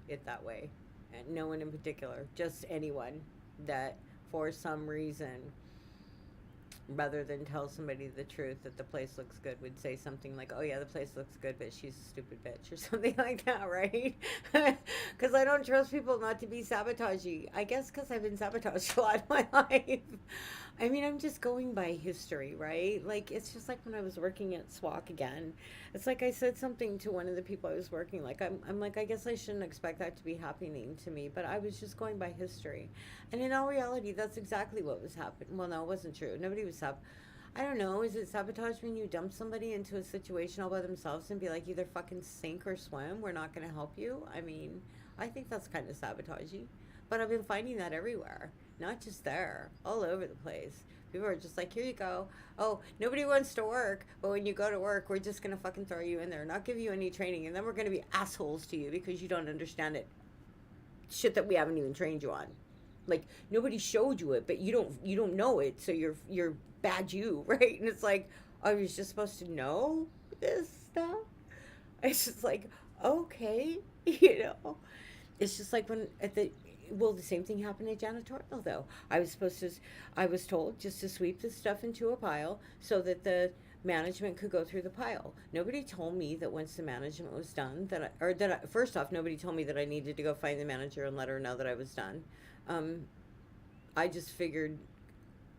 it that way. And no one in particular, just anyone that for some reason, rather than tell somebody the truth that the place looks good, would say something like, oh yeah, the place looks good, but she's a stupid bitch, or something like that, right? Because I don't trust people not to be sabotagey. I guess because I've been sabotaged a lot in my life. I mean, I'm just going by history, right? Like, it's just like when I was working at SWAC again. It's like I said something to one of the people I was working, like, I'm like, I guess I shouldn't expect that to be happening to me, but I was just going by history. And in all reality, that's exactly what was happening. Well, no, it wasn't true. Nobody was I don't know. Is it sabotage when you dump somebody into a situation all by themselves and be like, either fucking sink or swim? We're not going to help you. I mean, I think that's kind of sabotagey. But I've been finding that everywhere, not just there, all over the place. People are just like, here you go. Oh, nobody wants to work, but when you go to work, we're just going to fucking throw you in there, not give you any training, and then we're going to be assholes to you because you don't understand it. Shit that we haven't even trained you on. Like, nobody showed you it, but you don't know it, so you're bad you, right? And it's like, oh, you're just supposed to know this stuff. It's just like, okay, you know. It's just like when at the well, the same thing happened at janitorial though. I was told just to sweep the stuff into a pile so that the management could go through the pile. Nobody told me that once the management was done first off, nobody told me that I needed to go find the manager and let her know that I was done. Um, I just figured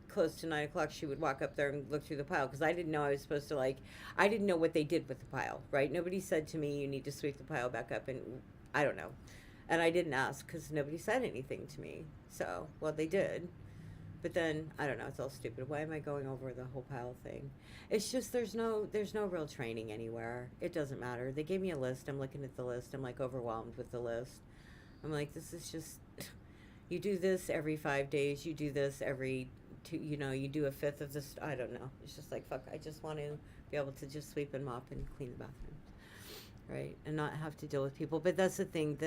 close to 9 o'clock she would walk up there and look through the pile because I didn't know I was supposed to, like, I didn't know what they did with the pile, right? Nobody said to me you need to sweep the pile back up, and I don't know, and I didn't ask because nobody said anything to me. So, well, they did, but then I don't know, it's all stupid. Why am I going over the whole pile thing? It's just there's no real training anywhere. It doesn't matter. They gave me a list. I'm looking at the list. I'm like overwhelmed with the list. I'm like, this is just, you do this every 5 days, you do this every two, you do a fifth of this. I don't know. It's just like, fuck, I just want to be able to just sweep and mop and clean the bathrooms, right? And not have to deal with people. But that's the thing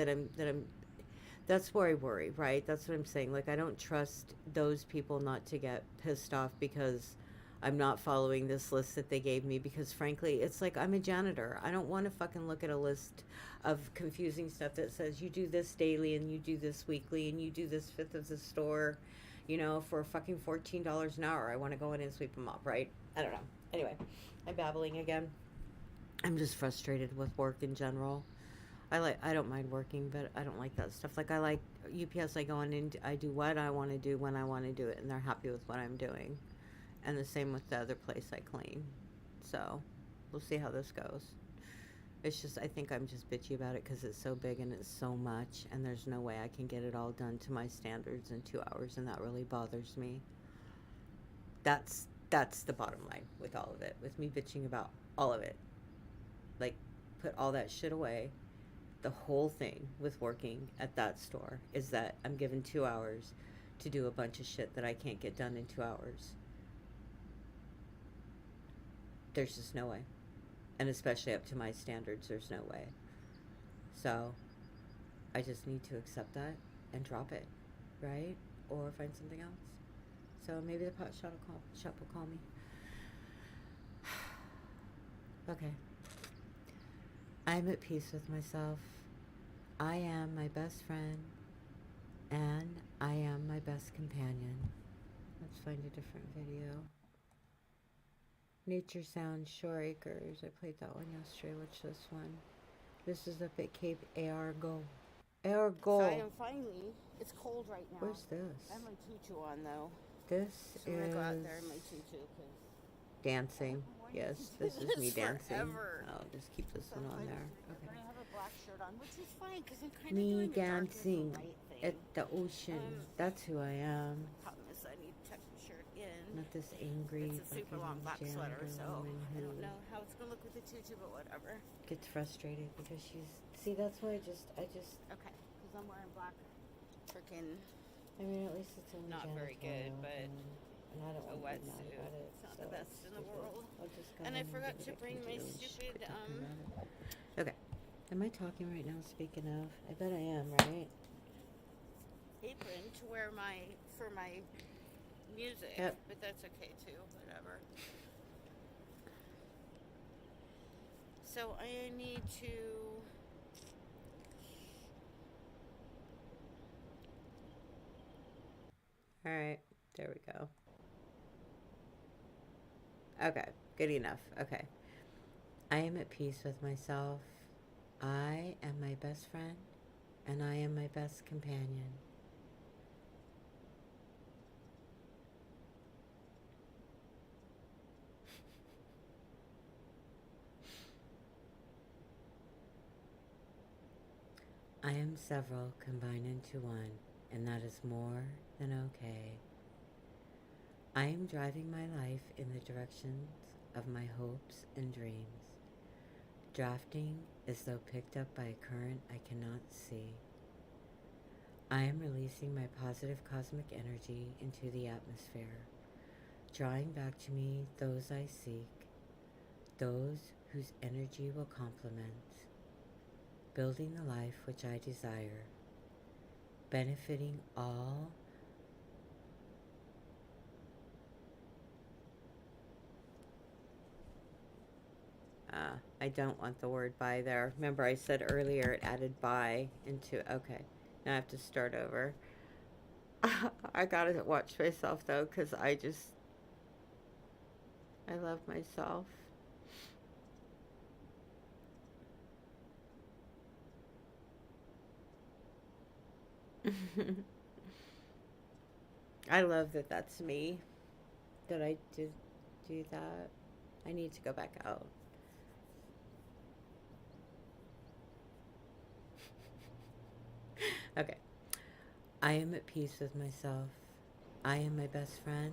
that's where I worry, right? That's what I'm saying. Like, I don't trust those people not to get pissed off because I'm not following this list that they gave me, because frankly, it's like I'm a janitor. I don't want to fucking look at a list of confusing stuff that says you do this daily and you do this weekly and you do this fifth of the store, for fucking $14 an hour. I want to go in and sweep them up, right? I don't know. Anyway, I'm babbling again. I'm just frustrated with work in general. I don't mind working, but I don't like that stuff. Like, I like UPS. I go in and I do what I want to do when I want to do it, and they're happy with what I'm doing. And the same with the other place I clean. So we'll see how this goes. It's just, I think I'm just bitchy about it because it's so big and it's so much, and there's no way I can get it all done to my standards in 2 hours, and that really bothers me. That's the bottom line with all of it, with me bitching about all of it. Like, put all that shit away. The whole thing with working at that store is that I'm given 2 hours to do a bunch of shit that I can't get done in 2 hours. There's just no way. And especially up to my standards, there's no way. So I just need to accept that and drop it, right? Or find something else. So maybe the pot shop will call me. Okay. I'm at peace with myself. I am my best friend, and I am my best companion. Let's find a different video. Nature Sound, Shore Acres. I played that one yesterday. What's this one? This is up at Cape Argo. Argo. So I am finally. It's cold right now. Where's this? I have my tutu on though. This so is. I'm gonna go out there in my tutu because. Dancing. Yes, this is me dancing. Forever. I'll just keep this one on there. Okay. I have a black shirt on, which is fine because I'm kind of Me doing dancing the darkness and light thing. at the ocean. That's who I am. Problem is, I need to tuck my shirt in. Not this angry It's a super long fucking black janitor sweater, so woman I who don't know how it's gonna look with the tutu, but whatever. gets frustrated because she's... See, that's why I just... Okay, because I'm wearing black freaking I mean, at least it's only not very good, janitorial, but and I don't a want to be mad wetsuit. about it. It's not So the best in the stupid. world. I'll just go And I ahead and forgot do to what I bring can my do and just stupid, quit talking about it. Okay. Am I talking right now, speaking of? I bet I am, right? apron to wear for my music, Yep. but that's okay too, whatever. So I need to... Alright. There we go. Okay. Good enough. Okay. I am at peace with myself. I am my best friend, and I am my best companion. I am several combined into one, and that is more than okay. I am driving my life in the directions of my hopes and dreams, drafting as though picked up by a current I cannot see. I am releasing my positive cosmic energy into the atmosphere, drawing back to me those I seek, those whose energy will complement, building the life which I desire, benefiting all I don't want the word by there. Remember I said earlier it added by into... Okay, now I have to start over. I gotta watch myself though, because I love myself. I love that that's me, that I did do that. I need to go back out. Okay. I am at peace with myself. I am my best friend.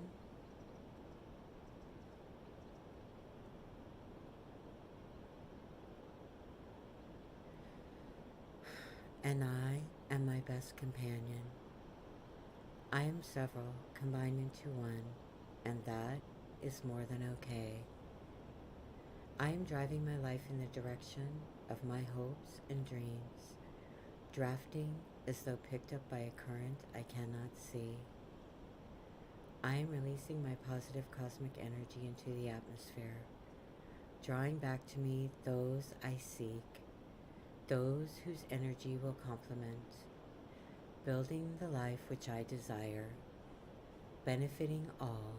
And I am my best companion. I am several combined into one, and that is more than okay. I am driving my life in the direction of my hopes and dreams, drafting as though picked up by a current I cannot see. I am releasing my positive cosmic energy into the atmosphere, drawing back to me those I seek, those whose energy will complement, building the life which I desire, benefiting all,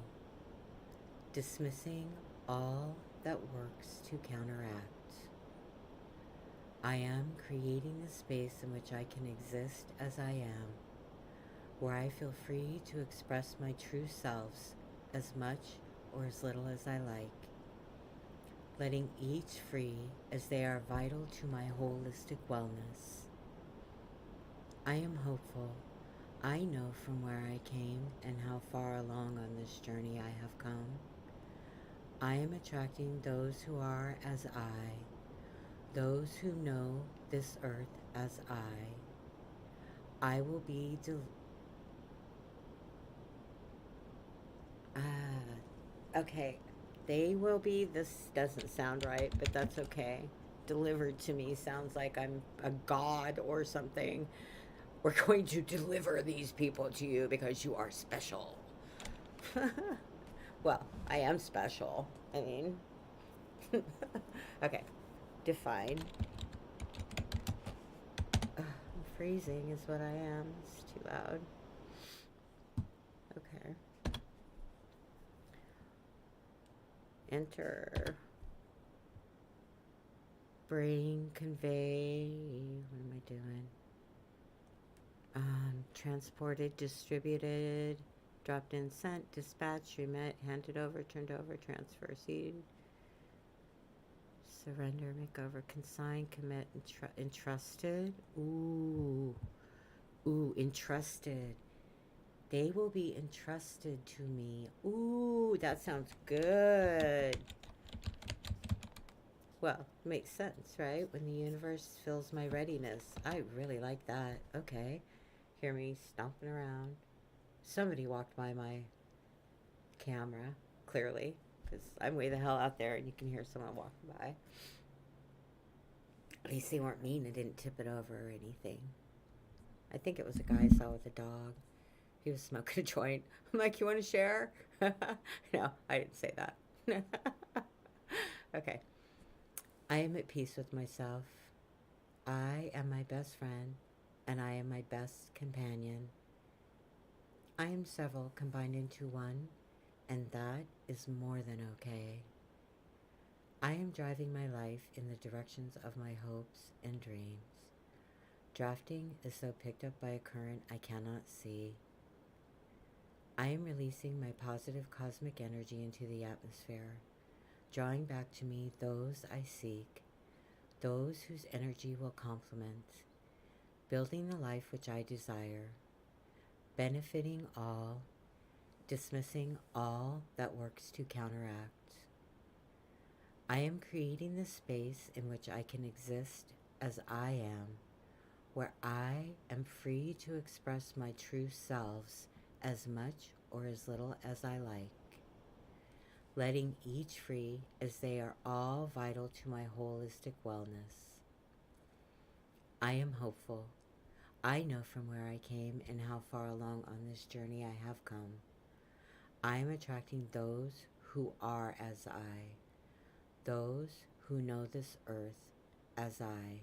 dismissing all that works to counteract. I am creating the space in which I can exist as I am, where I feel free to express my true selves as much or as little as I like, letting each free as they are vital to my holistic wellness. I am hopeful. I know from where I came and how far along on this journey I have come. I am attracting those who are as those who know this earth as I will be okay. They will be, this doesn't sound right, but that's okay. Delivered to me sounds like I'm a god or something. We're going to deliver these people to you because you are special. Well, I am special. I mean, okay. Define. I'm freezing is what I am. It's too loud. Okay. Enter. Bring, convey. What am I doing? Transported, distributed, dropped in, sent, dispatched, remit, handed over, turned over, transfer, seed, surrender, make over, consign, commit, entrusted. Ooh, entrusted. They will be entrusted to me. Ooh, that sounds good. Well, makes sense, right? When the universe fills my readiness. I really like that. Okay. Hear me stomping around. Somebody walked by my camera, clearly, because I'm way the hell out there and you can hear someone walking by. At least they weren't mean and didn't tip it over or anything. I think it was a guy I saw with a dog. He was smoking a joint. I'm like, you want to share? No, I didn't say that. Okay. I am at peace with myself. I am my best friend, and I am my best companion. I am several combined into one, and that is more than okay. I am driving my life in the directions of my hopes and dreams, drafting as though picked up by a current I cannot see. I am releasing my positive cosmic energy into the atmosphere, drawing back to me those I seek, those whose energy will complement, building the life which I desire, benefiting all, dismissing all that works to counteract. I am creating the space in which I can exist as I am, where I am free to express my true selves as much or as little as I like, letting each free as they are all vital to my holistic wellness. I am hopeful. I know from where I came and how far along on this journey I have come. I am attracting those who are as I, those who know this earth as I.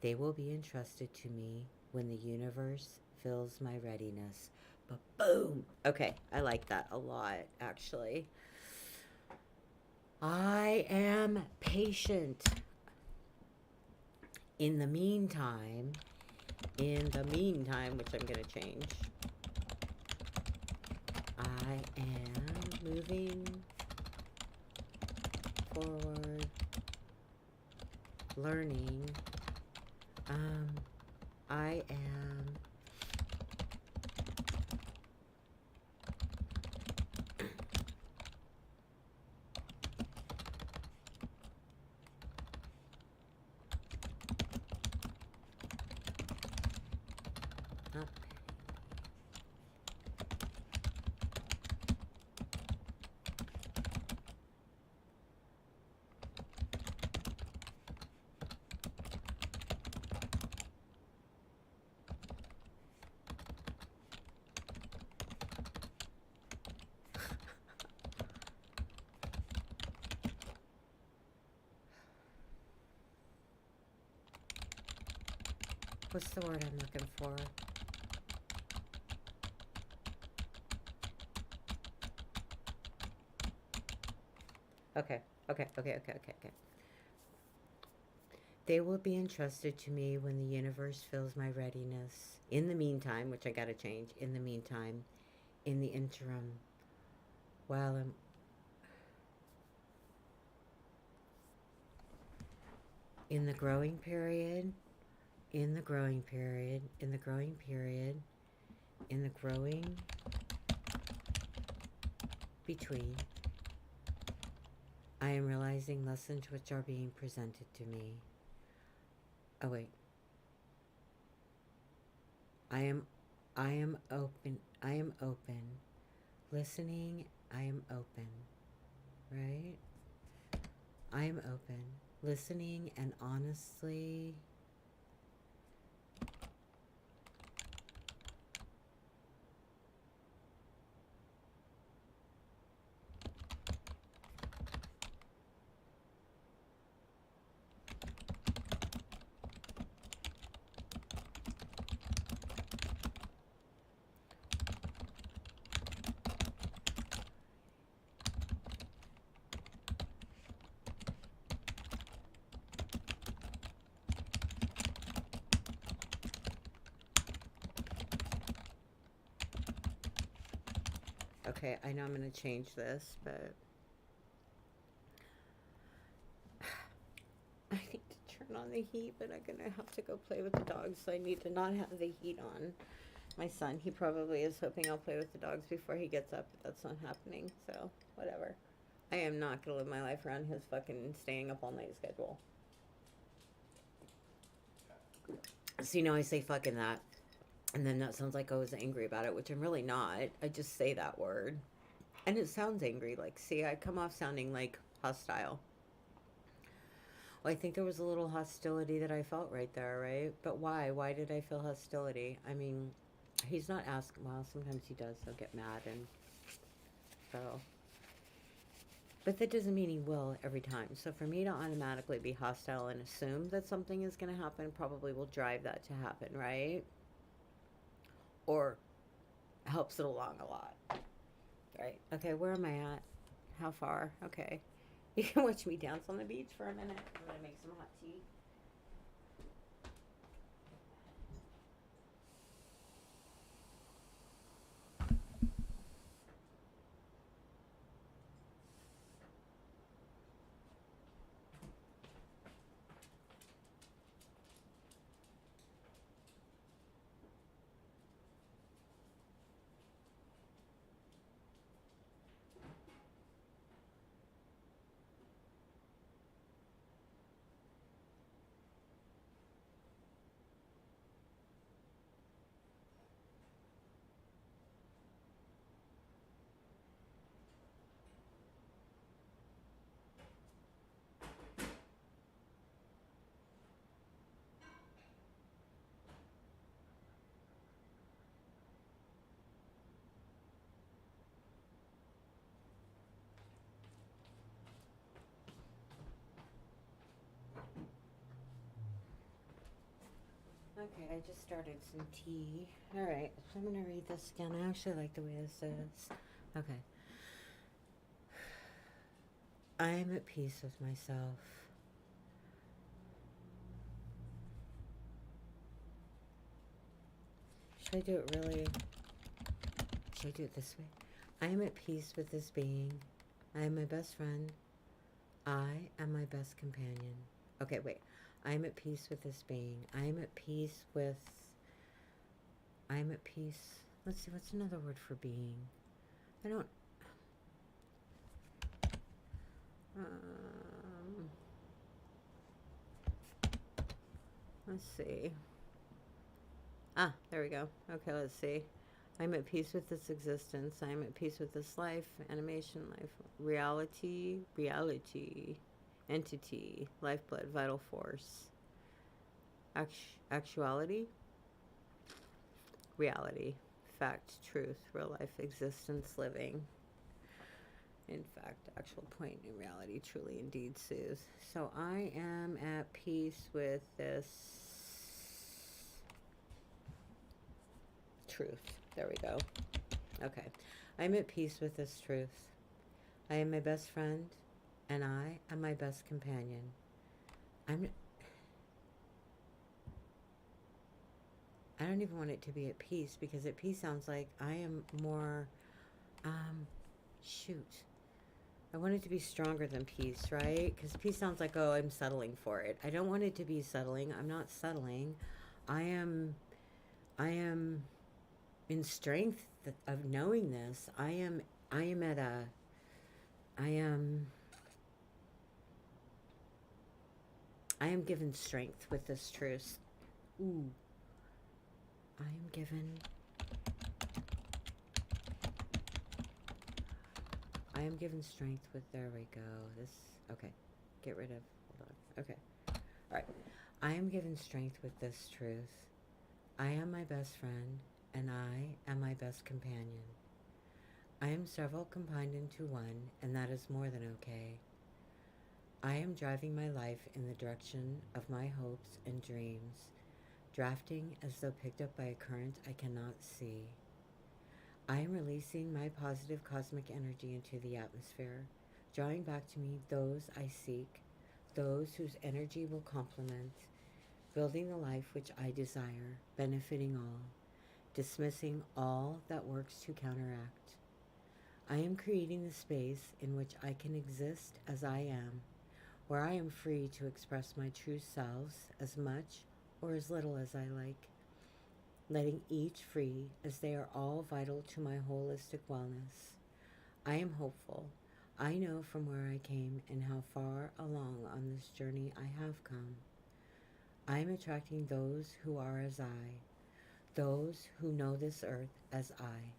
They will be entrusted to me when the universe fills my readiness. But boom! Okay, I like that a lot, actually. I am patient. In the meantime, which I'm going to change, I am moving forward, learning. I am not. What's the word I'm looking for? Okay. They will be entrusted to me when the universe fills my readiness. In the meantime, which I gotta change, in the meantime, in the interim, while I'm in the growing period, in the growing period, in the growing period, in the growing between, I am realizing lessons which are being presented to me. Oh wait. I am open. I am open. Listening, I am open. Right? I am open. Listening and honestly. Okay, I know I'm going to change this, but I need to turn on the heat, but I'm going to have to go play with the dogs, so I need to not have the heat on. My son, he probably is hoping I'll play with the dogs before he gets up, but that's not happening, so whatever. I am not gonna live my life around his fucking staying up all night schedule. So, I say fucking that, and then that sounds like I was angry about it, which I'm really not. I just say that word. And it sounds angry. Like, see, I come off sounding like hostile. Well, I think there was a little hostility that I felt right there, right? But why? Why did I feel hostility? I mean, he's not asking. Well, sometimes he does. He'll get mad and so. But that doesn't mean he will every time. So for me to automatically be hostile and assume that something is going to happen probably will drive that to happen, right? Or helps it along a lot. Right. Okay, where am I at? How far? Okay. You can watch me dance on the beach for a minute. I'm going to make some hot tea. Okay, I just started some tea. Alright, so I'm going to read this again. I actually like the way this is. Okay. I am at peace with myself. Should I do it really? Should I do it this way? I am at peace with this being. I am my best friend. I am my best companion. Okay, wait. I am at peace with this being. I am at peace with. I am at peace. Let's see, what's another word for being? I don't. Let's see. Ah, there we go. Okay, let's see. I'm at peace with this existence. I'm at peace with this life, animation, life, reality, entity, lifeblood, vital force, actuality, reality, fact, truth, real life, existence, living. In fact, actual point in reality, truly, indeed, soothes. So I am at peace with this truth. There we go. Okay. I'm at peace with this truth. I am my best friend, and I am my best companion. I don't even want it to be at peace, because at peace sounds like I am more, shoot. I want it to be stronger than peace, right? Because peace sounds like, oh, I'm settling for it. I don't want it to be settling. I'm not settling. I am in strength of knowing this. I am given strength with this truth. Ooh. I am given strength with, there we go. This, okay. Get rid of, hold on. Okay. All right. I am given strength with this truth. I am my best friend, and I am my best companion. I am several combined into one, and that is more than okay. I am driving my life in the direction of my hopes and dreams, drafting as though picked up by a current I cannot see. I am releasing my positive cosmic energy into the atmosphere, drawing back to me those I seek, those whose energy will complement, building the life which I desire, benefiting all, dismissing all that works to counteract. I am creating the space in which I can exist as I am, where I am free to express my true selves as much or as little as I like. letting each free as they are all vital to my holistic wellness. I am hopeful. I know from where I came and how far along on this journey I have come. I am attracting those who are as I, those who know this earth as I.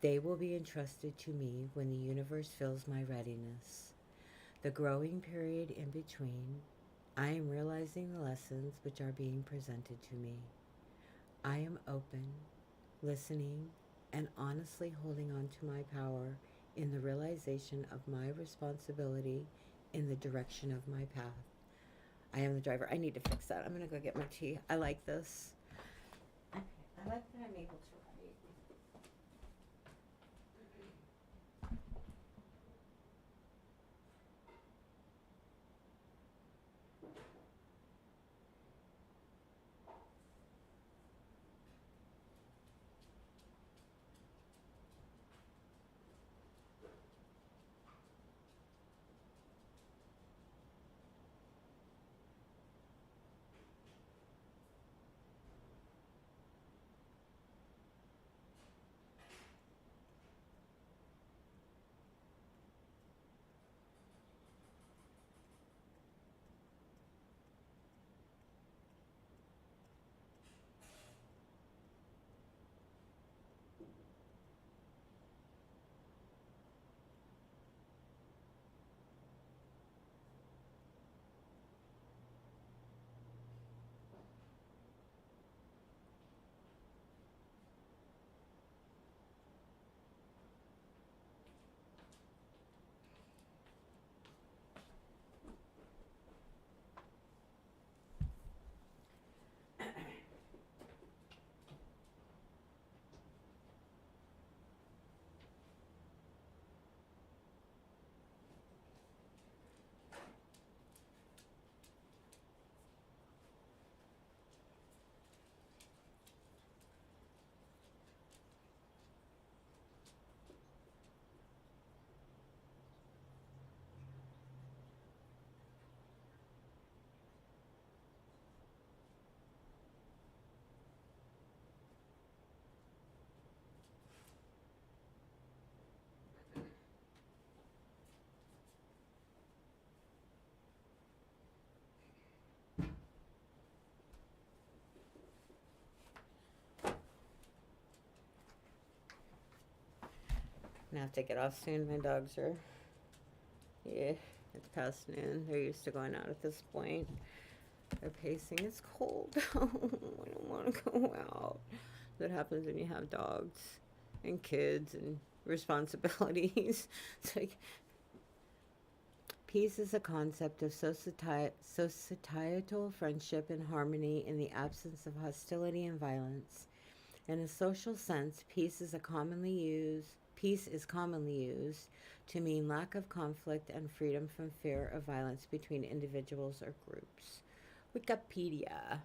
They will be entrusted to me when the universe fills my readiness. The growing period in between, I am realizing the lessons which are being presented to me. I am open, listening, and honestly holding on to my power in the realization of my responsibility in the direction of my path. I am the driver. I need to fix that. I'm going to go get my tea. I like this. Okay. I like that I'm able to write. I'm going to have to get off soon. My dogs are, yeah, it's past noon. They're used to going out at this point. They're pacing. It's cold. I don't want to go out. That happens when you have dogs and kids and responsibilities. It's like peace is a concept of societal friendship and harmony in the absence of hostility and violence. In a social sense, peace is commonly used to mean lack of conflict and freedom from fear of violence between individuals or groups. Wikipedia.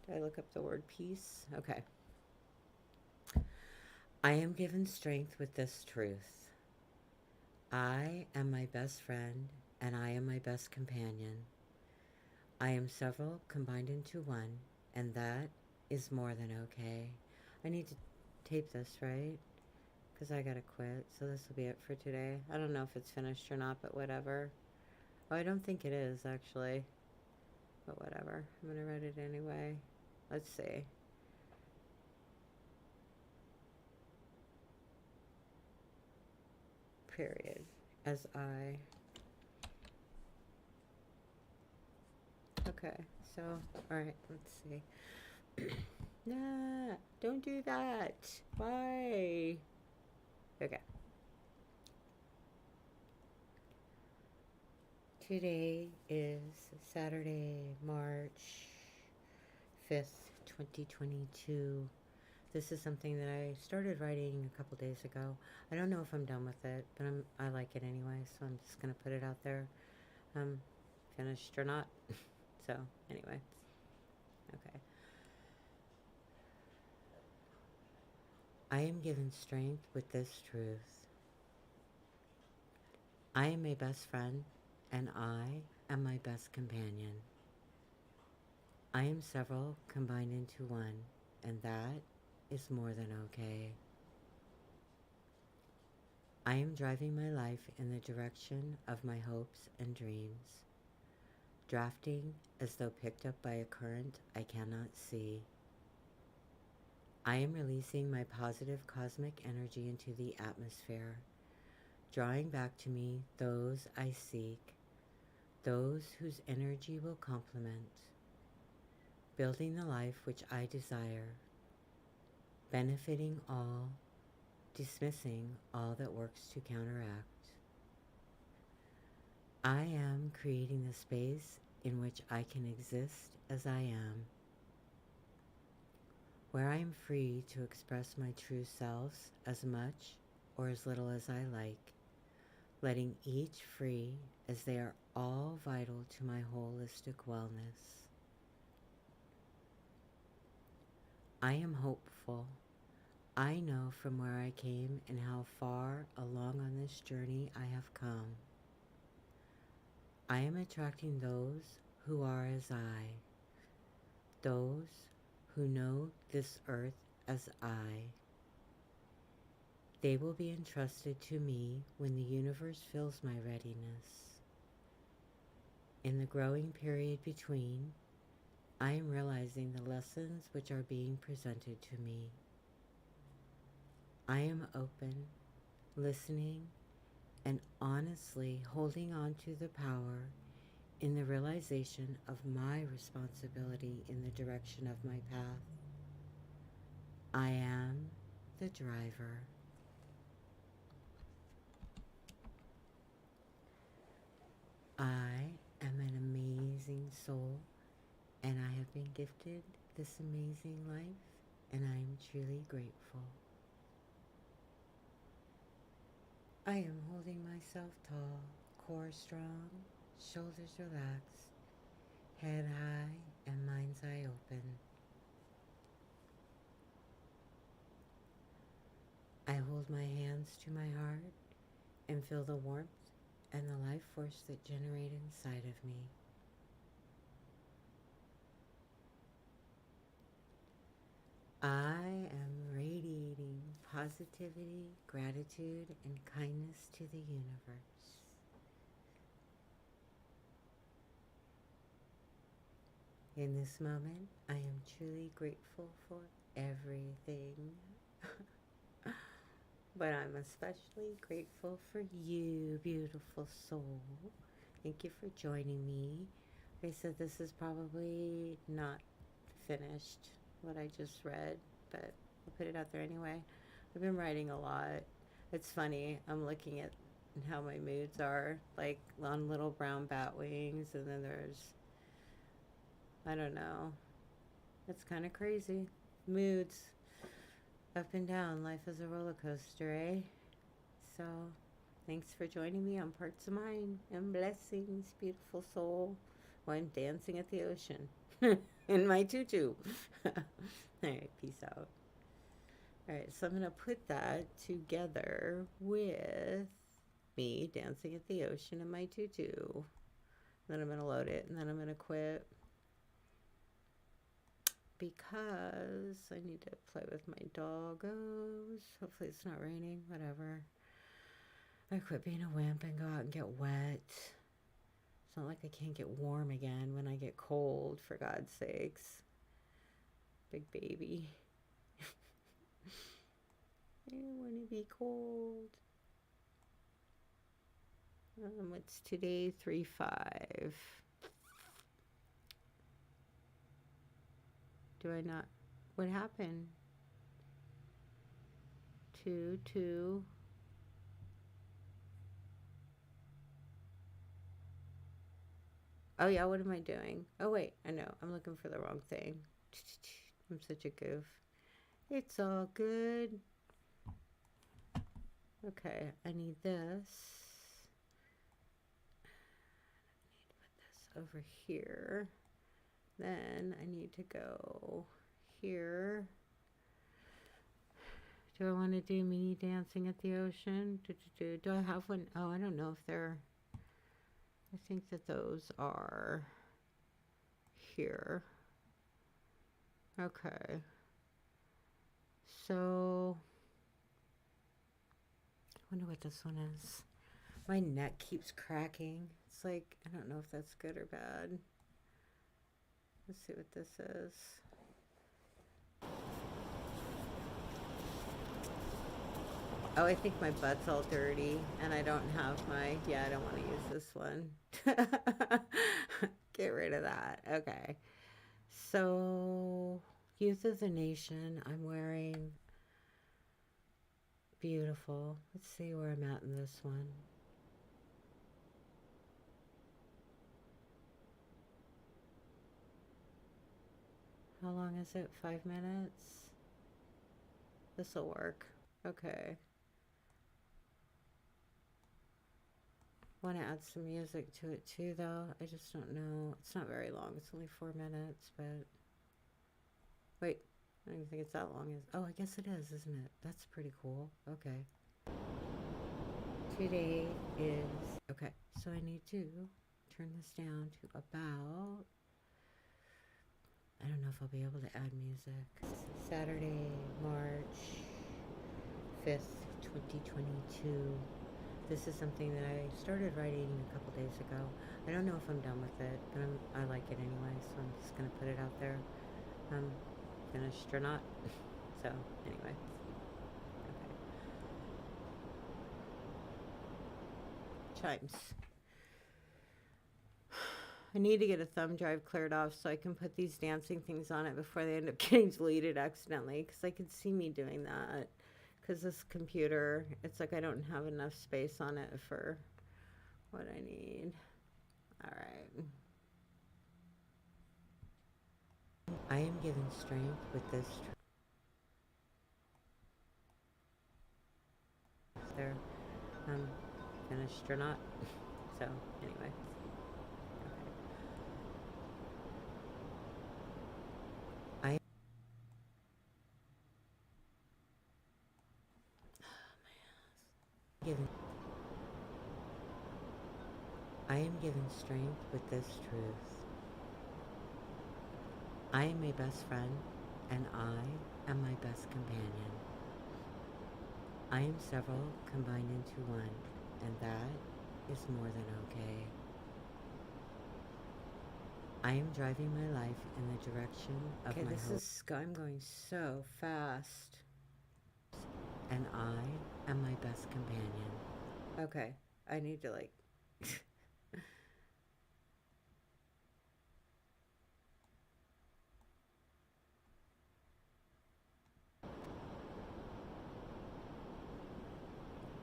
Did I look up the word peace? Okay. I am given strength with this truth. I am my best friend, and I am my best companion. I am several combined into one, and that is more than okay. I need to tape this, right? Because I gotta quit, so this will be it for today. I don't know if it's finished or not, but whatever. Oh, I don't think it is, actually. But whatever. I'm gonna write it anyway. Let's see. Period. As I. Okay, so, alright, let's see. Nah, don't do that. Why? Okay. Today is Saturday, March 5th, 2022. This is something that I started writing a couple days ago. I don't know if I'm done with it, but I like it anyway, so I'm just going to put it out there. Finished or not. So, anyway. Okay. I am given strength with this truth. I am my best friend, and I am my best companion. I am several combined into one, and that is more than okay. I am driving my life in the direction of my hopes and dreams, drafting as though picked up by a current I cannot see. I am releasing my positive cosmic energy into the atmosphere, drawing back to me those I seek, those whose energy will complement, building the life which I desire, benefiting all, dismissing all that works to counteract. I am creating the space in which I can exist as I am, where I am free to express my true selves as much or as little as I like, letting each free as they are all vital to my holistic wellness. I am hopeful. I know from where I came and how far along on this journey I have come. I am attracting those who are as I, those who know this earth as I. They will be entrusted to me when the universe feels my readiness. In the growing period between, I am realizing the lessons which are being presented to me. I am open, listening, and honestly holding on to the power in the realization of my responsibility in the direction of my path. I am the driver. I am an amazing soul, and I have been gifted this amazing life, and I am truly grateful. I am holding myself tall, core strong, shoulders relaxed, head high, and mind's eye open. I hold my hands to my heart and feel the warmth and the life force that generate inside of me. I am radiating positivity, gratitude, and kindness to the universe. In this moment, I am truly grateful for everything. But I'm especially grateful for you, beautiful soul. Thank you for joining me. Like I said, this is probably not finished, what I just read, but I'll put it out there anyway. I've been writing a lot. It's funny, I'm looking at how my moods are, like on little brown bat wings, and then there's, I don't know, it's kind of crazy. Moods, up and down, life is a roller coaster, eh? So, thanks for joining me on Parts of Mine, and blessings, beautiful soul. While I'm dancing at the ocean in my tutu. All right, peace out. All right, so I'm going to put that together with me dancing at the ocean in my tutu. Then I'm going to load it, and then I'm going to quit because I need to play with my doggos. Hopefully it's not raining, whatever. I quit being a wimp and go out and get wet. It's not like I can't get warm again when I get cold, for God's sakes. Big baby. I don't want to be cold. What's today? 3/5. Do I not? What happened? 2/2. Oh yeah, what am I doing? Oh wait, I know. I'm looking for the wrong thing. I'm such a goof. It's all good. Okay, I need this. I need to put this over here. Then I need to go here. Do I want to do me dancing at the ocean? Do I have one? Oh, I don't know if they're... I think that those are here. Okay. So, I wonder what this one is. My neck keeps cracking. It's like, I don't know if that's good or bad. Let's see what this is. Oh, I think my butt's all dirty and I don't have my, yeah, I don't want to use this one. Get rid of that. Okay. So, Youth of the Nation, I'm wearing beautiful. Let's see where I'm at in this one. How long is it? 5 minutes? This'll work. Okay. Want to add some music to it too, though. I just don't know. It's not very long. It's only 4 minutes, but wait, I don't even think it's that long. Oh, I guess it is, isn't it? That's pretty cool. Okay. Today is okay. So I need to turn this down to about. I don't know if I'll be able to add music. Saturday, March 5th, 2022. This is something that I started writing a couple days ago. I don't know if I'm done with it, but I like it anyway, so I'm just going to put it out there. Finished or not. So, anyway. Okay. Chimes. I need to get a thumb drive cleared off so I can put these dancing things on it before they end up getting deleted accidentally, because I could see me doing that. Because this computer, it's like I don't have enough space on it for what I need. All right. I am given strength with this. There, finished or not. So anyway. Okay. I am given strength with this truth. I am my best friend, and I am my best companion. I am several combined into one, and that is more than okay. I am driving my life in the direction of my hope. I'm going so fast. And I am my best companion. Okay, I need to like...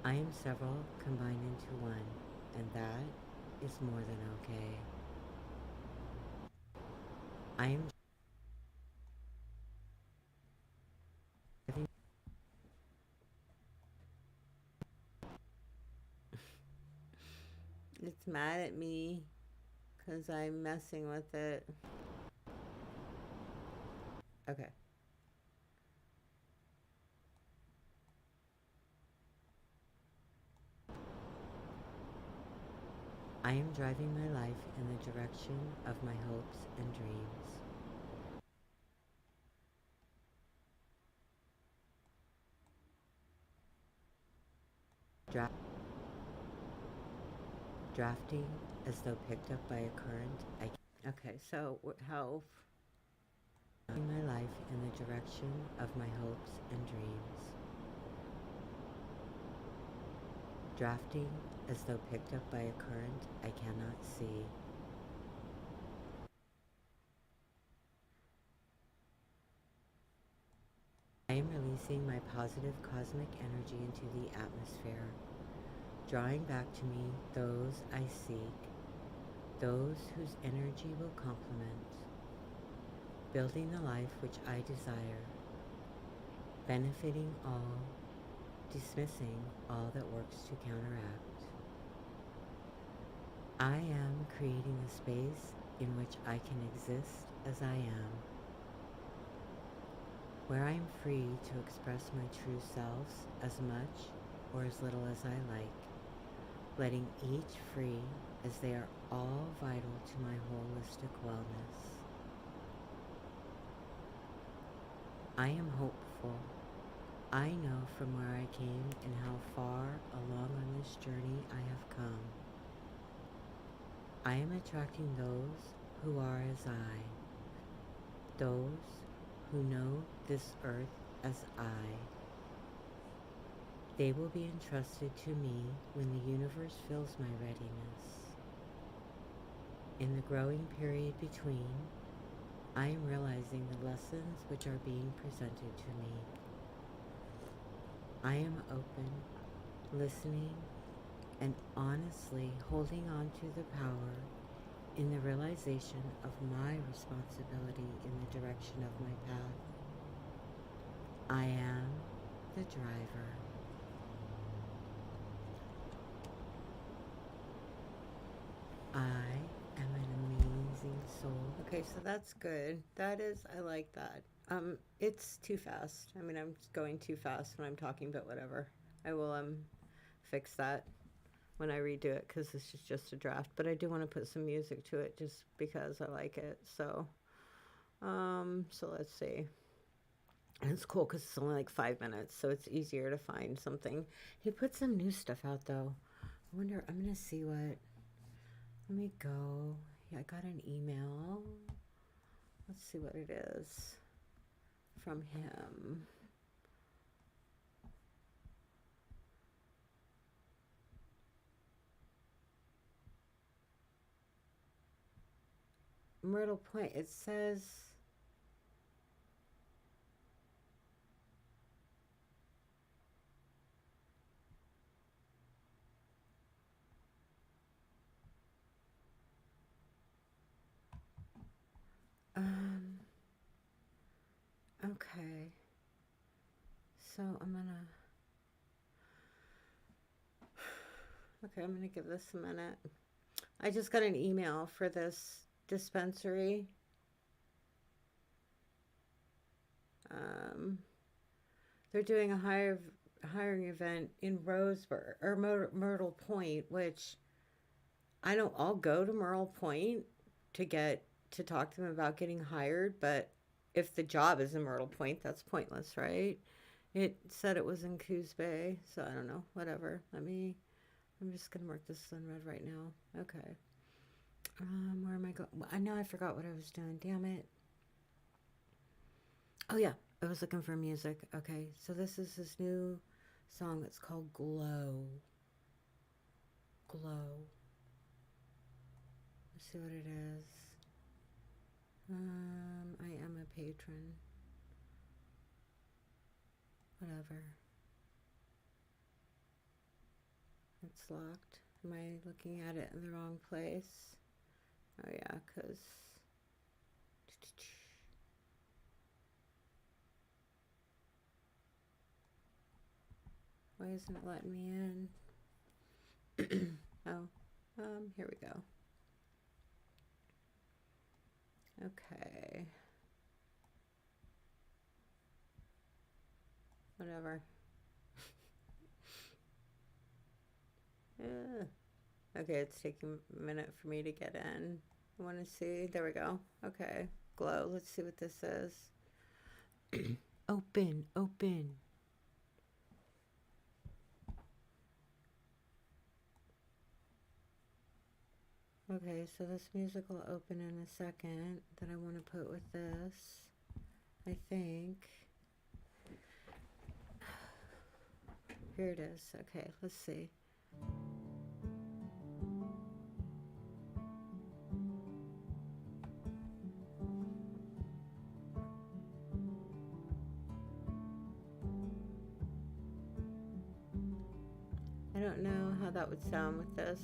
I am several combined into one, and that is more than okay. I am it's mad at me because I'm messing with it. Okay. I am driving my life in the direction of my hopes and dreams. Drafting as though picked up by a current. Okay, so how? My life in the direction of my hopes and dreams. Drafting as though picked up by a current I cannot see. I am releasing my positive cosmic energy into the atmosphere, drawing back to me those I seek, those whose energy will complement, building the life which I desire, benefiting all, dismissing all that works to counteract. I am creating a space in which I can exist as I am, where I am free to express my true selves as much or as little as I like, letting each free as they are all vital to my holistic wellness. I am hopeful, I know from where I came and how far along on this journey I have come. I am attracting those who are as I, those who know this earth as I. They will be entrusted to me when the universe fills my readiness. In the growing period between, I am realizing the lessons which are being presented to me. I am open, listening, and honestly holding on to the power in the realization of my responsibility in the direction of my path. I am the driver. I am an amazing soul. Okay, so that's good. That is, I like that. It's too fast. I mean, I'm going too fast when I'm talking, but whatever. I will fix that when I redo it because this is just a draft. But I do want to put some music to it just because I like it. So let's see. And it's cool because it's only like 5 minutes, so it's easier to find something. He put some new stuff out though. I wonder. I'm gonna see what. Let me go. Yeah, I got an email. Let's see what it is from him. Myrtle Point. It says. Um. Okay. So I'm gonna. Okay, I'm gonna give this a minute. I just got an email for this dispensary. Um, they're doing a hiring event in Roseburg or Myrtle Point, which I don't. I'll go to Myrtle Point to get to talk to them about getting hired, but if the job is in Myrtle Point, that's pointless, right? It said it was in Coos Bay, so I don't know. Whatever. I'm just gonna mark this unread right now. Okay. Where am I going? I know I forgot what I was doing. Damn it. Oh yeah, I was looking for music. Okay, so this is his new song. It's called Glow. Glow. Let's see what it is. I am a patron. Whatever. It's locked. Am I looking at it in the wrong place? Oh yeah, cause why isn't it letting me in? Oh, here we go. Okay. Whatever. Yeah. Okay, it's taking a minute for me to get in. I want to see. There we go. Okay. Glow. Let's see what this is. Open, open. Okay, so this music will open in a second that I want to put with this. I think. Here it is. Okay, let's see. I don't know how that would sound with this.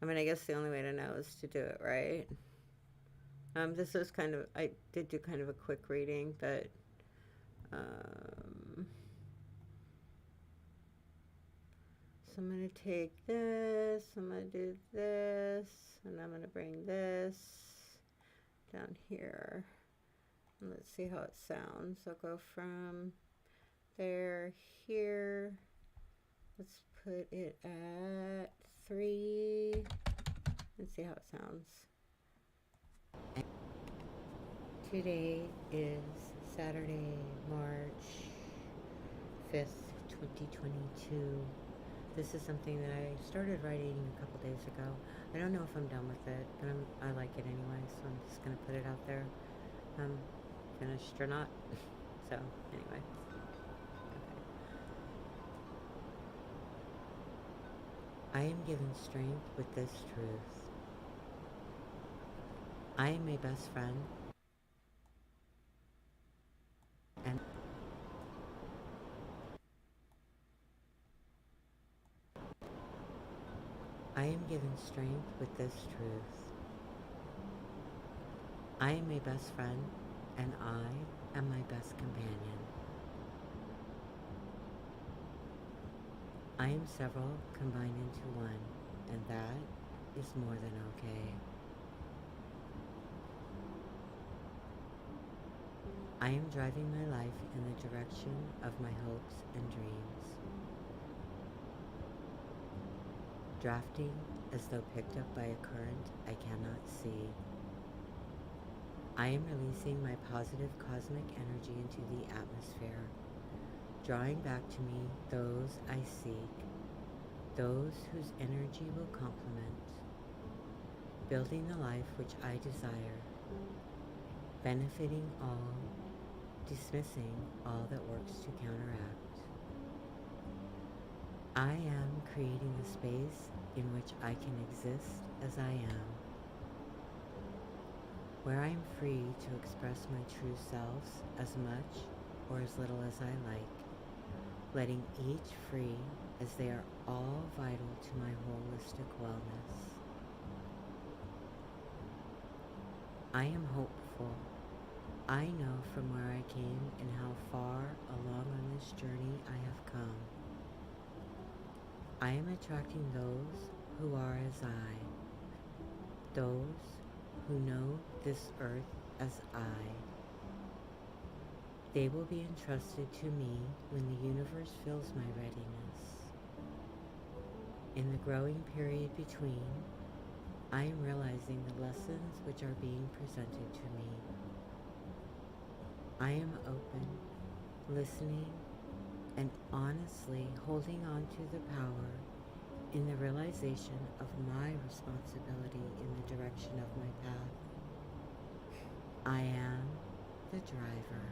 I mean, I guess the only way to know is to do it right. This was kind of, I did do kind of a quick reading, but um, so I'm going to take this, I'm going to do this, and I'm going to bring this down here. And let's see how it sounds. I'll go from there, here. Let's put it at 3 and see how it sounds. And today is Saturday, March 5th, 2022. This is something that I started writing a couple days ago. I don't know if I'm done with it, but I like it anyway, so I'm just going to put it out there. I'm finished or not. So, anyway. Okay. I am given strength with this truth. I am a best friend, and I am given strength with this truth. I am a best friend, and I am my best companion. I am several combined into one, and that is more than okay. I am driving my life in the direction of my hopes and dreams, drafting as though picked up by a current I cannot see. I am releasing my positive cosmic energy into the atmosphere, drawing back to me those I seek, those whose energy will complement, building the life which I desire, benefiting all, dismissing all that works to counteract. I am creating a space in which I can exist as I am, where I am free to express my true selves as much or as little as I like, letting each free as they are all vital to my holistic wellness. I am hopeful. I know from where I came and how far along on this journey I have come. I am attracting those who are as I, those who know this earth as I. They will be entrusted to me when the universe fills my readiness. In the growing period between, I am realizing the lessons which are being presented to me. I am open, listening, and honestly holding on to the power in the realization of my responsibility in the direction of my path. I am the driver.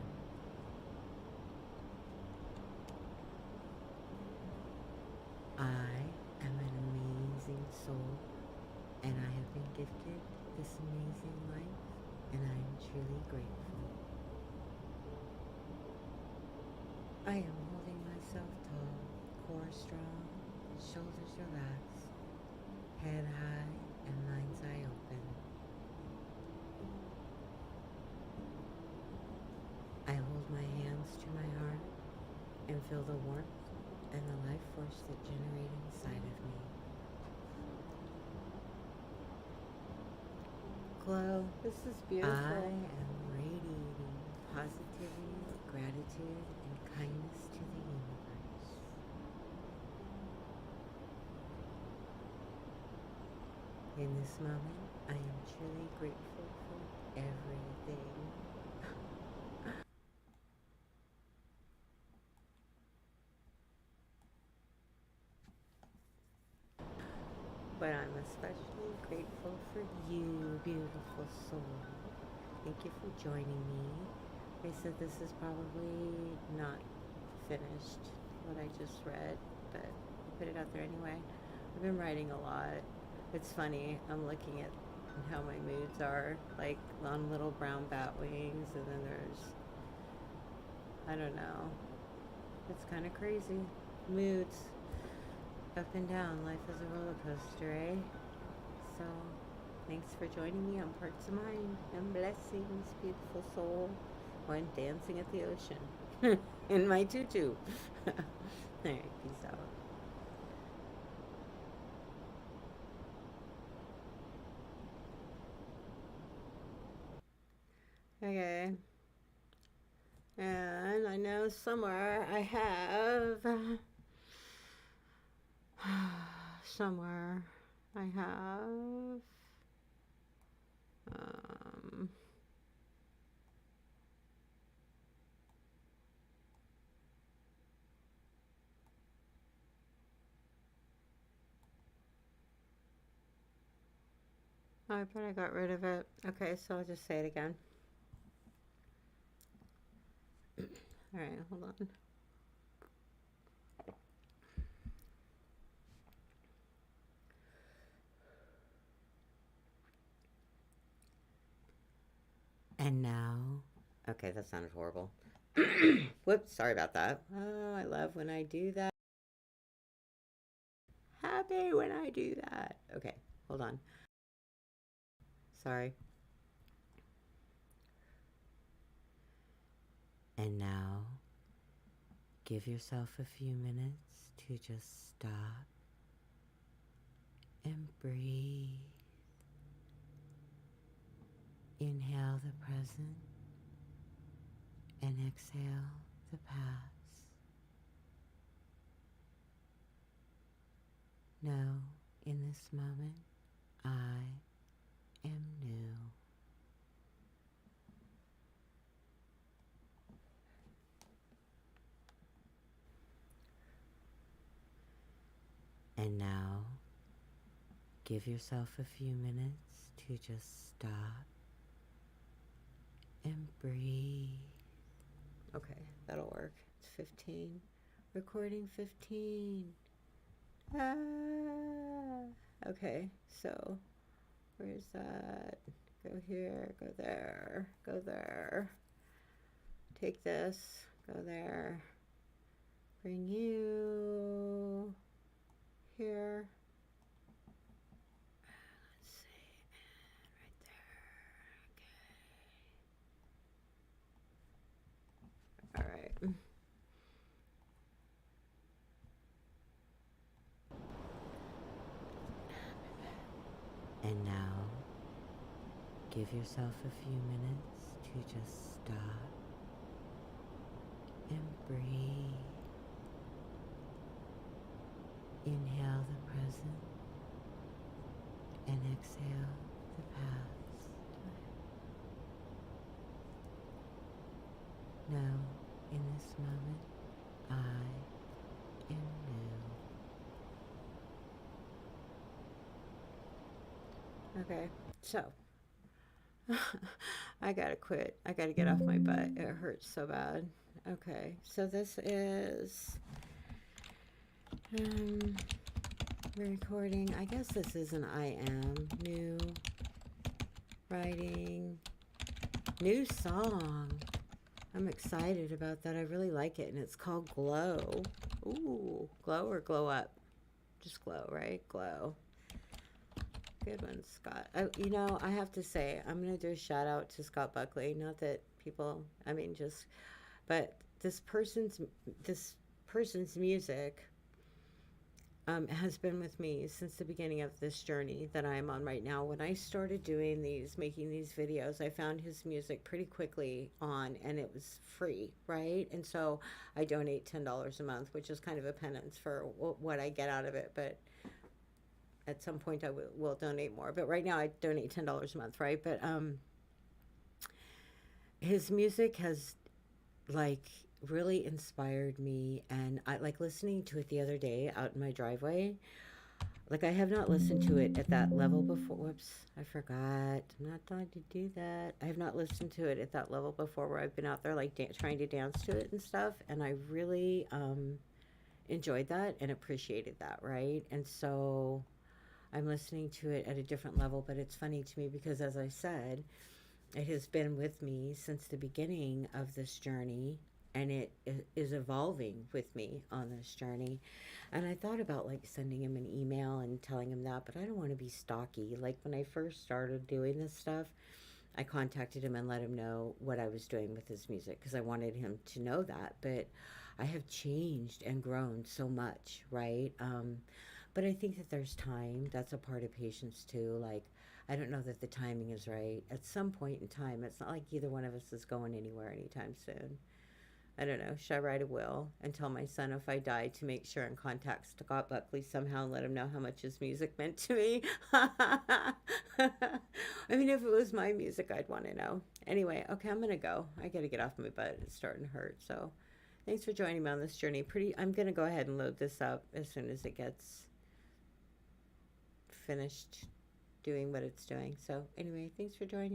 I am an amazing soul, and I have been gifted this amazing life, and I am truly grateful. I am holding myself tall, core strong, shoulders relaxed, head high, and mind's eye open. I hold my hands to my heart and feel the warmth and the life force that generate inside of me. Glow, This is I beautiful. am radiating positivity, gratitude, and kindness to the universe. In this moment, I am truly grateful for everything. But I'm especially grateful for you, beautiful soul. Thank you for joining me. I said this is probably not finished, what I just read, but I put it out there anyway. I've been writing a lot. It's funny, I'm looking at how my moods are, like on little brown bat wings, and then there's, I don't know, it's kind of crazy. Moods, up and down. Life is a roller coaster, eh? So, thanks for joining me on Parts of Mind and blessings, beautiful soul. When dancing at the ocean in my tutu. Alright, peace out. Okay, and I know somewhere I have. Somewhere I have. Oh, I bet I got rid of it. Okay, so I'll just say it again. All right, hold on. And now, okay, that sounded horrible. Whoops, sorry about that. Oh, I love when I do that. Happy when I do that. Okay, hold on. Sorry. And now, give yourself a few minutes to just stop and breathe. Inhale the present and exhale the past. Know in this moment, I am new. And now, give yourself a few minutes to just stop and breathe. Okay, that'll work. It's 15. Recording 15. Ah. Okay, so where's that? Go here, go there, go there. Take this, go there. Bring you here. Let's see, right there. Okay. All right. And now, give yourself a few minutes to just stop and breathe. Inhale the present and exhale the past. Now, in this moment, I am new. Okay, so I gotta quit. I gotta get off my butt. It hurts so bad. Okay, so this is recording. I guess this is an I am new writing new song. I'm excited about that. I really like it, and it's called Glow. Ooh, glow or glow up? Just glow, right? Glow. Good one, Scott. I have to say, I'm going to do a shout out to Scott Buckley. Not that people, but this person's music has been with me since the beginning of this journey that I'm on right now. When I started making these videos, I found his music pretty quickly and it was free, right? And so I donate $10 a month, which is kind of a penance for what I get out of it. But at some point I will donate more. But right now I donate $10 a month, right? But his music has like really inspired me, and I like listening to it the other day out in my driveway. Like, I have not listened to it at that level before. Whoops, I forgot. I'm not trying to do that. I have not listened to it at that level before, where I've been out there like trying to dance to it and stuff, and I really enjoyed that and appreciated that, right? And so I'm listening to it at a different level. But it's funny to me because, as I said, it has been with me since the beginning of this journey, and it is evolving with me on this journey. And I thought about like sending him an email and telling him that, but I don't want to be stocky. Like, when I first started doing this stuff, I contacted him and let him know what I was doing with his music because I wanted him to know that. But I have changed and grown so much, right? But I think that there's time. That's a part of patience too. Like, I don't know that the timing is right. At some point in time, it's not like either one of us is going anywhere anytime soon. I don't know. Should I write a will and tell my son if I die to make sure and contact Scott Buckley somehow and let him know how much his music meant to me? I mean, if it was my music, I'd want to know. Anyway, okay, I'm going to go. I got to get off my butt. It's starting to hurt. So thanks for joining me on this journey. I'm going to go ahead and load this up as soon as it gets finished doing what it's doing. So, anyway, thanks for joining.